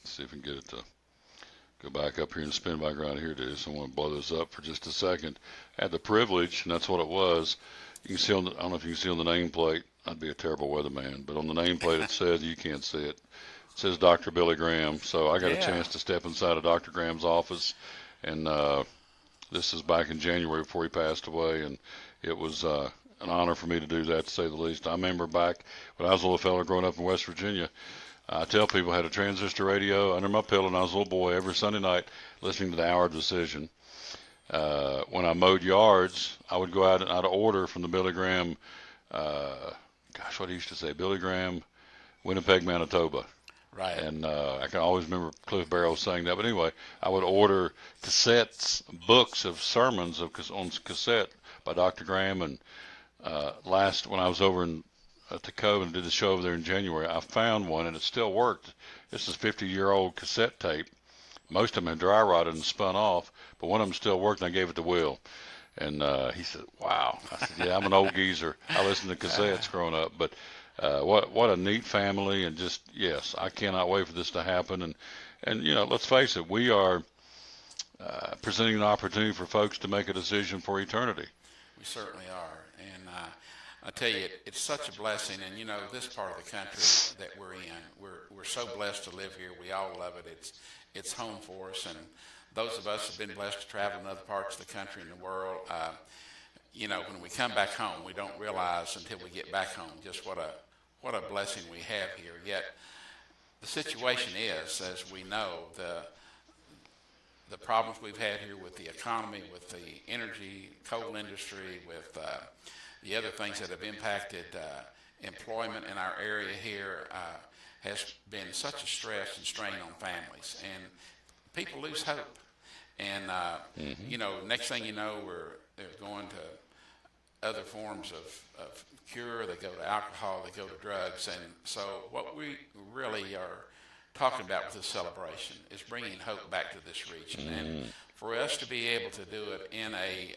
see if we can get it to go back up here and spin back around. Here it is. I want to blow this up for just a second. I had the privilege, and that's what it was. You can see on the, I don't know if you can see on the nameplate. I'd be a terrible weatherman, but on the nameplate it says, you can't see it. It says Dr. Billy Graham. So I got a chance to step inside of Dr. Graham's office, and this is back in January before he passed away, and it was an honor for me to do that, to say the least. I remember back when I was a little fella growing up in West Virginia, I tell people I had a transistor radio under my pillow when I was a little boy every Sunday night listening to the Hour of Decision. When I mowed yards, I would go out and I'd order from the Billy Graham, what he used to say, Billy Graham, Winnipeg, Manitoba.
Right.
And I can always remember Cliff Barrow saying that. But anyway, I would order cassettes, books of sermons on cassette by Dr. Graham. And when I was over at the Cove and did the show over there in January, I found one, and it still worked. This is a 50-year-old cassette tape. Most of them had dry rotted and spun off, but one of them still worked, and I gave it to Will. And he said, wow. I said, yeah, I'm an old geezer. I listened to cassettes growing up. But what a neat family, and just, yes, I cannot wait for this to happen. And let's face it, we are presenting an opportunity for folks to make a decision for eternity.
We certainly are. And I tell you, it's such a blessing. And, this part of the country that we're in, we're so blessed to live here. We all love it. It's home for us. And those of us have been blessed to travel in other parts of the country and the world. When we come back home, we don't realize until we get back home just what a blessing we have here. Yet the situation is, as we know, the problems we've had here with the economy, with the energy, coal industry, with the other things that have impacted employment in our area here has been such a stress and strain on families. And people lose hope. And, next thing you know, they're going to other forms of cure. They go to alcohol, they go to drugs. And so what we really are talking about with this celebration is bringing hope back to this region. And for us to be able to do it in a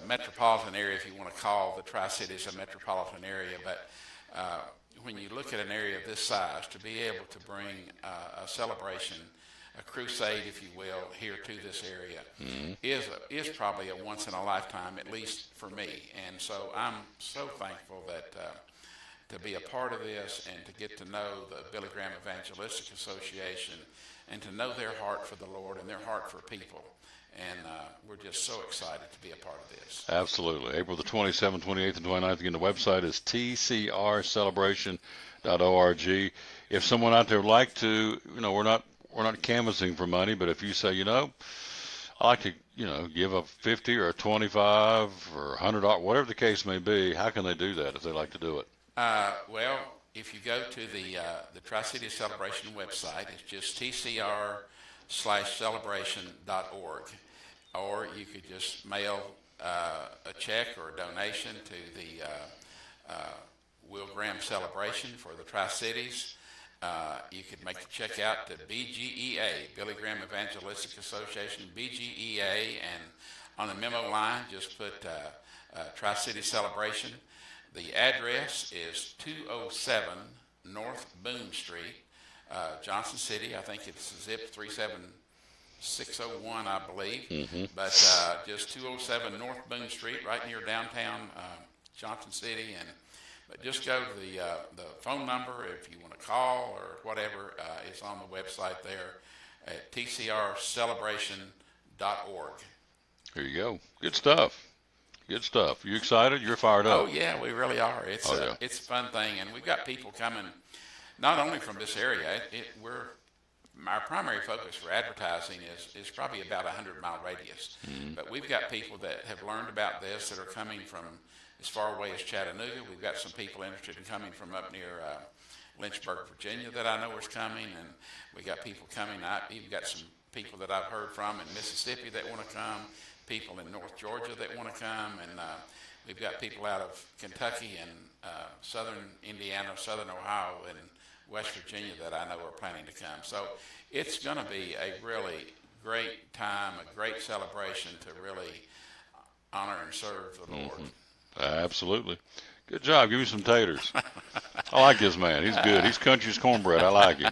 metropolitan area, if you want to call the Tri-Cities a metropolitan area, but when you look at an area of this size, to be able to bring a celebration, a crusade, if you will, here to this area is probably a once in a lifetime, at least for me. And so I'm so thankful that to be a part of this and to get to know the Billy Graham Evangelistic Association and to know their heart for the Lord and their heart for people. And we're just so excited to be a part of this.
Absolutely. April the 27th, 28th, and 29th. Again, the website is tcrcelebration.org. If someone out there would like to, we're not canvassing for money, but if you say, I like to, give a 50 or a 25 or $100, whatever the case may be, how can they do that if they like to do it?
Well, if you go to the Tri-City Celebration website, it's just tcr/celebration.org, or you could just mail a check or a donation to the Will Graham Celebration for the Tri-Cities. You could make the check out to BGEA, Billy Graham Evangelistic Association, BGEA, and on the memo line, just put Tri-City Celebration. The address is 207 North Boone Street, Johnson City. I think it's zip 37601, I believe. But just 207 North Boone Street, right near downtown Johnson City. But just go to the phone number if you want to call or whatever. It's on the website there at tcrcelebration.org.
Here you go. Good stuff. Good stuff. You excited? You're fired up.
Oh yeah, we really are. It's a fun thing, and we've got people coming not only from this area. Our primary focus for advertising is probably about a 100-mile radius. But we've got people that have learned about this that are coming from as far away as Chattanooga. We've got some people interested in coming from up near Lynchburg, Virginia that I know is coming, and we got people coming. We've got some people that I've heard from in Mississippi that want to come, people in North Georgia that want to come, and we've got people out of Kentucky and southern Indiana, southern Ohio, and West Virginia that I know are planning to come. So it's going to be a really great time, a great celebration to really honor and serve the Lord.
Absolutely. Good job. Give me some taters. I like this man. He's good. He's country's cornbread. I like him.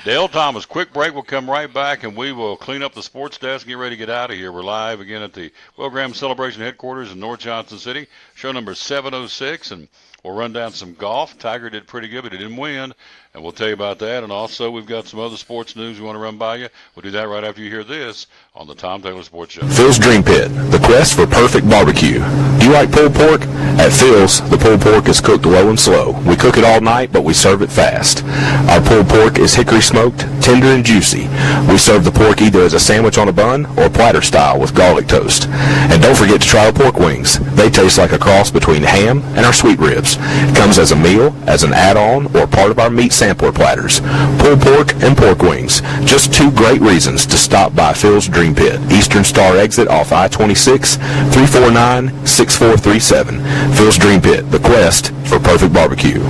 Dale Thomas, quick break. We'll come right back, and we will clean up the sports desk and get ready to get out of here. We're live again at the Will Graham Celebration headquarters in North Johnson City. Show number 706, and we'll run down some golf. Tiger did pretty good, but he didn't win, and we'll tell you about that. And also, we've got some other sports news we want to run by you. We'll do that right after you hear this on the Tom Taylor Sports Show.
Phil's Dream Pit, the quest for perfect barbecue. Do you like pulled pork? At Phil's, the pulled pork is cooked low and slow. We cook it all night, but we serve it fast. Our pulled pork is hickory smoked, tender and juicy. We serve the pork either as a sandwich on a bun or platter style with garlic toast. And don't forget to try our pork wings. They taste like a cross between ham and our sweet ribs. It comes as a meal, as an add-on, or part of our meat sampler platters. Pulled pork and pork wings. Just two great reasons to stop by Phil's Dream Pit. Eastern Star exit off I-26, 349-6437. Phil's Dream Pit, the quest for perfect barbecue.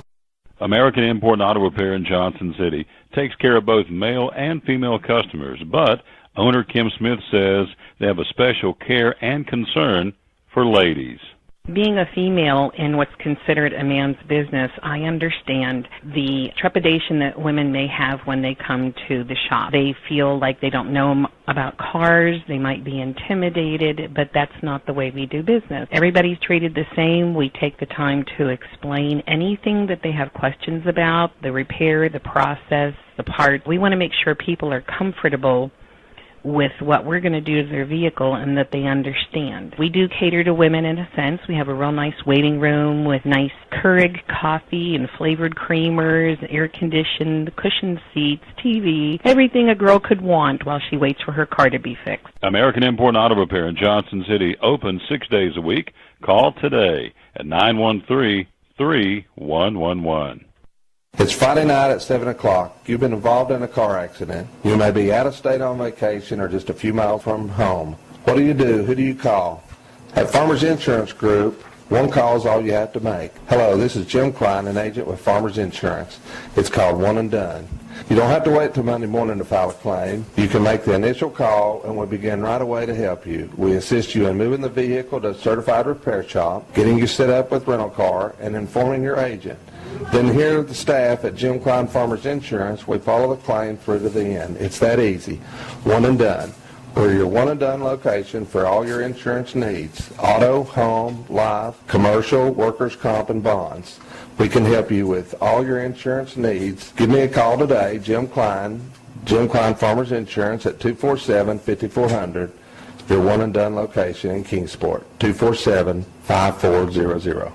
American Import and Auto Repair in Johnson City takes care of both male and female customers, but owner Kim Smith says they have a special care and concern for ladies.
Being a female in what's considered a man's business, I understand the trepidation that women may have when they come to the shop. They feel like they don't know about cars, they might be intimidated, but that's not the way we do business. Everybody's treated the same. We take the time to explain anything that they have questions about, the repair, the process, the part. We want to make sure people are comfortable with what we're going to do to their vehicle and that they understand. We do cater to women in a sense. We have a real nice waiting room with nice Keurig coffee and flavored creamers, air-conditioned, cushioned seats, TV, everything a girl could want while she waits for her car to be fixed.
American Import and Auto Repair in Johnson City, open 6 days a week. Call today at 913-3111.
It's Friday night at 7 o'clock. You've been involved in a car accident. You may be out of state on vacation or just a few miles from home. What do you do? Who do you call? At Farmers Insurance Group, one call is all you have to make. Hello, this is Jim Klein, an agent with Farmers Insurance. It's called One and Done. You don't have to wait till Monday morning to file a claim. You can make the initial call and we'll begin right away to help you. We assist you in moving the vehicle to a certified repair shop, getting you set up with rental car, and informing your agent. Then here at the staff at Jim Klein Farmers Insurance, we follow the claim through to the end. It's that easy. One and Done. We're your one and done location for all your insurance needs. Auto, home, life, commercial, workers' comp, and bonds. We can help you with all your insurance needs. Give me a call today, Jim Klein Farmers Insurance at 247-5400. Your one and done location in Kingsport, 247-5400.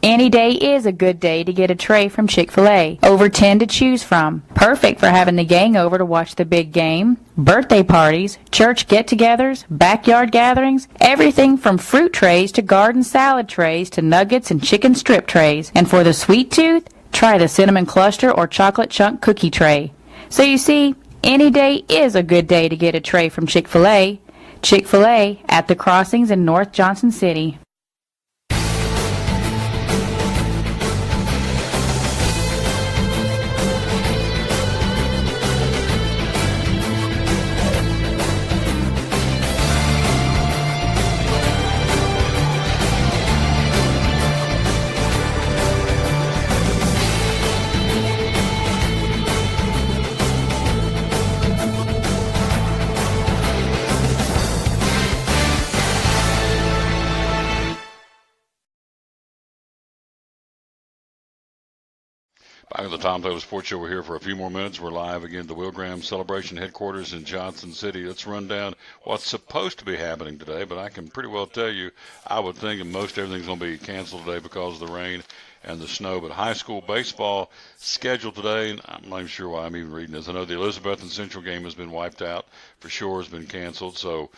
Any day is a good day to get a tray from Chick-fil-A. Over 10 to choose from. Perfect for having the gang over to watch the big game, birthday parties, church get-togethers, backyard gatherings, everything from fruit trays to garden salad trays to nuggets and chicken strip trays. And for the sweet tooth, try the cinnamon cluster or chocolate chunk cookie tray. So you see, any day is a good day to get a tray from Chick-fil-A. Chick-fil-A at the Crossings in North Johnson City.
Back on the Tom Taylor Sports Show. We're here for a few more minutes. We're live again at the Will Graham Celebration headquarters in Johnson City. Let's run down what's supposed to be happening today, but I can pretty well tell you I would think that most everything's going to be canceled today because of the rain and the snow. But high school baseball scheduled today, and I'm not even sure why I'm even reading this. I know the Elizabethton Central game has been wiped out for sure, has been canceled. So,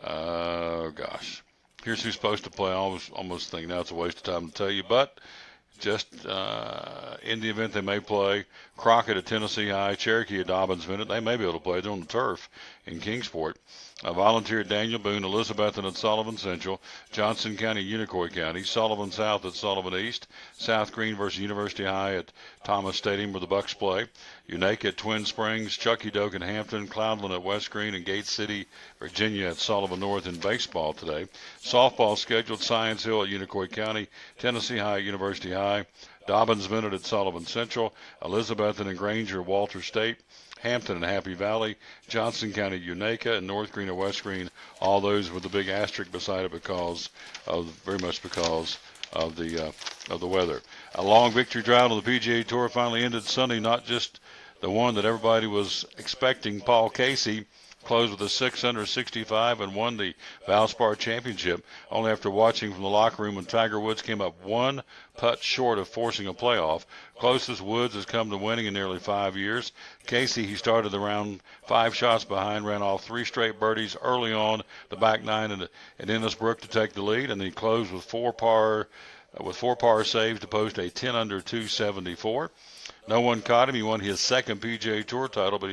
gosh, here's who's supposed to play. I almost think now it's a waste of time to tell you, but just in the event they may play, Crockett at Tennessee High, Cherokee at Dobbins Bennett, they may be able to play. They're on the turf in Kingsport. Volunteer at Daniel Boone, Elizabethton at Sullivan Central, Johnson County, Unicoi County, Sullivan South at Sullivan East, South Green versus University High at Thomas Stadium where the Bucks play, Unaka at Twin Springs, Chucky Doak at Hampton, Cloudland at West Green, and Gate City, Virginia at Sullivan North in baseball today. Softball scheduled, Science Hill at Unicoi County, Tennessee High at University High, Dobbins Bennett at Sullivan Central, Elizabethton and Granger at Walter State, Hampton and Happy Valley, Johnson County, Unaka, and North Green or West Green, all those with a big asterisk beside it very much because of the weather. A long victory drive on the PGA Tour finally ended Sunday, not just the one that everybody was expecting. Paul Casey closed with a 665 and won the Valspar Championship, only after watching from the locker room when Tiger Woods came up one putt short of forcing a playoff. Closest Woods has come to winning in nearly 5 years. Casey, he started the round 5 shots behind, ran off 3 straight birdies early on the back 9 and Innisbrook to take the lead, and he closed with four par saves to post a 10-under 274. No one caught him. He won his second PGA Tour title, but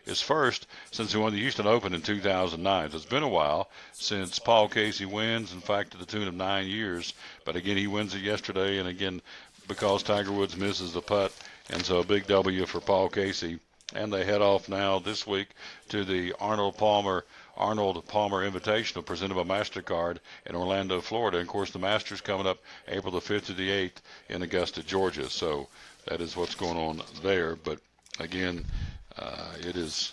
his first since he won the Houston Open in 2009. So it's been a while since Paul Casey wins, in fact, to the tune of 9 years. But again, he wins it yesterday, and again, because Tiger Woods misses the putt, and so a big W for Paul Casey. And they head off now this week to the Arnold Palmer Invitational presented by MasterCard in Orlando, Florida. And, of course, the Masters coming up April the 5th to the 8th in Augusta, Georgia. So that is what's going on there. But, again, it is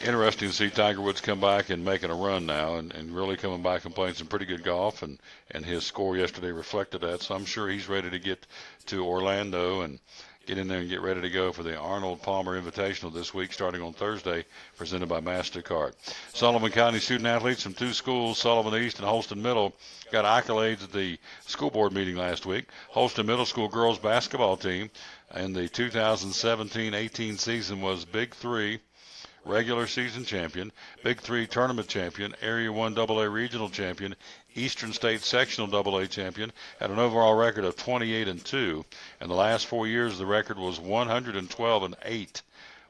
interesting to see Tiger Woods come back and making a run now and really coming back and playing some pretty good golf. And his score yesterday reflected that. So I'm sure he's ready to get to Orlando and get in there and get ready to go for the Arnold Palmer Invitational this week, starting on Thursday, presented by MasterCard. Sullivan County student athletes from 2 schools, Sullivan East and Holston Middle, got accolades at the school board meeting last week. Holston Middle School girls basketball team in the 2017-18 season was Big 3 regular season champion, Big 3 tournament champion, Area 1 AA regional champion, Eastern State sectional AA champion, had an overall record of 28-2. In the last 4 years, the record was 112-8.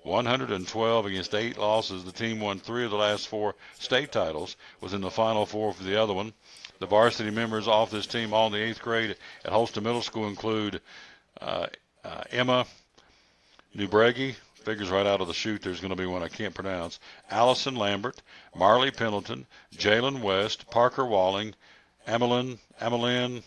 112 against 8 losses. The team won 3 of the last 4 state titles, was in the Final Four for the other one. The varsity members off this team, all in the 8th grade at Holston Middle School, include Emma Newbregi, figures right out of the chute there's going to be one I can't pronounce, Allison Lambert, Marley Pendleton, Jalen West, Parker Walling, Emmeline Hubbard,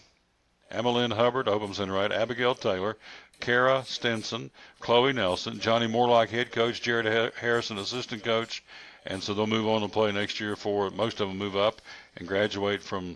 I hope I'm saying right, Abigail Taylor, Kara Stinson, Chloe Nelson, Johnny Morlock, head coach, Jared Harrison, assistant coach, and so they'll move on to play next year most of them move up and graduate from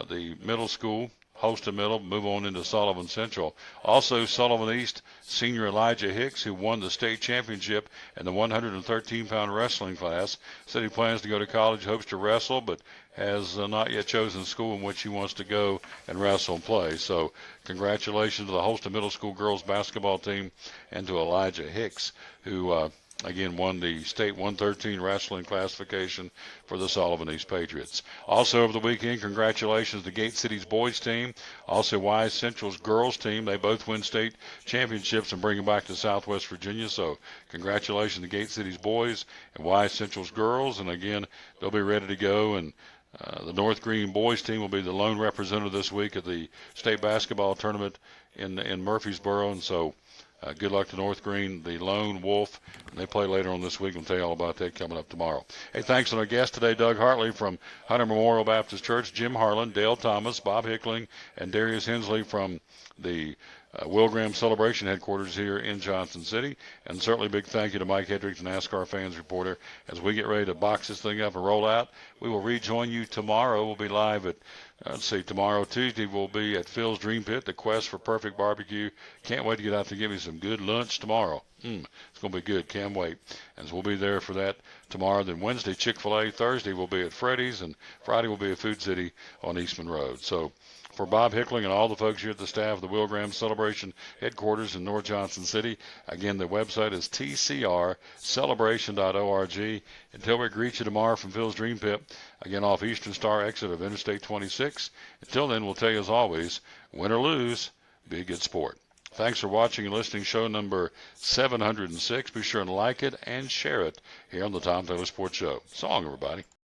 the middle school, Holston Middle, move on into Sullivan Central. Also, Sullivan East senior Elijah Hicks, who won the state championship in the 113-pound wrestling class, said he plans to go to college, hopes to wrestle, but has not yet chosen school in which he wants to go and wrestle and play. So congratulations to the Holston Middle School girls basketball team and to Elijah Hicks, who again won the state 113 wrestling classification for the Sullivan East Patriots. Also over the weekend, congratulations to Gate City's boys team, also Wise Central's girls team. They both win state championships and bring them back to Southwest Virginia. So congratulations to Gate City's boys and Wise Central's girls. And again, they'll be ready to go. And the North Green boys team will be the lone representative this week at the state basketball tournament in Murfreesboro. And so good luck to North Green, the Lone Wolf. And they play later on this week. We'll tell you all about that coming up tomorrow. Hey, thanks to our guest today, Doug Hartley from Hunter Memorial Baptist Church, Jim Harlan, Dale Thomas, Bob Hickling, and Darius Hensley from the Will Graham Celebration headquarters here in Johnson City. And certainly a big thank you to Mike Hedrick, the NASCAR fans reporter. As we get ready to box this thing up and roll out, we will rejoin you tomorrow. We'll be live at, tomorrow, Tuesday, we'll be at Phil's Dream Pit, the quest for perfect barbecue. Can't wait to get out there and give you some good lunch tomorrow. It's going to be good. Can't wait. And so we'll be there for that tomorrow. Then Wednesday, Chick-fil-A. Thursday, we'll be at Freddy's. And Friday, we'll be at Food City on Eastman Road. So for Bob Hickling and all the folks here at the staff of the Will Graham Celebration headquarters in North Johnson City, again, the website is tcrcelebration.org. Until we greet you tomorrow from Phil's Dream Pit, again, off Eastern Star exit of Interstate 26. Until then, we'll tell you as always, win or lose, be a good sport. Thanks for watching and listening show number 706. Be sure and like it and share it here on the Tom Taylor Sports Show. So long, everybody.